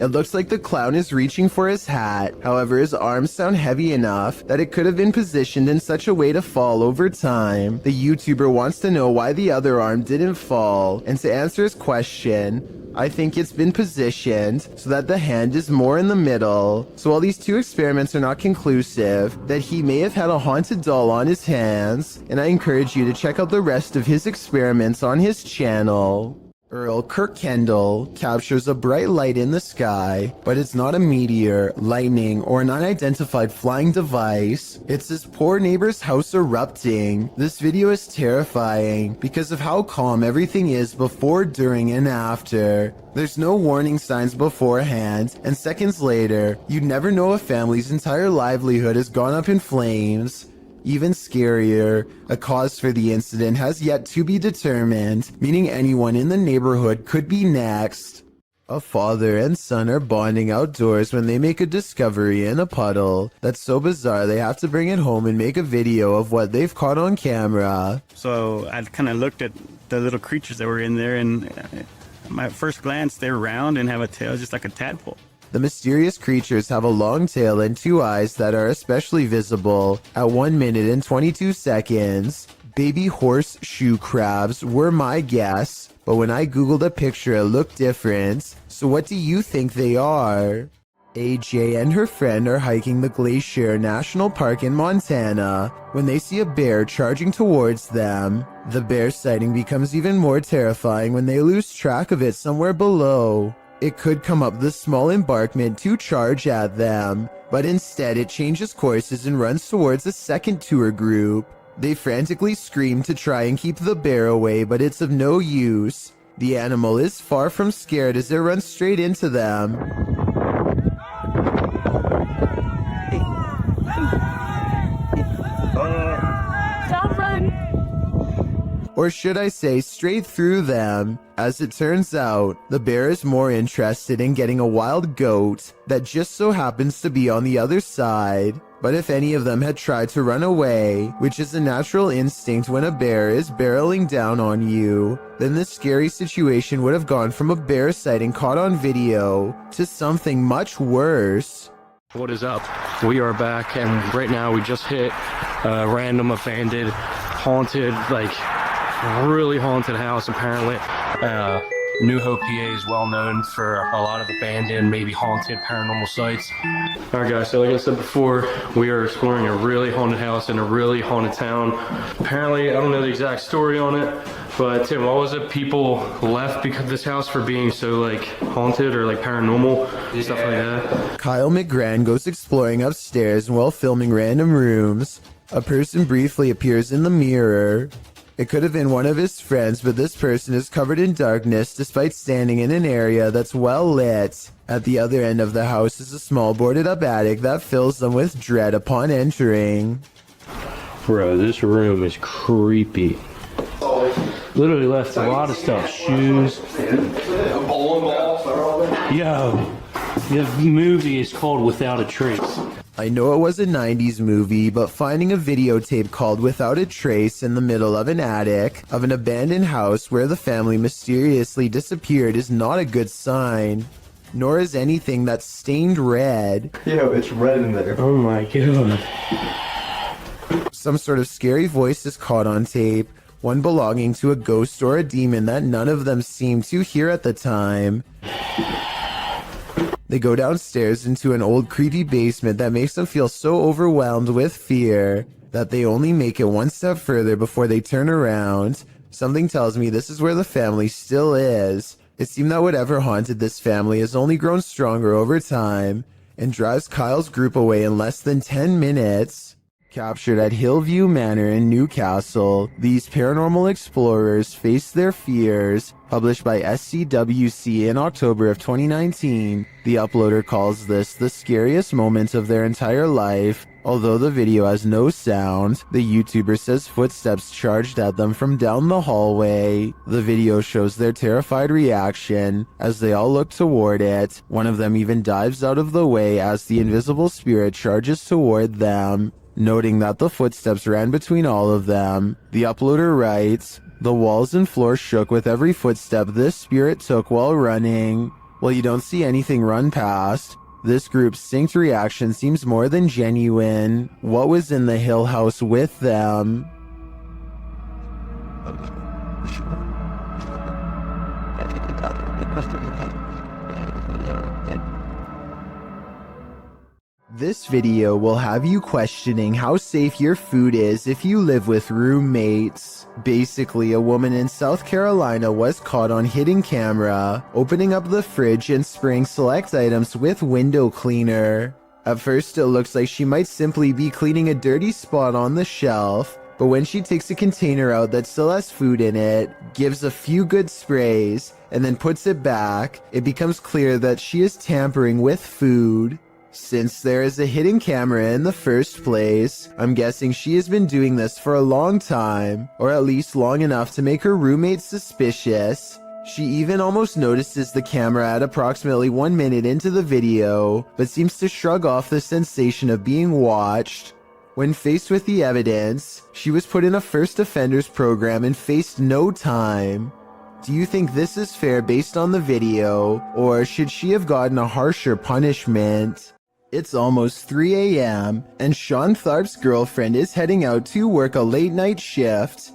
It looks like the clown is reaching for his hat, however his arms sound heavy enough that it could have been positioned in such a way to fall over time. The YouTuber wants to know why the other arm didn't fall, and to answer his question, I think it's been positioned so that the hand is more in the middle. So while these two experiments are not conclusive, that he may have had a haunted doll on his hands, and I encourage you to check out the rest of his experiments on his channel. Earl Kirkendall captures a bright light in the sky, but it's not a meteor, lightning, or an unidentified flying device. It's his poor neighbor's house erupting. This video is terrifying because of how calm everything is before, during, and after. There's no warning signs beforehand, and seconds later, you'd never know a family's entire livelihood has gone up in flames. Even scarier, a cause for the incident has yet to be determined, meaning anyone in the neighborhood could be next. A father and son are bonding outdoors when they make a discovery in a puddle that's so bizarre they have to bring it home and make a video of what they've caught on camera. So I kind of looked at the little creatures that were in there, and my first glance, they're round and have a tail just like a tadpole. The mysterious creatures have a long tail and 2 eyes that are especially visible at 1 minute and 22 seconds. Baby horseshoe crabs were my guess, but when I googled a picture it looked different. So what do you think they are? AJ and her friend are hiking the Glacier National Park in Montana when they see a bear charging towards them. The bear sighting becomes even more terrifying when they lose track of it somewhere below. It could come up the small embankment to charge at them, but instead it changes courses and runs towards a second tour group. They frantically scream to try and keep the bear away, but it's of no use. The animal is far from scared as it runs straight into them. Stop running! Or should I say straight through them. As it turns out, the bear is more interested in getting a wild goat that just so happens to be on the other side. But if any of them had tried to run away, which is a natural instinct when a bear is barreling down on you, then this scary situation would have gone from a bear sighting caught on video to something much worse. What is up? We are back, and right now we just hit a random abandoned, haunted, like really haunted house apparently. New Hope, PA is well known for a lot of abandoned, maybe haunted paranormal sites. Alright guys, so like I said before, we are exploring a really haunted house in a really haunted town. Apparently, I don't know the exact story on it, but Tim, what was it? People left because of this house for being so like haunted or like paranormal, stuff like that. Kyle McGran goes exploring upstairs while filming random rooms. A person briefly appears in the mirror. It could have been one of his friends, but this person is covered in darkness despite standing in an area that's well lit. At the other end of the house is a small boarded up attic that fills them with dread upon entering. Bro, this room is creepy. Literally left a lot of stuff, shoes. Yo, the movie is called Without a Trace. I know it was a 90s movie, but finding a videotape called Without a Trace in the middle of an attic of an abandoned house where the family mysteriously disappeared is not a good sign. Nor is anything that's stained red. Yo, it's red in there. Oh my god. Some sort of scary voice is caught on tape, one belonging to a ghost or a demon that none of them seemed to hear at the time. They go downstairs into an old creepy basement that makes them feel so overwhelmed with fear that they only make it one step further before they turn around. Something tells me this is where the family still is. It seemed that whatever haunted this family has only grown stronger over time and drives Kyle's group away in less than 10 minutes. Captured at Hillview Manor in Newcastle, these paranormal explorers face their fears. Published by SCWC in October of 2019, the uploader calls this the scariest moment of their entire life. Although the video has no sound, the YouTuber says footsteps charged at them from down the hallway. The video shows their terrified reaction as they all look toward it. One of them even dives out of the way as the invisible spirit charges toward them. Noting that the footsteps ran between all of them, the uploader writes, "The walls and floor shook with every footstep this spirit took while running." While you don't see anything run past, this group's synced reaction seems more than genuine. What was in the Hill House with them? This video will have you questioning how safe your food is if you live with roommates. Basically, a woman in South Carolina was caught on hidden camera, opening up the fridge and spraying select items with window cleaner. At first, it looks like she might simply be cleaning a dirty spot on the shelf, but when she takes a container out that still has food in it, gives a few good sprays, and then puts it back, it becomes clear that she is tampering with food. Since there is a hidden camera in the first place, I'm guessing she has been doing this for a long time, or at least long enough to make her roommate suspicious. She even almost notices the camera at approximately 1 minute into the video, but seems to shrug off the sensation of being watched. When faced with the evidence, she was put in a first offenders program and faced no time. Do you think this is fair based on the video, or should she have gotten a harsher punishment? It's almost 3 a.m., and Sean Tharp's girlfriend is heading out to work a late night shift.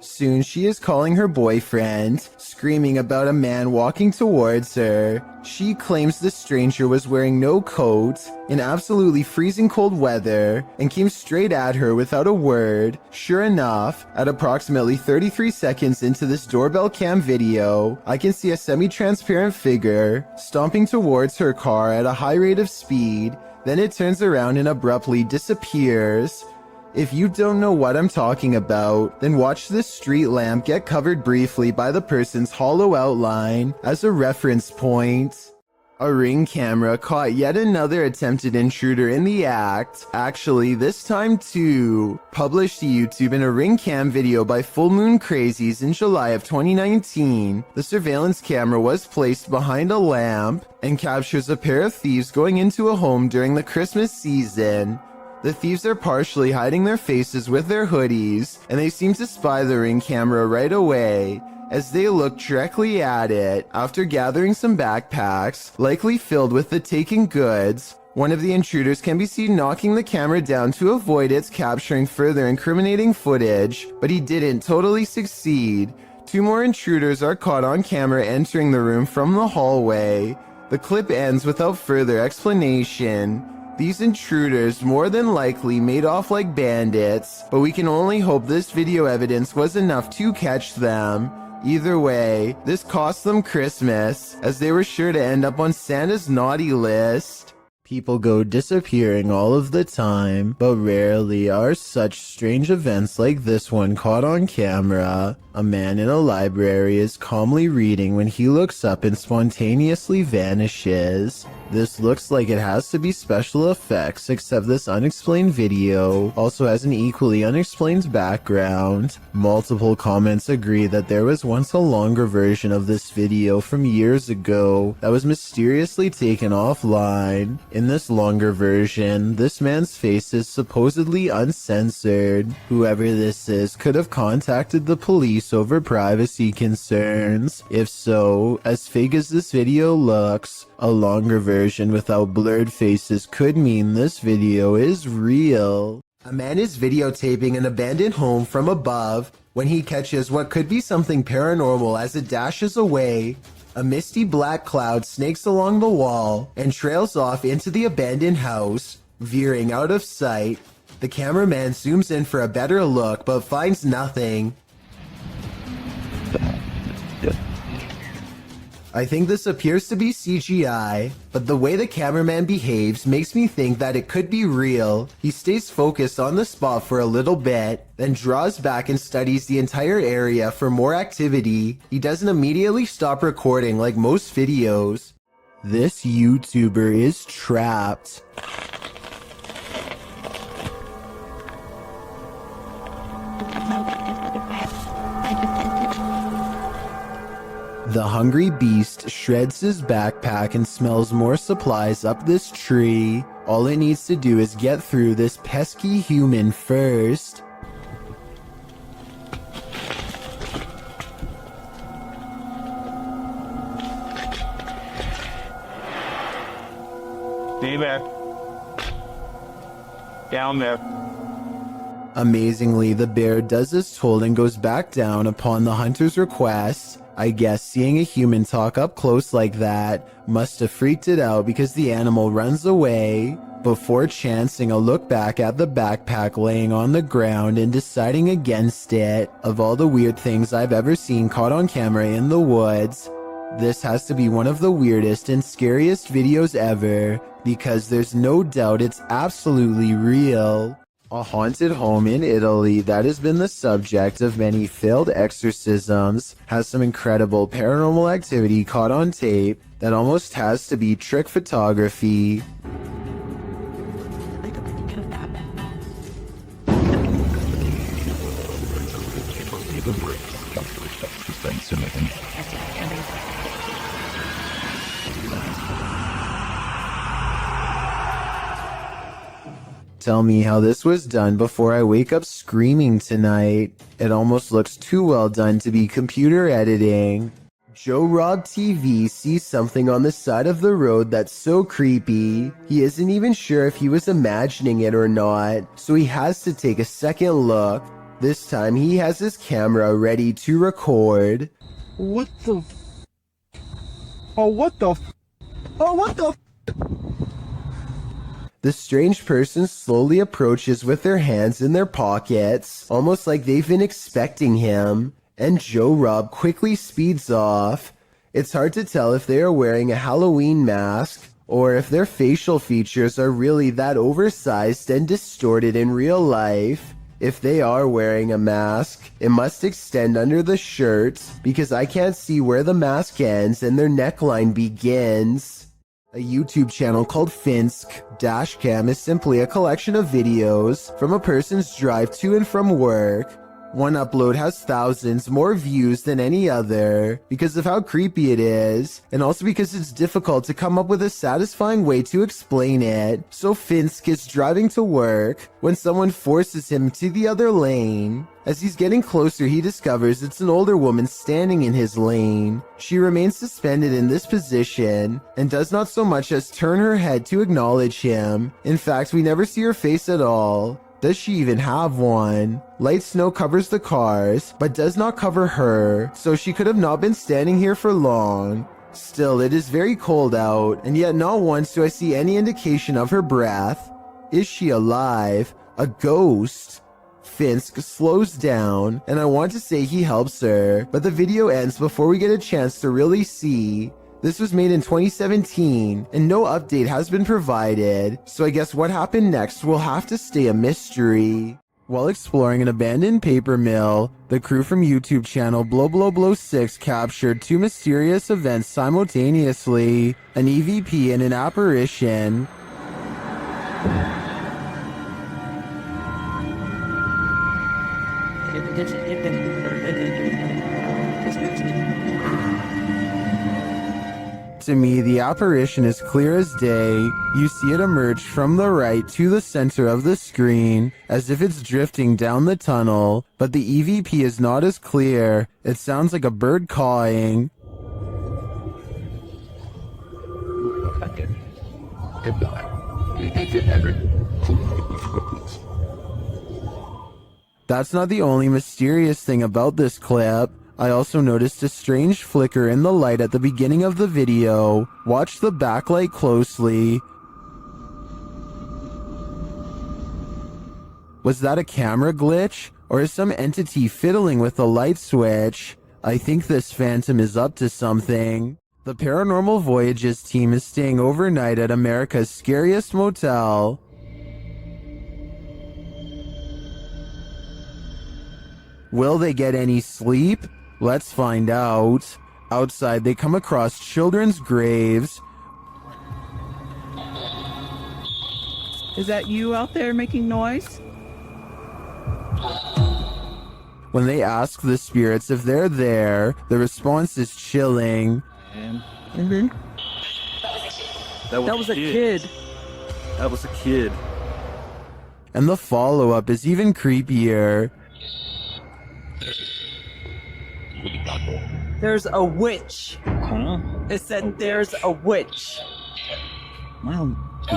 Soon she is calling her boyfriend, screaming about a man walking towards her. She claims the stranger was wearing no coat in absolutely freezing cold weather and came straight at her without a word. Sure enough, at approximately 33 seconds into this doorbell cam video, I can see a semi-transparent figure stomping towards her car at a high rate of speed. Then it turns around and abruptly disappears. If you don't know what I'm talking about, then watch this street lamp get covered briefly by the person's hollow outline as a reference point. A Ring camera caught yet another attempted intruder in the act, actually this time too. Published to YouTube in a Ring cam video by Full Moon Crazies in July of 2019, the surveillance camera was placed behind a lamp and captures a pair of thieves going into a home during the Christmas season. The thieves are partially hiding their faces with their hoodies, and they seem to spy the Ring camera right away, as they look directly at it. After gathering some backpacks, likely filled with the taken goods, one of the intruders can be seen knocking the camera down to avoid its capturing further incriminating footage, but he didn't totally succeed. 2 more intruders are caught on camera entering the room from the hallway. The clip ends without further explanation. These intruders more than likely made off like bandits, but we can only hope this video evidence was enough to catch them. Either way, this cost them Christmas, as they were sure to end up on Santa's naughty list. People go disappearing all of the time, but rarely are such strange events like this one caught on camera. A man in a library is calmly reading when he looks up and spontaneously vanishes. This looks like it has to be special effects, except this unexplained video also has an equally unexplained background. Multiple comments agree that there was once a longer version of this video from years ago that was mysteriously taken offline. In this longer version, this man's face is supposedly uncensored. Whoever this is could have contacted the police over privacy concerns. If so, as fake as this video looks, a longer version without blurred faces could mean this video is real. A man is videotaping an abandoned home from above when he catches what could be something paranormal as it dashes away. A misty black cloud snakes along the wall and trails off into the abandoned house, veering out of sight. The cameraman zooms in for a better look but finds nothing. I think this appears to be CGI, but the way the cameraman behaves makes me think that it could be real. He stays focused on the spot for a little bit, then draws back and studies the entire area for more activity. He doesn't immediately stop recording like most videos. This YouTuber is trapped. The hungry beast shreds his backpack and smells more supplies up this tree. All it needs to do is get through this pesky human first. Stay there. Down there. Amazingly, the bear does as told and goes back down upon the hunter's request. I guess seeing a human talk up close like that must have freaked it out because the animal runs away before chancing a look back at the backpack laying on the ground and deciding against it. Of all the weird things I've ever seen caught on camera in the woods, this has to be one of the weirdest and scariest videos ever because there's no doubt it's absolutely real. A haunted home in Italy that has been the subject of many failed exorcisms has some incredible paranormal activity caught on tape that almost has to be trick photography. Tell me how this was done before I wake up screaming tonight. It almost looks too well done to be computer editing. Joe Rob TV sees something on the side of the road that's so creepy, he isn't even sure if he was imagining it or not, so he has to take a second look. This time he has his camera ready to record. What the? Oh, what the? Oh, what the? The strange person slowly approaches with their hands in their pockets, almost like they've been expecting him, and Joe Rob quickly speeds off. It's hard to tell if they are wearing a Halloween mask, or if their facial features are really that oversized and distorted in real life. If they are wearing a mask, it must extend under the shirt, because I can't see where the mask ends and their neckline begins. A YouTube channel called Finsk Dashcam is simply a collection of videos from a person's drive to and from work. One upload has thousands more views than any other because of how creepy it is, and also because it's difficult to come up with a satisfying way to explain it. So Finsk is driving to work when someone forces him to the other lane. As he's getting closer, he discovers it's an older woman standing in his lane. She remains suspended in this position and does not so much as turn her head to acknowledge him. In fact, we never see her face at all. Does she even have one? Light snow covers the cars, but does not cover her, so she could have not been standing here for long. Still, it is very cold out, and yet not once do I see any indication of her breath. Is she alive? A ghost? Finsk slows down, and I want to say he helps her, but the video ends before we get a chance to really see. This was made in 2017, and no update has been provided, so I guess what happened next will have to stay a mystery. While exploring an abandoned paper mill, the crew from YouTube channel Blow 6 captured two mysterious events simultaneously, an EVP and an apparition. To me, the apparition is clear as day. You see it emerge from the right to the center of the screen, as if it's drifting down the tunnel, but the EVP is not as clear. It sounds like a bird cawing. That's not the only mysterious thing about this clip. I also noticed a strange flicker in the light at the beginning of the video. Watch the backlight closely. Was that a camera glitch? Or is some entity fiddling with the light switch? I think this phantom is up to something. The Paranormal Voyages team is staying overnight at America's scariest motel. Will they get any sleep? Let's find out. Outside, they come across children's graves. Is that you out there making noise? When they ask the spirits if they're there, the response is chilling. That was a kid. That was a kid. And the follow-up is even creepier. There's a witch. Huh? It said there's a witch. My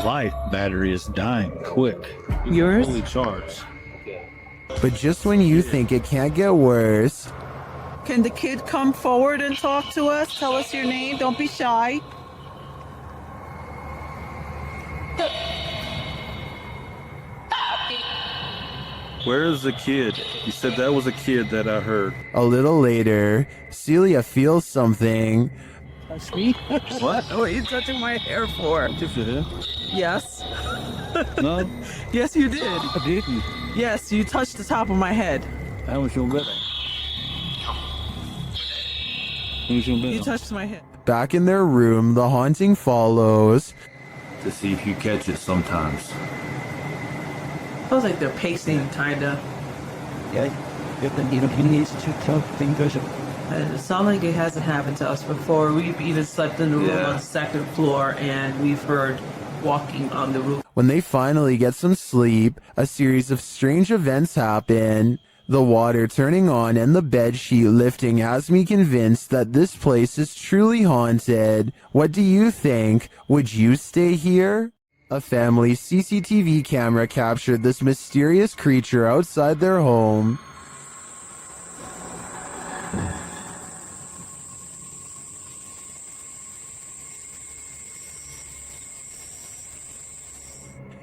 life battery is dying quick. Yours? Fully charged. But just when you think it can't get worse... Can the kid come forward and talk to us? Tell us your name. Don't be shy. Where is the kid? You said that was a kid that I heard. A little later, Celia feels something. Touch me? What? What are you touching my hair for? Touch your hair? Yes. No. Yes, you did. I didn't. Yes, you touched the top of my head. That was your better. You touched my head. Back in their room, the haunting follows. To see if you catch it sometimes. Feels like they're pacing, kinda. Yeah, he needs to talk things. It sounds like it hasn't happened to us before. We've even slept in the room on the second floor, and we've heard walking on the roof. When they finally get some sleep, a series of strange events happen. The water turning on and the bed sheet lifting has me convinced that this place is truly haunted. What do you think? Would you stay here? A family CCTV camera captured this mysterious creature outside their home.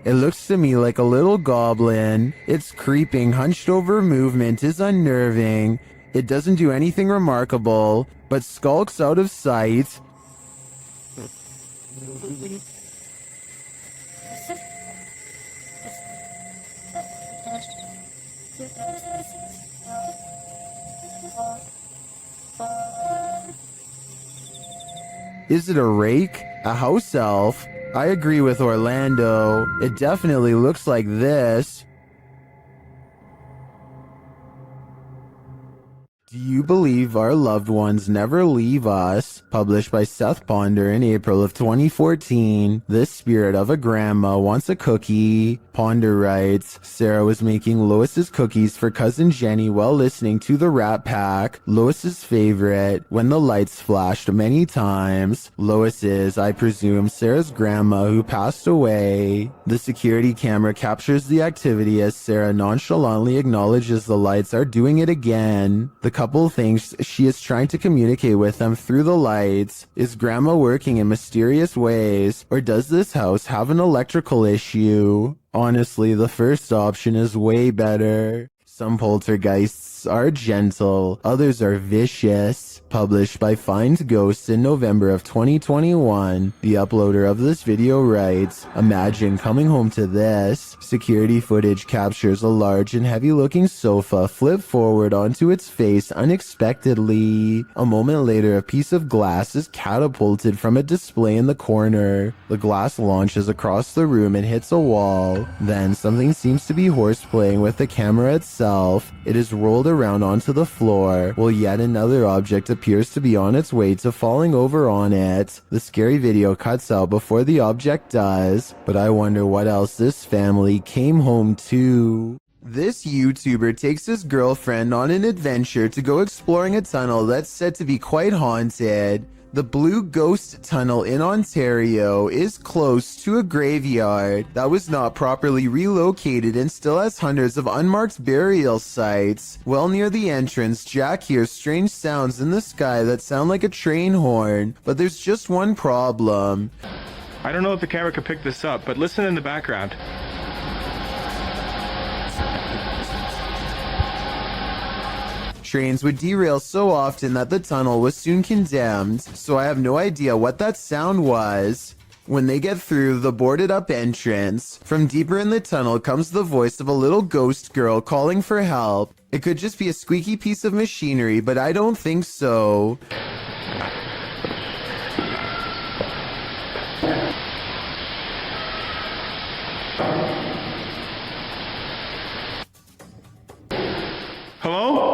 It looks to me like a little goblin. Its creeping, hunched over movement is unnerving. It doesn't do anything remarkable, but skulks out of sight. Is it a rake? A house elf? I agree with Orlando. It definitely looks like this. Do you believe our loved ones never leave us? Published by Seth Ponder in April of 2014. This spirit of a grandma wants a cookie. Ponder writes, Sarah was making Lois's cookies for cousin Jenny while listening to the Rat Pack, Lois's favorite, when the lights flashed many times. Lois is, I presume, Sarah's grandma who passed away. The security camera captures the activity as Sarah nonchalantly acknowledges the lights are doing it again. The couple thinks she is trying to communicate with them through the lights. Is grandma working in mysterious ways, or does this house have an electrical issue? Honestly, the first option is way better. Some poltergeists are gentle, others are vicious. Published by Find Ghosts in November of 2021. The uploader of this video writes, imagine coming home to this. Security footage captures a large and heavy-looking sofa flip forward onto its face unexpectedly. A moment later, a piece of glass is catapulted from a display in the corner. The glass launches across the room and hits a wall. Then something seems to be horseplaying with the camera itself. It is rolled around onto the floor, while yet another object appears to be on its way to falling over on it. The scary video cuts out before the object does, but I wonder what else this family came home to. This YouTuber takes his girlfriend on an adventure to go exploring a tunnel that's said to be quite haunted. The Blue Ghost Tunnel in Ontario is close to a graveyard that was not properly relocated and still has hundreds of unmarked burial sites. Well near the entrance, Jack hears strange sounds in the sky that sound like a train horn, but there's just one problem. I don't know if the camera could pick this up, but listen in the background. Trains would derail so often that the tunnel was soon condemned, so I have no idea what that sound was. When they get through the boarded up entrance, from deeper in the tunnel comes the voice of a little ghost girl calling for help. It could just be a squeaky piece of machinery, but I don't think so. Hello?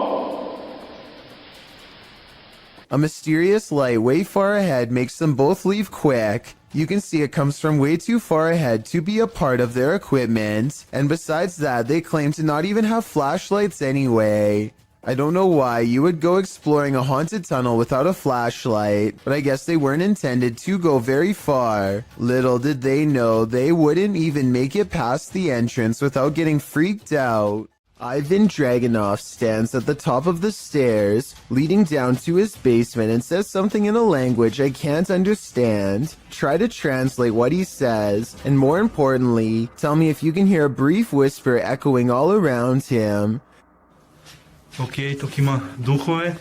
A mysterious light way far ahead makes them both leave quick. You can see it comes from way too far ahead to be a part of their equipment, and besides that, they claim to not even have flashlights anyway. I don't know why you would go exploring a haunted tunnel without a flashlight, but I guess they weren't intended to go very far. Little did they know they wouldn't even make it past the entrance without getting freaked out. Ivan Dragunov stands at the top of the stairs, leading down to his basement, and says something in a language I can't understand. Try to translate what he says, and more importantly, tell me if you can hear a brief whisper echoing all around him. Okay, Tokima, duchoe.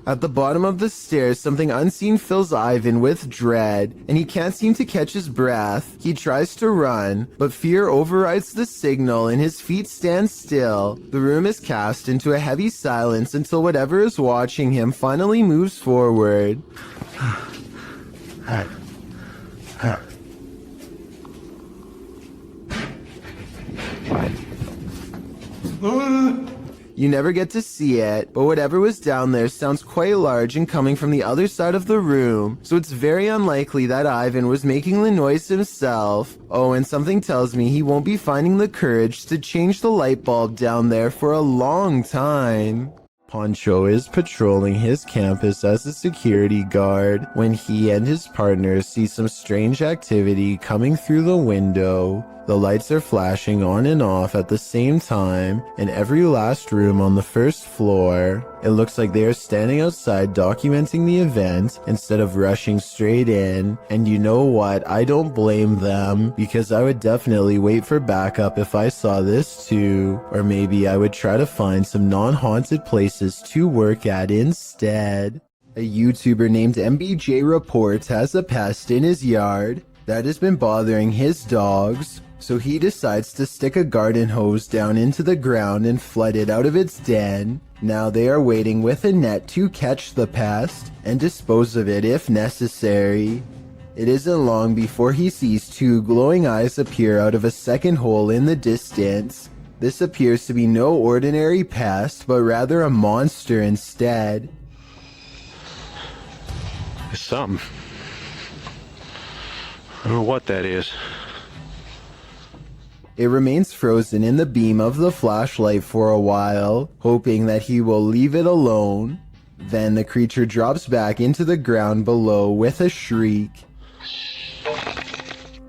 At the bottom of the stairs, something unseen fills Ivan with dread, and he can't seem to catch his breath. He tries to run, but fear overrides the signal and his feet stand still. The room is cast into a heavy silence until whatever is watching him finally moves forward. You never get to see it, but whatever was down there sounds quite large and coming from the other side of the room, so it's very unlikely that Ivan was making the noise himself. Oh, and something tells me he won't be finding the courage to change the light bulb down there for a long time. Poncho is patrolling his campus as a security guard when he and his partner see some strange activity coming through the window. The lights are flashing on and off at the same time in every last room on the first floor. It looks like they are standing outside documenting the event instead of rushing straight in. And you know what? I don't blame them, because I would definitely wait for backup if I saw this too. Or maybe I would try to find some non-haunted places to work at instead. A YouTuber named MBJ Reports has a pest in his yard that has been bothering his dogs. So he decides to stick a garden hose down into the ground and flood it out of its den. Now they are waiting with a net to catch the pest and dispose of it if necessary. It isn't long before he sees two glowing eyes appear out of a second hole in the distance. This appears to be no ordinary pest, but rather a monster instead. It's something. I don't know what that is. It remains frozen in the beam of the flashlight for a while, hoping that he will leave it alone. Then the creature drops back into the ground below with a shriek.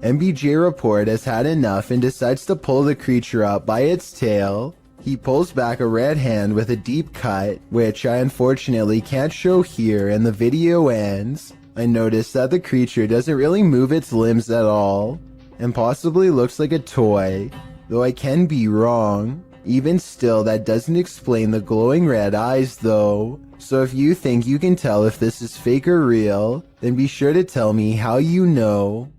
MBJ Report has had enough and decides to pull the creature up by its tail. He pulls back a red hand with a deep cut, which I unfortunately can't show here, and the video ends. I notice that the creature doesn't really move its limbs at all, and possibly looks like a toy, though I can be wrong. Even still, that doesn't explain the glowing red eyes though. So if you think you can tell if this is fake or real, then be sure to tell me how you know.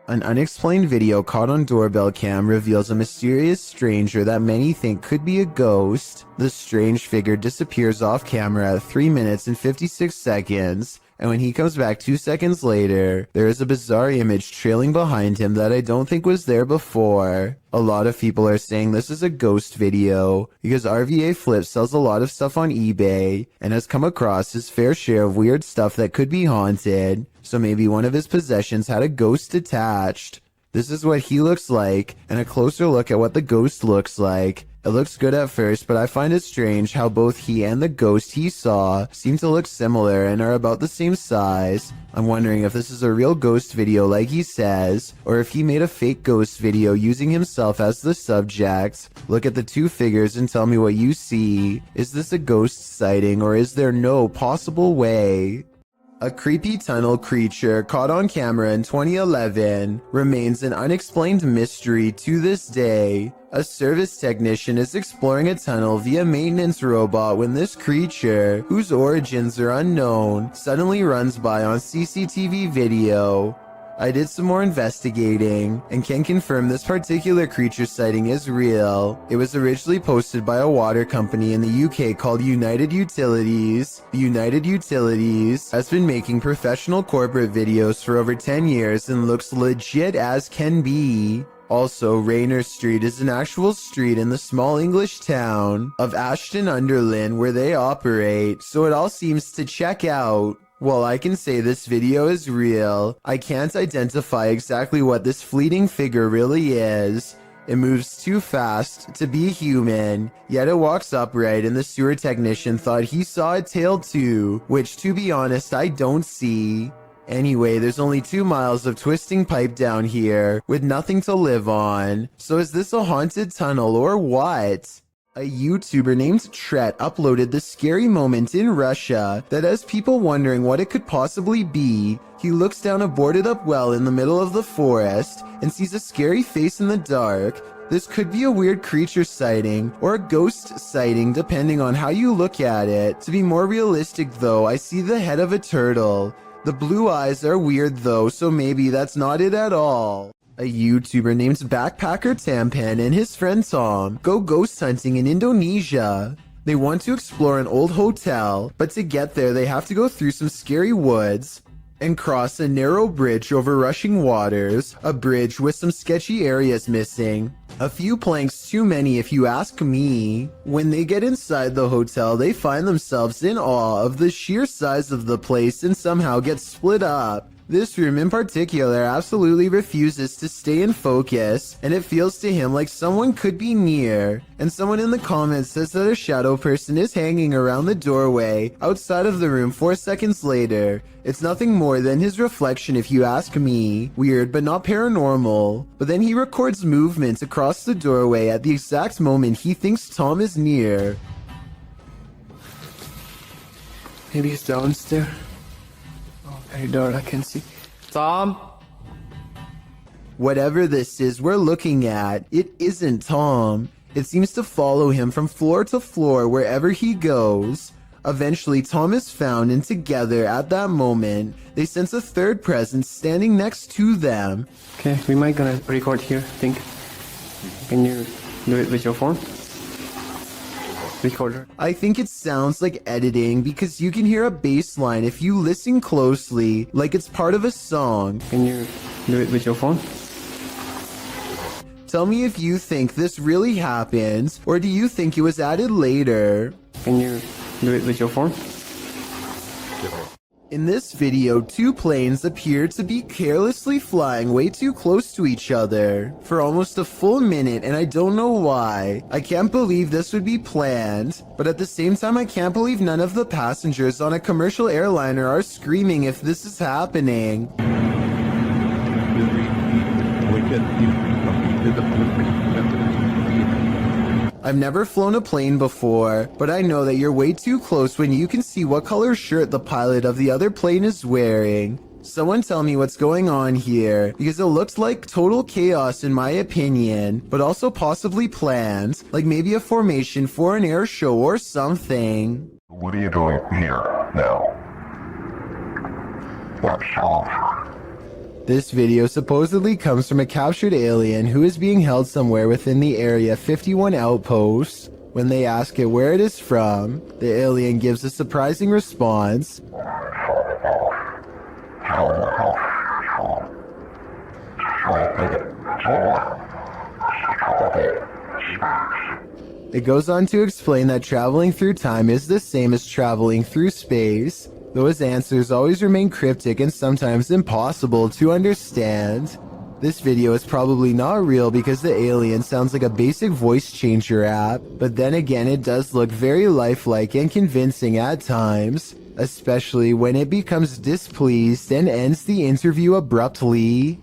An unexplained video caught on doorbell cam reveals a mysterious stranger that many think could be a ghost. The strange figure disappears off camera at 3 minutes and 56 seconds. And when he comes back 2 seconds later, there is a bizarre image trailing behind him that I don't think was there before. A lot of people are saying this is a ghost video because RVA Flip sells a lot of stuff on eBay and has come across his fair share of weird stuff that could be haunted. So maybe one of his possessions had a ghost attached. This is what he looks like, and a closer look at what the ghost looks like. It looks good at first, but I find it strange how both he and the ghost he saw seem to look similar and are about the same size. I'm wondering if this is a real ghost video like he says, or if he made a fake ghost video using himself as the subject. Look at the two figures and tell me what you see. Is this a ghost sighting, or is there no possible way? A creepy tunnel creature caught on camera in 2011 remains an unexplained mystery to this day. A service technician is exploring a tunnel via maintenance robot when this creature, whose origins are unknown, suddenly runs by on CCTV video. I did some more investigating and can confirm this particular creature sighting is real. It was originally posted by a water company in the UK called United Utilities. The United Utilities has been making professional corporate videos for over 10 years and looks legit as can be. Also, Rayner Street is an actual street in the small English town of Ashton-under-Lyne where they operate, so it all seems to check out. While I can say this video is real, I can't identify exactly what this fleeting figure really is. It moves too fast to be human, yet it walks upright, and the sewer technician thought he saw a tail too, which to be honest I don't see. Anyway, there's only 2 miles of twisting pipe down here, with nothing to live on. So is this a haunted tunnel or what? A YouTuber named Tret uploaded the scary moment in Russia that has people wondering what it could possibly be. He looks down a boarded up well in the middle of the forest and sees a scary face in the dark. This could be a weird creature sighting or a ghost sighting depending on how you look at it. To be more realistic though, I see the head of a turtle. The blue eyes are weird though, so maybe that's not it at all. A YouTuber named Backpacker Tampan and his friend Tom go ghost hunting in Indonesia. They want to explore an old hotel, but to get there they have to go through some scary woods and cross a narrow bridge over rushing waters, a bridge with some sketchy areas missing. A few planks too many if you ask me. When they get inside the hotel, they find themselves in awe of the sheer size of the place and somehow get split up. This room in particular absolutely refuses to stay in focus, and it feels to him like someone could be near. And someone in the comments says that a shadow person is hanging around the doorway outside of the room 4 seconds later. It's nothing more than his reflection if you ask me. Weird, but not paranormal. But then he records movements across the doorway at the exact moment he thinks Tom is near. Maybe he's downstairs. Oh, very dark, I can see. Tom? Whatever this is we're looking at, it isn't Tom. It seems to follow him from floor to floor wherever he goes. Eventually, Tom is found, and together at that moment, they sense a third presence standing next to them. Okay, we might gonna record here, I think. Can you do it with your phone? Recorder. I think it sounds like editing because you can hear a bass line if you listen closely, like it's part of a song. Can you do it with your phone? Tell me if you think this really happens, or do you think it was added later? Can you do it with your phone? In this video, 2 planes appear to be carelessly flying way too close to each other for almost a full minute, and I don't know why. I can't believe this would be planned, but at the same time I can't believe none of the passengers on a commercial airliner are screaming if this is happening. I've never flown a plane before, but I know that you're way too close when you can see what color shirt the pilot of the other plane is wearing. Someone tell me what's going on here, because it looks like total chaos in my opinion, but also possibly planned, like maybe a formation for an air show or something. What are you doing here now? This video supposedly comes from a captured alien who is being held somewhere within the Area 51 outpost. When they ask it where it is from, the alien gives a surprising response. It goes on to explain that traveling through time is the same as traveling through space, though his answers always remain cryptic and sometimes impossible to understand. This video is probably not real because the alien sounds like a basic voice changer app, but then again it does look very lifelike and convincing at times, especially when it becomes displeased and ends the interview abruptly.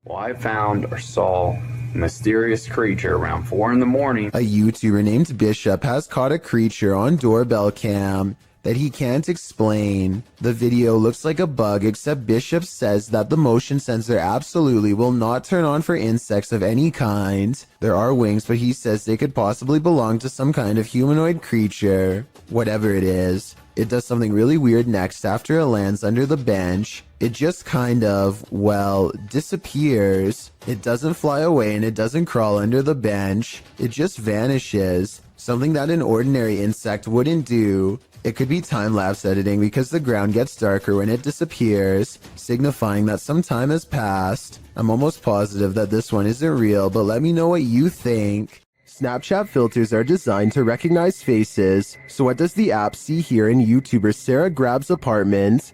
Well, I found or saw a mysterious creature around 4 in the morning. A YouTuber named Bishop has caught a creature on doorbell cam that he can't explain. The video looks like a bug, except Bishop says that the motion sensor absolutely will not turn on for insects of any kind. There are wings, but he says they could possibly belong to some kind of humanoid creature. Whatever it is, it does something really weird next after it lands under the bench. It just kind of, well, disappears. It doesn't fly away and it doesn't crawl under the bench. It just vanishes. Something that an ordinary insect wouldn't do. It could be time-lapse editing because the ground gets darker when it disappears, signifying that some time has passed. I'm almost positive that this one isn't real, but let me know what you think. Snapchat filters are designed to recognize faces, so what does the app see here in YouTuber Sarah Grab's apartment?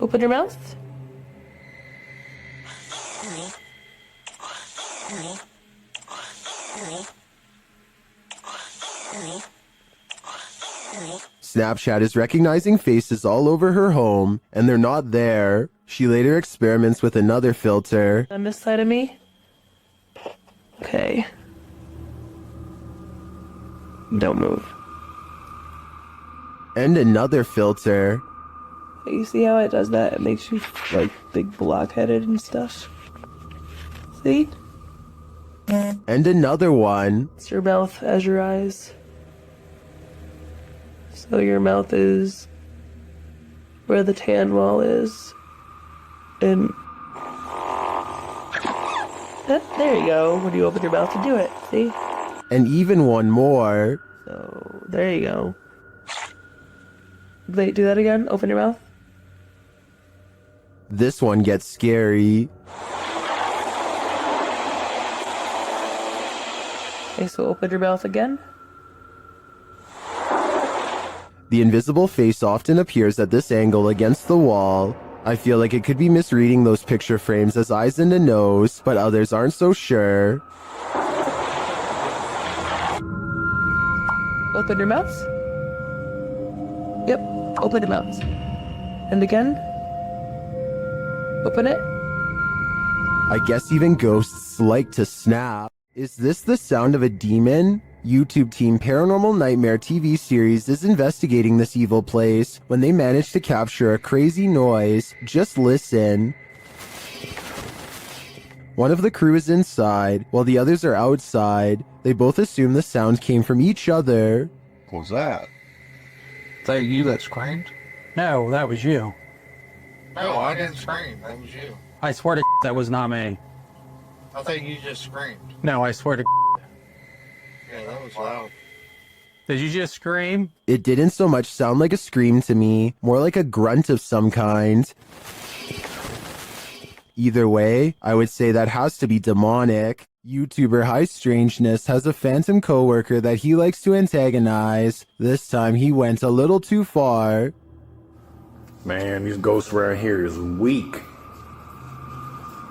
Open your mouth. Snapchat is recognizing faces all over her home, and they're not there. She later experiments with another filter. On this side of me. Okay. Don't move. And another filter. You see how it does that? It makes you like big blockheaded and stuff. See? And another one. It's your mouth as your eyes. So your mouth is where the tan wall is. And there you go. When you open your mouth to do it, see? And even one more. So there you go. Wait, do that again. Open your mouth. This one gets scary. Okay, so open your mouth again. The invisible face often appears at this angle against the wall. I feel like it could be misreading those picture frames as eyes and a nose, but others aren't so sure. Open your mouth. Yep, open your mouth. And again. Open it. I guess even ghosts like to snap. Is this the sound of a demon? YouTube team Paranormal Nightmare TV series is investigating this evil place when they manage to capture a crazy noise. Just listen. One of the crew is inside, while the others are outside. They both assume the sound came from each other. What was that? Is that you that screamed? No, that was you. No, I didn't scream. That was you. I swear to that was not me. I think you just screamed. No, I swear to Yeah, that was loud. Did you just scream? It didn't so much sound like a scream to me, more like a grunt of some kind. Either way, I would say that has to be demonic. YouTuber High Strangeness has a phantom coworker that he likes to antagonize. This time he went a little too far. Man, these ghosts around here is weak.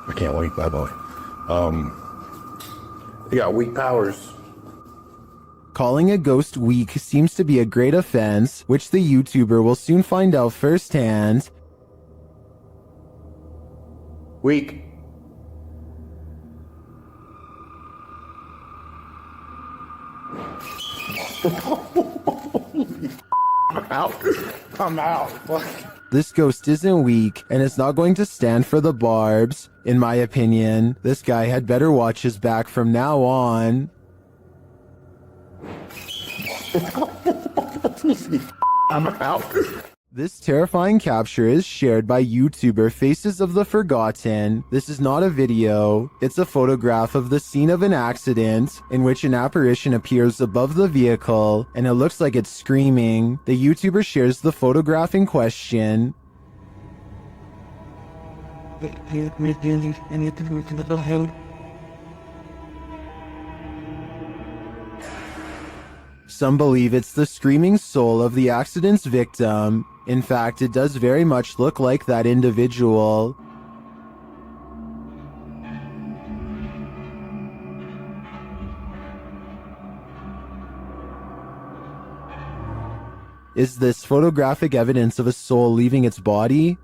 I can't wait, bye boy. They got weak powers. Calling a ghost weak seems to be a great offense, which the YouTuber will soon find out firsthand. Weak. I'm out. I'm out. This ghost isn't weak, and it's not going to stand for the barbs. In my opinion, this guy had better watch his back from now on. I'm out. This terrifying capture is shared by YouTuber Faces of the Forgotten. This is not a video. It's a photograph of the scene of an accident in which an apparition appears above the vehicle and it looks like it's screaming. The YouTuber shares the photograph in question. Some believe it's the screaming soul of the accident's victim. In fact, it does very much look like that individual. Is this photographic evidence of a soul leaving its body?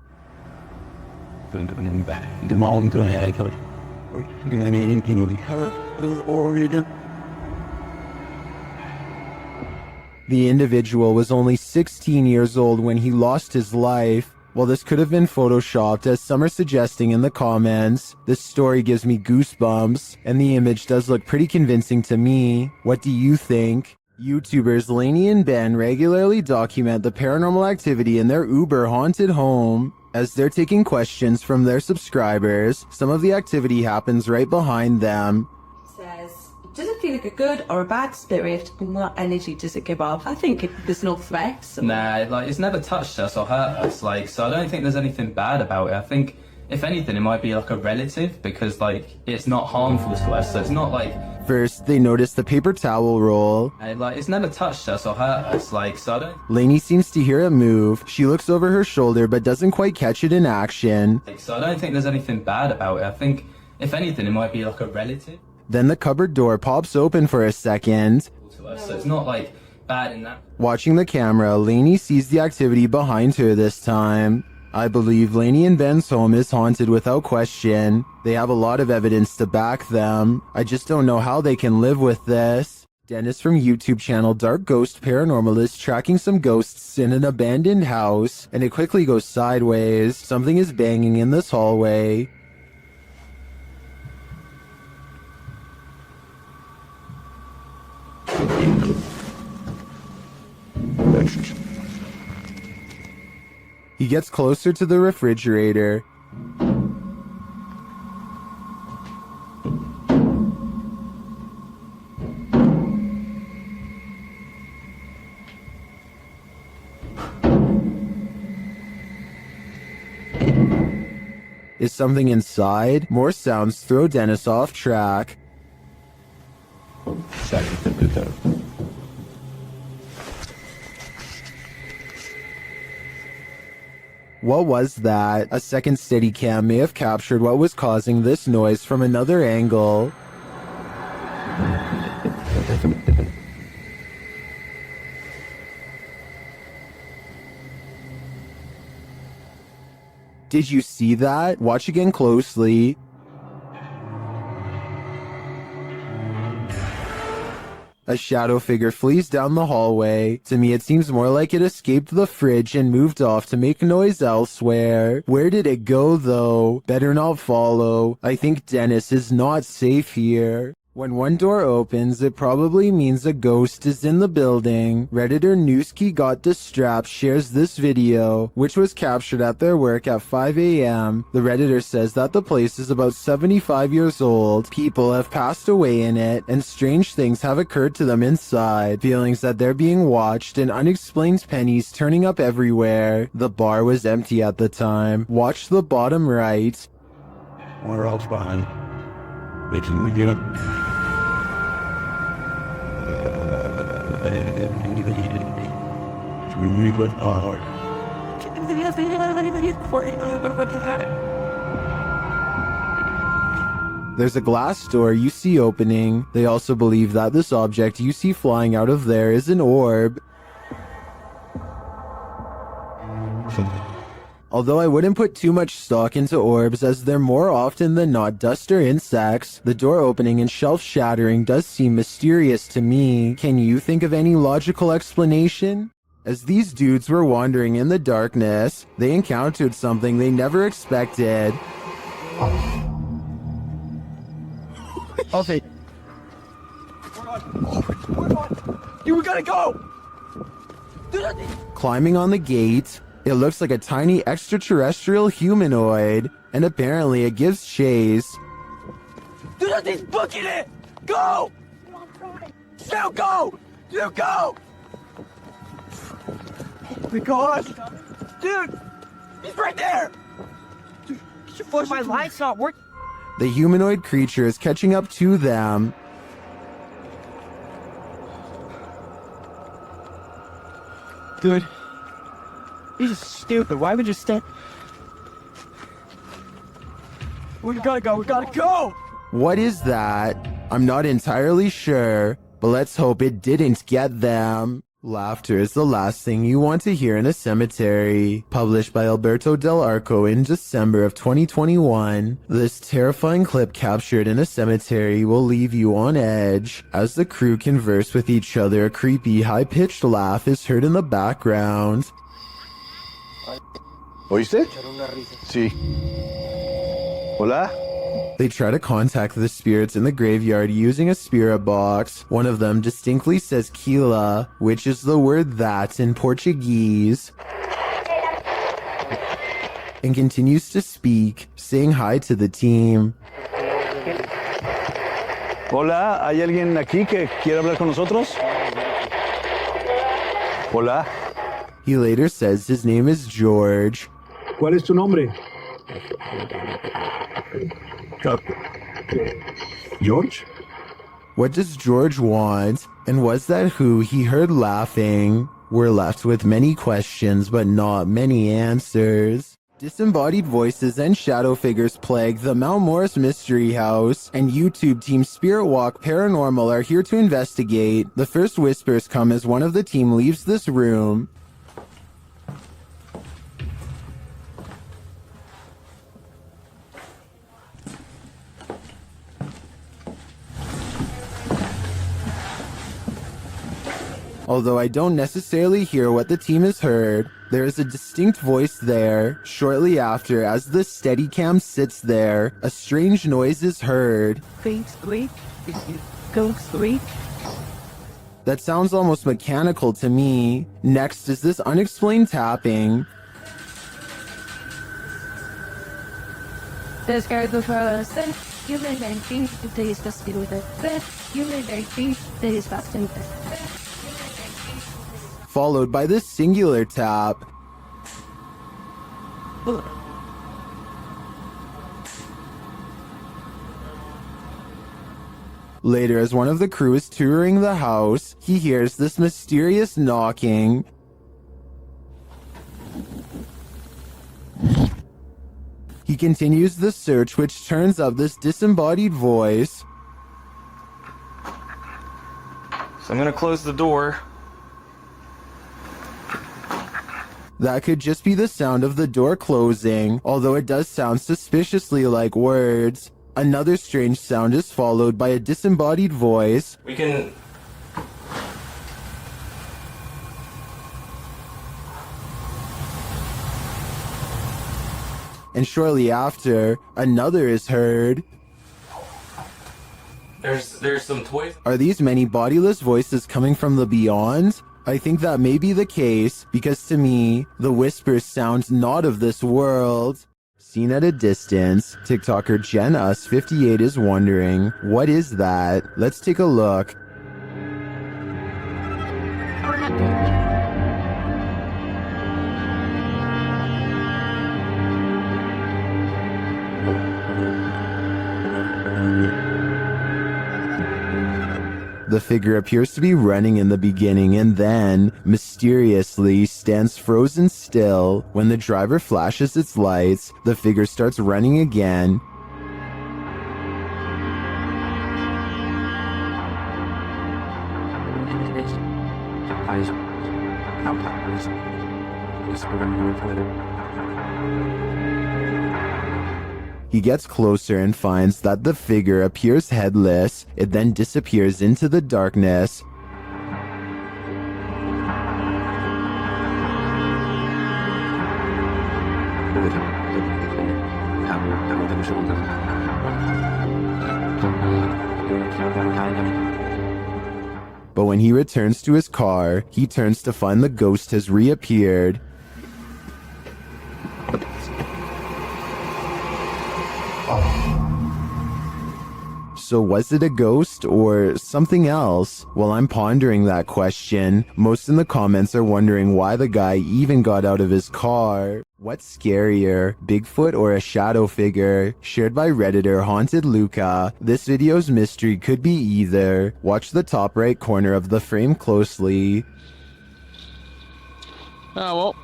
The individual was only 16 years old when he lost his life. While this could have been photoshopped, as some are suggesting in the comments, this story gives me goosebumps, and the image does look pretty convincing to me. What do you think? YouTubers Lainey and Ben regularly document the paranormal activity in their Uber haunted home. As they're taking questions from their subscribers, some of the activity happens right behind them. Does it feel like a good or a bad spirit? And what energy does it give off? I think there's no threats. Nah, like it's never touched us or hurt us. Like, so I don't think there's anything bad about it. I think if anything, it might be like a relative because like it's not harmful to us. So it's not like. First, they notice the paper towel roll. Like it's never touched us or hurt us. Like, so I don't. Lainey seems to hear it move. She looks over her shoulder but doesn't quite catch it in action. Like, so I don't think there's anything bad about it. I think if anything, it might be like a relative. Then the cupboard door pops open for a second. To us, so it's not like bad in that. Watching the camera, Lainey sees the activity behind her this time. I believe Lainey and Ben's home is haunted without question. They have a lot of evidence to back them. I just don't know how they can live with this. Dennis from YouTube channel Dark Ghost Paranormal is tracking some ghosts in an abandoned house, and it quickly goes sideways. Something is banging in this hallway. He gets closer to the refrigerator. Is something inside? More sounds throw Dennis off track. What was that? A second Steadicam may have captured what was causing this noise from another angle. Did you see that? Watch again closely. A shadow figure flees down the hallway. To me, it seems more like it escaped the fridge and moved off to make noise elsewhere. Where did it go, though? Better not follow. I think Dennis is not safe here. When one door opens, it probably means a ghost is in the building. Redditor Newski Got the Strap shares this video, which was captured at their work at 5 a.m. The Redditor says that the place is about 75 years old. People have passed away in it, and strange things have occurred to them inside. Feelings that they're being watched and unexplained pennies turning up everywhere. The bar was empty at the time. Watch the bottom right. Where else behind? Making me get There's a glass door you see opening. They also believe that this object you see flying out of there is an orb. Although I wouldn't put too much stock into orbs, as they're more often than not dust or insects, the door opening and shelf shattering does seem mysterious to me. Can you think of any logical explanation? As these dudes were wandering in the darkness, they encountered something they never expected. Okay. You gotta go! Climbing on the gate, it looks like a tiny extraterrestrial humanoid, and apparently it gives chase. Dude, he's booking it! Go! Now go! You go! Oh my god! Dude! He's right there! Dude, get your flash. My light's not working. The humanoid creature is catching up to them. Dude. You're just stupid. Why would you stand? We gotta go. We gotta go! What is that? I'm not entirely sure, but let's hope it didn't get them. Laughter is the last thing you want to hear in a cemetery. Published by Alberto Del Arco in December of 2021, this terrifying clip captured in a cemetery will leave you on edge. As the crew converse with each other, a creepy, high-pitched laugh is heard in the background. ¿Oíste? Sí. Hola? They try to contact the spirits in the graveyard using a spirit box. One of them distinctly says Kila, which is the word that in Portuguese, and continues to speak, saying hi to the team. Hola, ¿hay alguien aquí que quiere hablar con nosotros? Hola. He later says his name is George. ¿Cuál es tu nombre? George? What does George want? And was that who he heard laughing? We're left with many questions, but not many answers. Disembodied voices and shadow figures plague the Mount Morris Mystery House, and YouTube team Spirit Walk Paranormal are here to investigate. The first whispers come as one of the team leaves this room. Although I don't necessarily hear what the team has heard, there is a distinct voice there. Shortly after, as the Steadicam sits there, a strange noise is heard. That sounds almost mechanical to me. Next is this unexplained tapping. Followed by this singular tap. Later, as one of the crew is touring the house, he hears this mysterious knocking. He continues the search, which turns up this disembodied voice. So I'm gonna close the door. That could just be the sound of the door closing, although it does sound suspiciously like words. Another strange sound is followed by a disembodied voice. We can... And shortly after, another is heard. There's some toys. Are these many bodiless voices coming from the beyond? I think that may be the case, because to me, the whispers sound not of this world. Seen at a distance, TikToker JenUs58 is wondering, what is that? Let's take a look. The figure appears to be running in the beginning and then, mysteriously, stands frozen still. When the driver flashes its lights, the figure starts running again. He gets closer and finds that the figure appears headless. It then disappears into the darkness. But when he returns to his car, he turns to find the ghost has reappeared. So was it a ghost or something else? While I'm pondering that question, most in the comments are wondering why the guy even got out of his car. What's scarier, Bigfoot or a shadow figure? Shared by Redditor Haunted Luca. This video's mystery could be either. Watch the top right corner of the frame closely. Oh, well.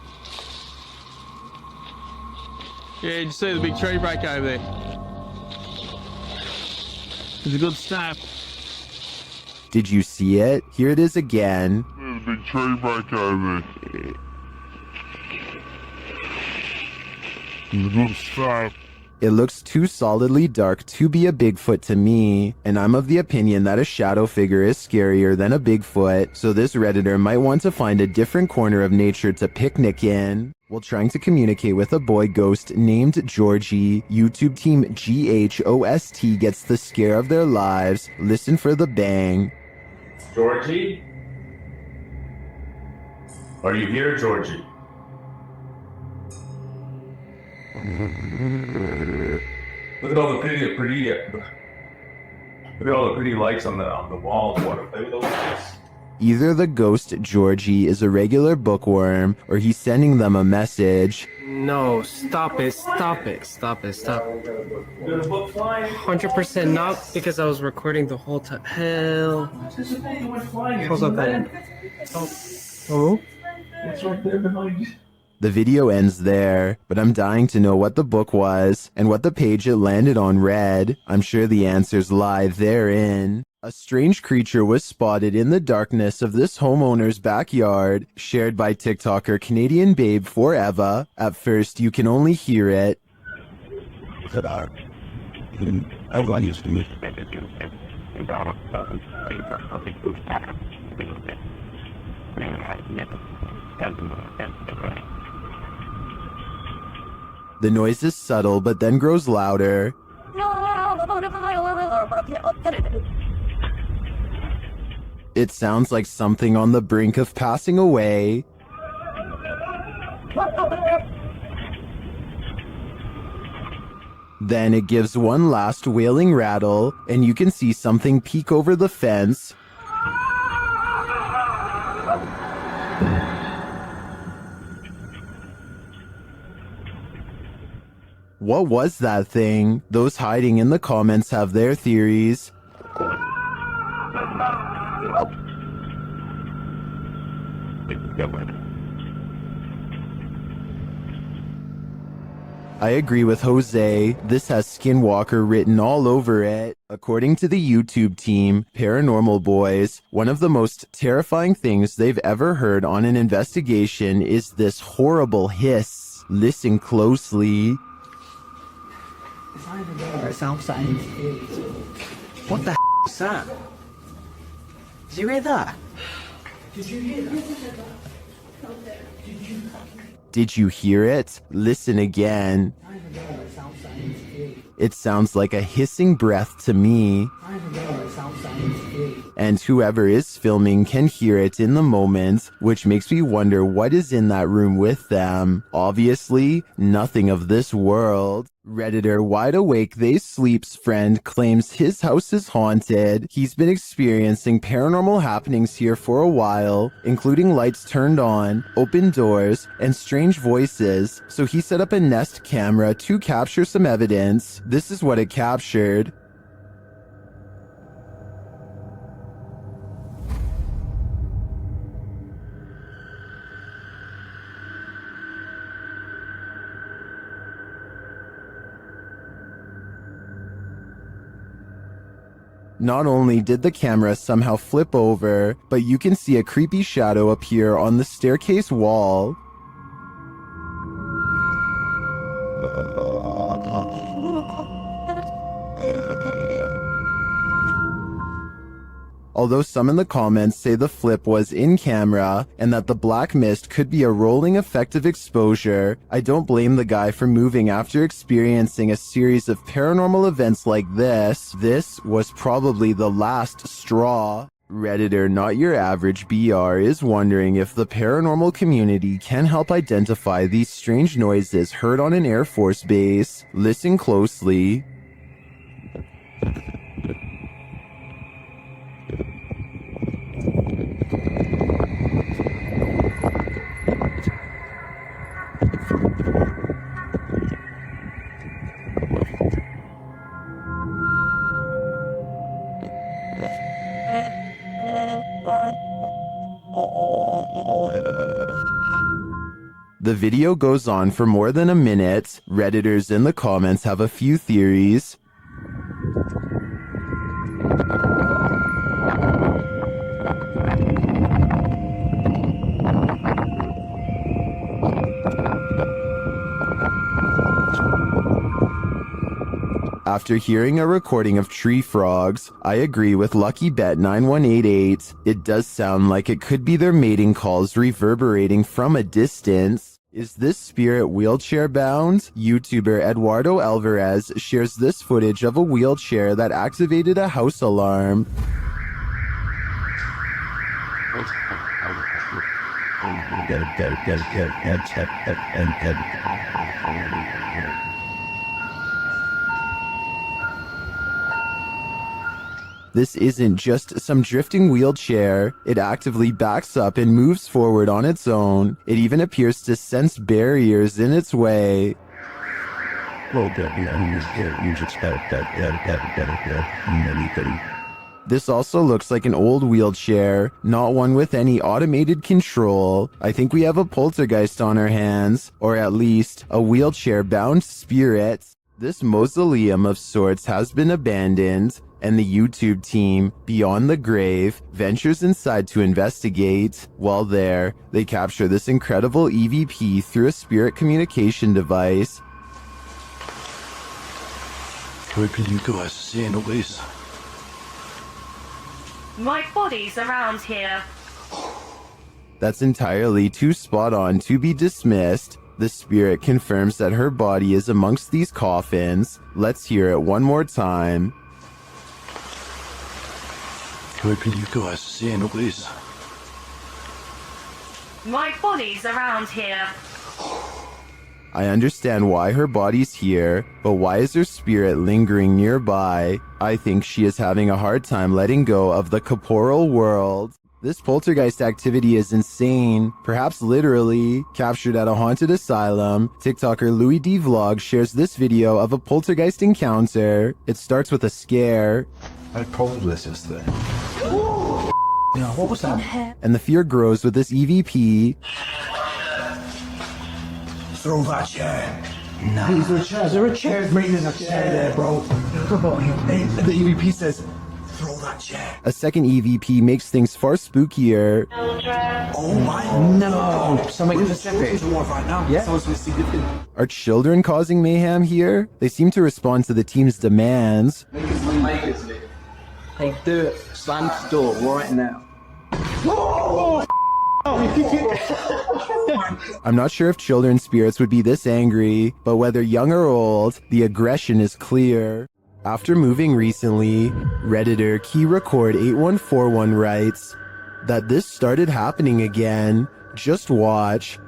Yeah, you see the big tree break over there? It's a good snap. Did you see it? Here it is again. There's a big tree break over there. Good snap. It looks too solidly dark to be a Bigfoot to me, and I'm of the opinion that a shadow figure is scarier than a Bigfoot, so this Redditor might want to find a different corner of nature to picnic in. While trying to communicate with a boy ghost named Georgie, YouTube team GHOST gets the scare of their lives. Listen for the bang. Georgie? Are you here, Georgie? Look at all the pretty lights on the walls. Want to play with those lights? Either the ghost Georgie is a regular bookworm, or he's sending them a message. No, stop it, stop it, stop it, stop. 100% not, because I was recording the whole time. Hell. Hold up, man. Oh? What's right there behind you? The video ends there, but I'm dying to know what the book was, and what the page it landed on read. I'm sure the answers lie therein. A strange creature was spotted in the darkness of this homeowner's backyard, shared by TikToker Canadian Babe Forever. At first, you can only hear it. The noise is subtle, but then grows louder. It sounds like something on the brink of passing away. Then it gives one last wailing rattle, and you can see something peek over the fence. What was that thing? Those hiding in the comments have their theories. I agree with Jose. This has Skinwalker written all over it. According to the YouTube team, Paranormal Boys, one of the most terrifying things they've ever heard on an investigation is this horrible hiss. Listen closely. It's not even there. It sounds silent. What the is that? Did you hear that? Did you hear that? Did you hear it? Listen again. It sounds like a hissing breath to me. And whoever is filming can hear it in the moment, which makes me wonder what is in that room with them. Obviously, nothing of this world. Redditor Wide Awake They Sleep's friend claims his house is haunted. He's been experiencing paranormal happenings here for a while, including lights turned on, open doors, and strange voices, so he set up a Nest camera to capture some evidence. This is what it captured. Not only did the camera somehow flip over, but you can see a creepy shadow appear on the staircase wall. Although some in the comments say the flip was in camera and that the black mist could be a rolling effect of exposure, I don't blame the guy for moving after experiencing a series of paranormal events like this. This was probably the last straw. Redditor Not Your Average BR is wondering if the paranormal community can help identify these strange noises heard on an Air Force base. Listen closely. The video goes on for more than a minute. Redditors in the comments have a few theories. After hearing a recording of tree frogs, I agree with Lucky Bet 9188. It does sound like it could be their mating calls reverberating from a distance. Is this spirit wheelchair bound? YouTuber Eduardo Alvarez shares this footage of a wheelchair that activated a house alarm. This isn't just some drifting wheelchair. It actively backs up and moves forward on its own. It even appears to sense barriers in its way. This also looks like an old wheelchair, not one with any automated control. I think we have a poltergeist on our hands, or at least a wheelchair-bound spirit. This mausoleum of sorts has been abandoned, and the YouTube team, Beyond the Grave, ventures inside to investigate. While there, they capture this incredible EVP through a spirit communication device. Where can you guys see noise? My body's around here. That's entirely too spot on to be dismissed. The spirit confirms that her body is amongst these coffins. Let's hear it one more time. Where can you guys see noise? My body's around here. I understand why her body's here, but why is her spirit lingering nearby? I think she is having a hard time letting go of the corporeal world. This poltergeist activity is insane, perhaps literally. Captured at a haunted asylum, TikToker Louis D Vlog shares this video of a poltergeist encounter. It starts with a scare. I told this yesterday. Yeah, what was that? And the fear grows with this EVP. Throw that chair. No. Is there a chair? Is there a chair? Bringing a chair there, bro. The EVP says, throw that chair. A second EVP makes things far spookier. Oh my. No. Something specific. Right now. Yeah. Something significant. Are children causing mayhem here? They seem to respond to the team's demands. Hey, do it. Slam the door right now. I'm not sure if children's spirits would be this angry, but whether young or old, the aggression is clear. After moving recently, Redditor KeyRecord8141 writes that this started happening again. Just watch.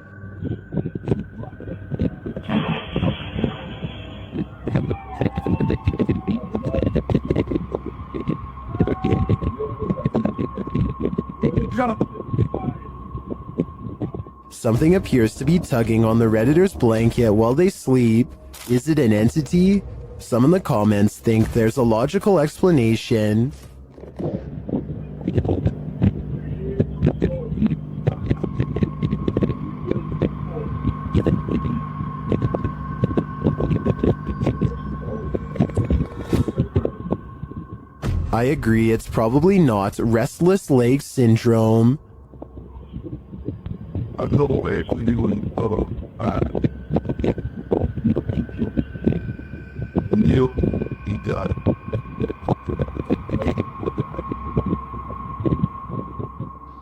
Something appears to be tugging on the Redditor's blanket while they sleep. Is it an entity? Some in the comments think there's a logical explanation. I agree, it's probably not restless leg syndrome.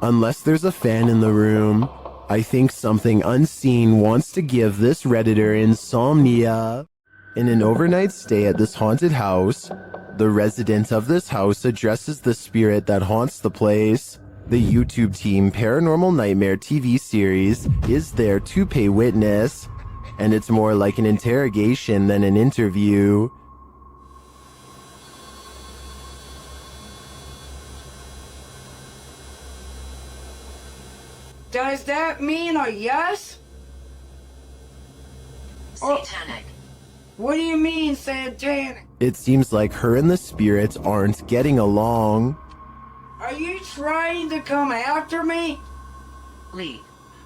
Unless there's a fan in the room, I think something unseen wants to give this Redditor insomnia. In an overnight stay at this haunted house, the resident of this house addresses the spirit that haunts the place. The YouTube team Paranormal Nightmare TV series is there to pay witness, and it's more like an interrogation than an interview. Does that mean a yes? Satanic. What do you mean, satanic? It seems like her and the spirits aren't getting along. Are you trying to come after me? Leave.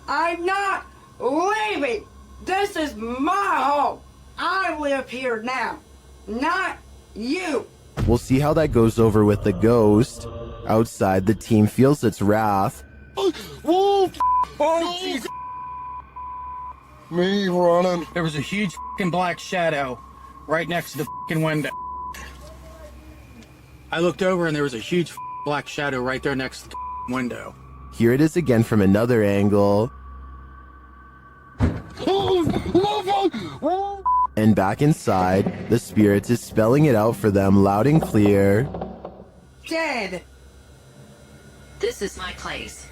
I'm not leaving. This is my home. I live here now, not you. We'll see how that goes over with the ghost. Outside, the team feels its wrath. Whoa! Oh, Jesus. Me running. There was a huge fucking black shadow right next to the fucking window. I looked over and there was a huge black shadow right there next to the window. Here it is again from another angle. And back inside, the spirit is spelling it out for them loud and clear. Dead. This is my place.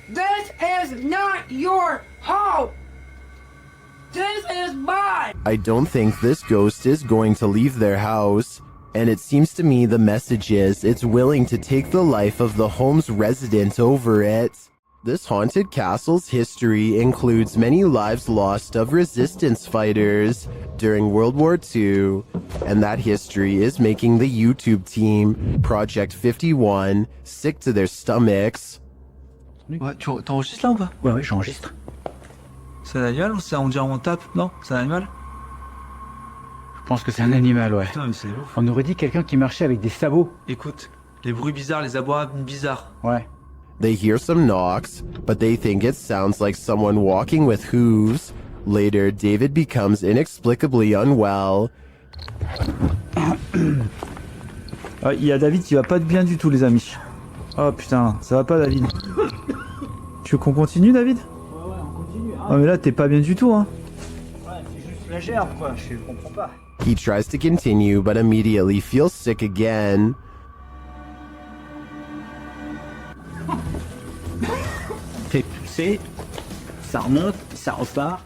This is not your home. This is mine. I don't think this ghost is going to leave their house, and it seems to me the message is it's willing to take the life of the home's resident over it. This haunted castle's history includes many lives lost of resistance fighters during World War II, and that history is making the YouTube team, Project 51, sick to their stomachs. Ouais, t'enregistres là ou pas? Ouais, ouais, j'enregistre. C'est un animal ou c'est on dirait on tape? Non, c'est un animal? Je pense que c'est un animal, ouais. Putain, mais c'est ouf. On aurait dit quelqu'un qui marchait avec des sabots. Écoute, les bruits bizarres, les abois bizarres. Ouais. They hear some knocks, but they think it sounds like someone walking with hooves. Later, David becomes inexplicably unwell. Il y a David qui va pas bien du tout, les amis. Oh putain, ça va pas, David. Tu veux qu'on continue, David? Ouais, on continue. Hein. Oh mais là, t'es pas bien du tout, hein. Ouais, c'est juste la gerbe, quoi. Je comprends pas. He tries to continue, but immediately feels sick again. Fait pousser, ça remonte, ça repart.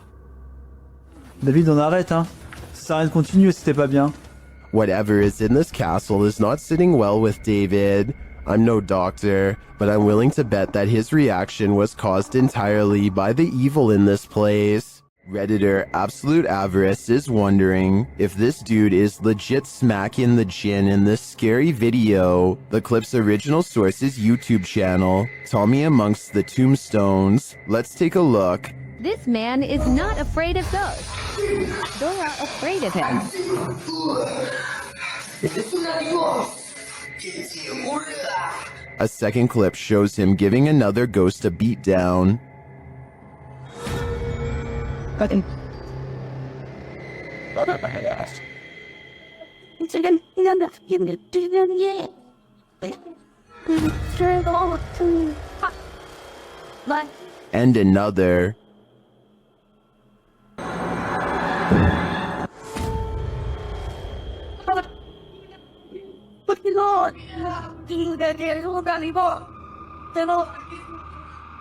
David, on arrête, hein. Ça sert à rien de continuer si t'es pas bien. Whatever is in this castle is not sitting well with David. I'm no doctor, but I'm willing to bet that his reaction was caused entirely by the evil in this place. Redditor Absolute Avarice is wondering if this dude is legit smacking the gin in this scary video. The clip's original source is YouTube channel, Tommy Amongst the Tombstones. Let's take a look. This man is not afraid of ghosts. They're not afraid of him. A second clip shows him giving another ghost a beatdown. And another.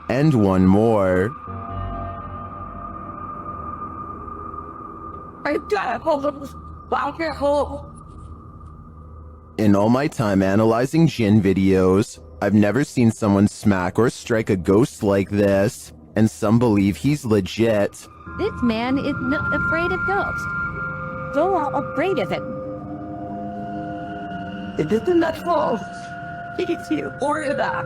And one more. In all my time analyzing Jinn videos, I've never seen someone smack or strike a ghost like this, and some believe he's legit. This man is not afraid of ghosts. They're not afraid of him. It isn't that false. It's you or that.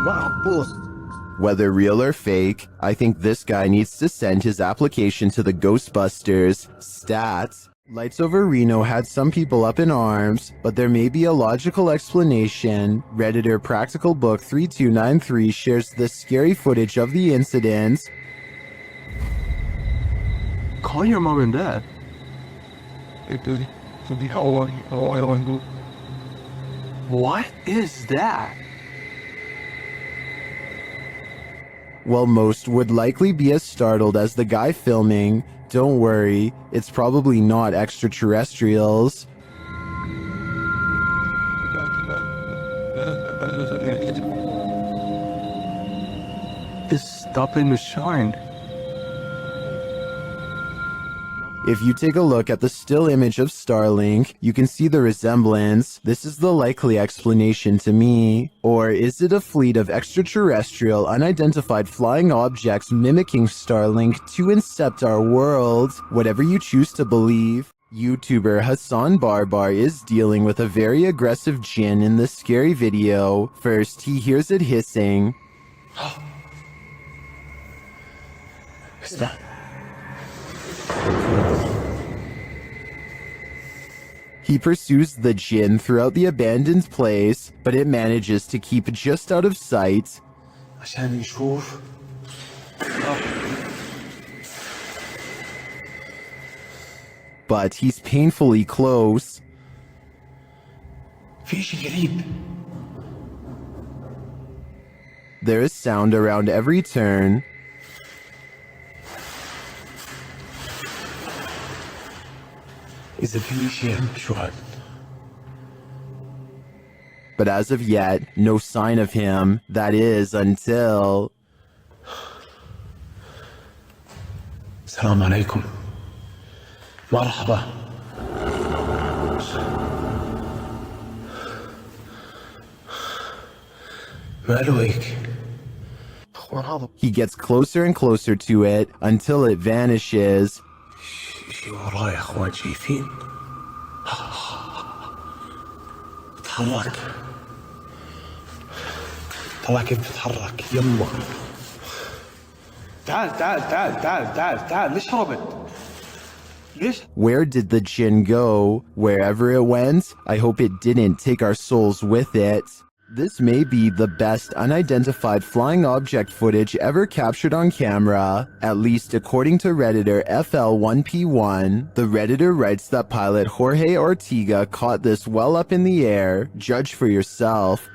Wow. Whether real or fake, I think this guy needs to send his application to the Ghostbusters. Stats. Lights Over Reno had some people up in arms, but there may be a logical explanation. Redditor Practical Book 3293 shares the scary footage of the incident. Call your mom and dad. What is that? While most would likely be as startled as the guy filming, don't worry, it's probably not extraterrestrials. It's stopping to shine. If you take a look at the still image of Starlink, you can see the resemblance. This is the likely explanation to me. Or is it a fleet of extraterrestrial, unidentified flying objects mimicking Starlink to incept our world? Whatever you choose to believe. YouTuber Hassan Barbar is dealing with a very aggressive jinn in this scary video. First, he hears it hissing. Stop. He pursues the jinn throughout the abandoned place, but it manages to keep just out of sight. But he's painfully close. There is sound around every turn. But as of yet, no sign of him. That is, until... السلام عليكم. مرحبا. He gets closer and closer to it until it vanishes. شي وراي يا اخوان شايفين؟ تحرك طلع كيف بتتحرك يلا تعال ليش هربت؟ ليش؟ Where did the jinn go? Wherever it went, I hope it didn't take our souls with it. This may be the best unidentified flying object footage ever captured on camera, at least according to Redditor FL1P1. The Redditor writes that pilot Jorge Ortega caught this well up in the air. Judge for yourself.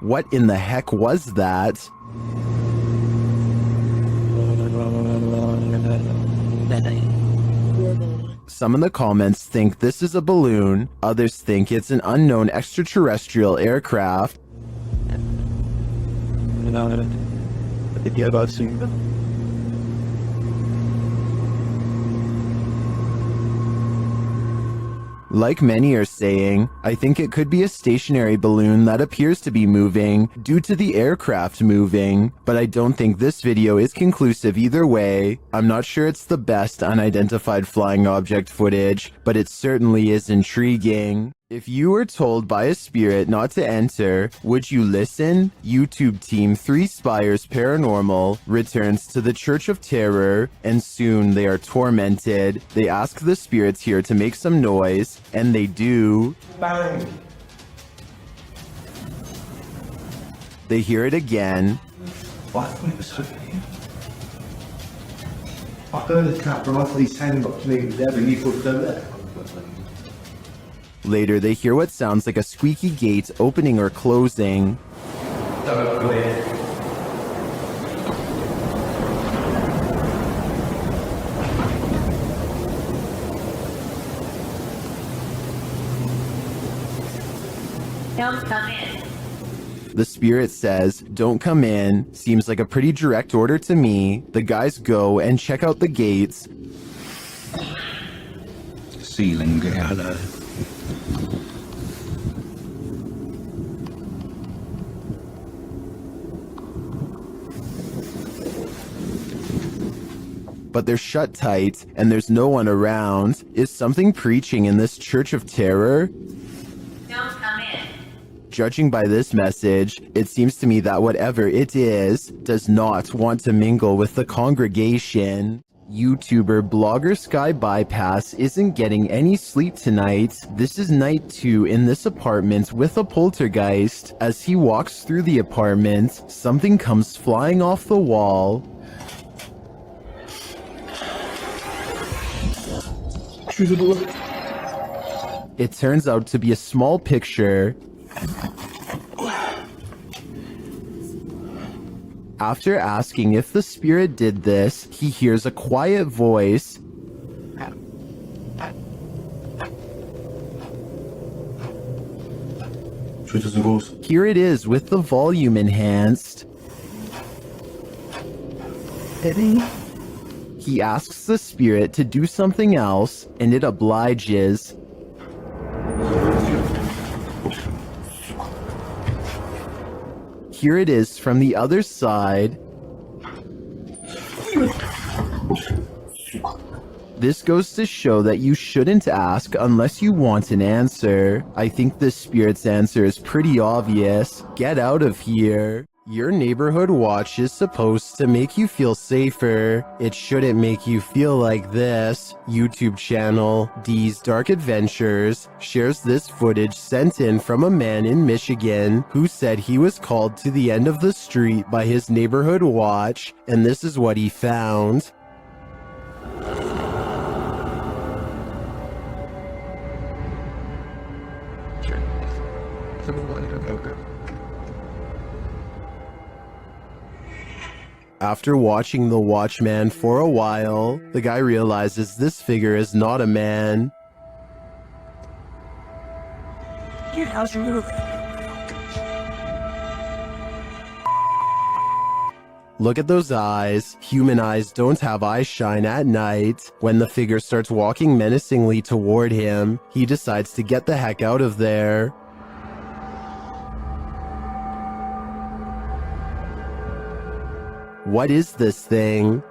What in the heck was that? Some in the comments think this is a balloon, others think it's an unknown extraterrestrial aircraft. Like many are saying, I think it could be a stationary balloon that appears to be moving due to the aircraft moving, but I don't think this video is conclusive either way. I'm not sure it's the best unidentified flying object footage, but it certainly is intriguing. If you were told by a spirit not to enter, would you listen? YouTube team 3 Spires Paranormal returns to the Church of Terror, and soon they are tormented. They ask the spirits here to make some noise, and they do. Bang! They hear it again. I thought it was something here. I heard the cat run off his hand up to me there, but you put them there. Later, they hear what sounds like a squeaky gate opening or closing. Don't go in. Don't come in. The spirit says, "Don't come in." Seems like a pretty direct order to me. The guys go and check out the gates. Ceiling, hello. But they're shut tight, and there's no one around. Is something preaching in this Church of Terror? Don't come in. Judging by this message, it seems to me that whatever it is, does not want to mingle with the congregation. YouTuber blogger Sky Bypass isn't getting any sleep tonight. This is night 2 in this apartment with a poltergeist. As he walks through the apartment, something comes flying off the wall. It turns out to be a small picture. After asking if the spirit did this, he hears a quiet voice. Here it is with the volume enhanced. He asks the spirit to do something else, and it obliges. Here it is from the other side. This goes to show that you shouldn't ask unless you want an answer. I think this spirit's answer is pretty obvious. Get out of here. Your neighborhood watch is supposed to make you feel safer. It shouldn't make you feel like this. YouTube channel D's Dark Adventures shares this footage sent in from a man in Michigan who said he was called to the end of the street by his neighborhood watch, and this is what he found. After watching the Watchman for a while, the guy realizes this figure is not a man. How's your move? Look at those eyes. Human eyes don't have eye shine at night. When the figure starts walking menacingly toward him, he decides to get the heck out of there. What is this thing?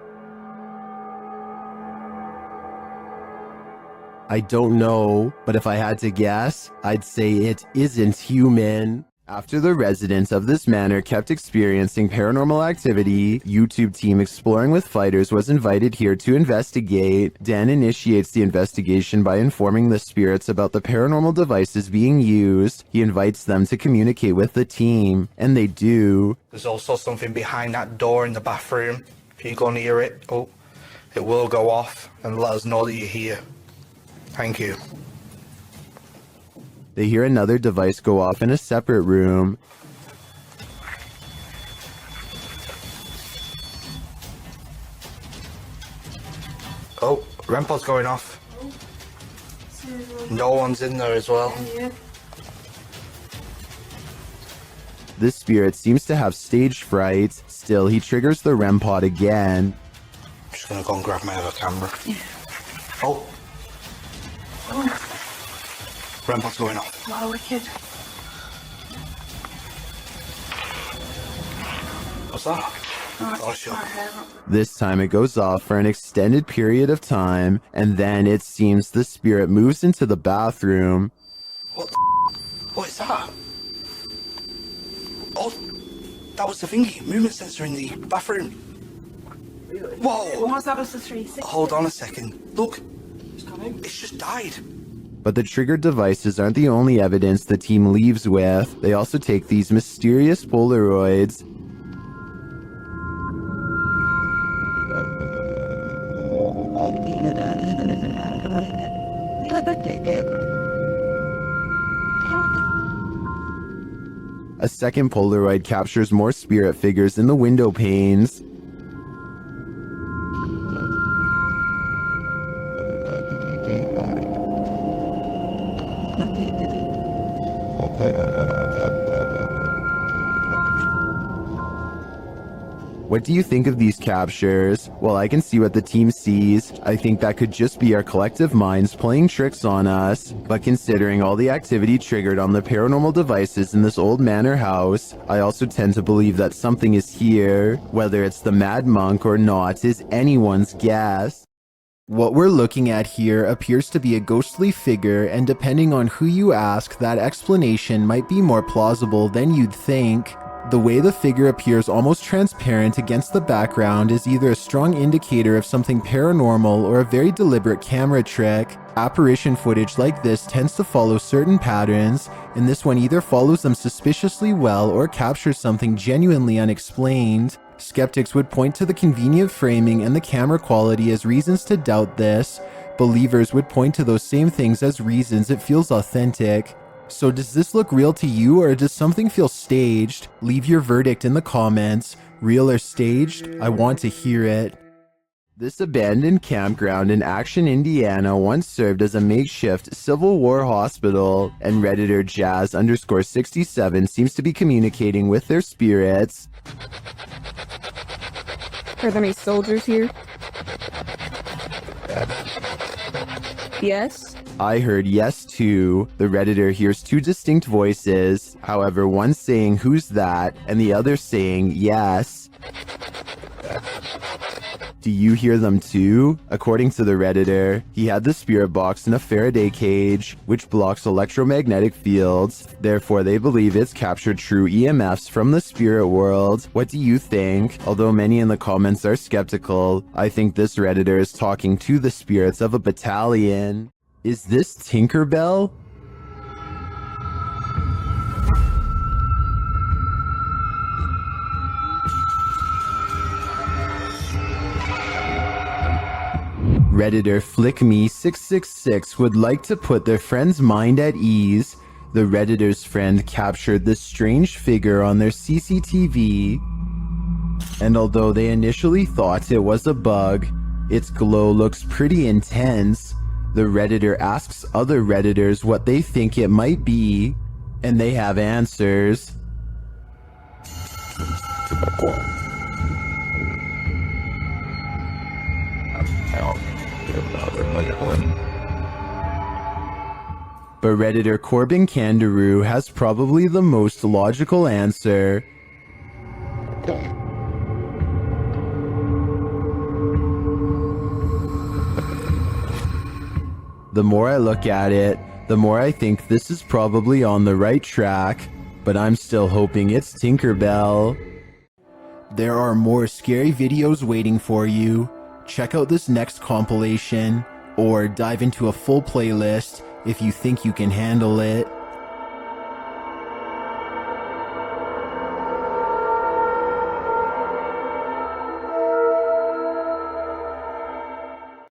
I don't know, but if I had to guess, I'd say it isn't human. After the residents of this manor kept experiencing paranormal activity, YouTube team Exploring with Fighters was invited here to investigate. Dan initiates the investigation by informing the spirits about the paranormal devices being used. He invites them to communicate with the team, and they do. There's also something behind that door in the bathroom. If you go near it, it will go off and let us know that you're here. Thank you. They hear another device go off in a separate room. Oh, REM pod's going off. No one's in there as well. This spirit seems to have stage fright. Still, he triggers the REM pod again. I'm just gonna go and grab my other camera. Oh. friend, what's going on? Wow, wicked. What's that? Oh, sure. This time it goes off for an extended period of time, and then it seems the spirit moves into the bathroom. What is that? Oh, that was the thingy, movement sensor in the bathroom. Whoa! What's that was the 360? Hold on a second. Look, it's just died. But the triggered devices aren't the only evidence the team leaves with. They also take these mysterious Polaroids. A second Polaroid captures more spirit figures in the window panes. What do you think of these captures? Well, I can see what the team sees. I think that could just be our collective minds playing tricks on us. But considering all the activity triggered on the paranormal devices in this old manor house, I also tend to believe that something is here. Whether it's the Mad Monk or not is anyone's guess. What we're looking at here appears to be a ghostly figure, and depending on who you ask, that explanation might be more plausible than you'd think. The way the figure appears almost transparent against the background is either a strong indicator of something paranormal or a very deliberate camera trick. Apparition footage like this tends to follow certain patterns, and this one either follows them suspiciously well or captures something genuinely unexplained. Skeptics would point to the convenient framing and the camera quality as reasons to doubt this. Believers would point to those same things as reasons it feels authentic. So does this look real to you, or does something feel staged? Leave your verdict in the comments. Real or staged? I want to hear it. This abandoned campground in Action, Indiana once served as a makeshift Civil War hospital, and Redditor Jazz_67 seems to be communicating with their spirits. Are there any soldiers here? Yes? I heard yes too. The Redditor hears two distinct voices, however one saying who's that and the other saying yes. Do you hear them too? According to the Redditor, he had the spirit box in a Faraday cage, which blocks electromagnetic fields. Therefore, they believe it's captured true EMFs from the spirit world. What do you think? Although many in the comments are skeptical, I think this Redditor is talking to the spirits of a battalion. Is this Tinkerbell? Redditor FlickMe666 would like to put their friend's mind at ease. The Redditor's friend captured this strange figure on their CCTV, and although they initially thought it was a bug, its glow looks pretty intense. The Redditor asks other Redditors what they think it might be, and they have answers. But Redditor Corbin Kangaroo has probably the most logical answer. The more I look at it, the more I think this is probably on the right track, but I'm still hoping it's Tinkerbell. There are more scary videos waiting for you. Check out this next compilation, or dive into a full playlist if you think you can handle it.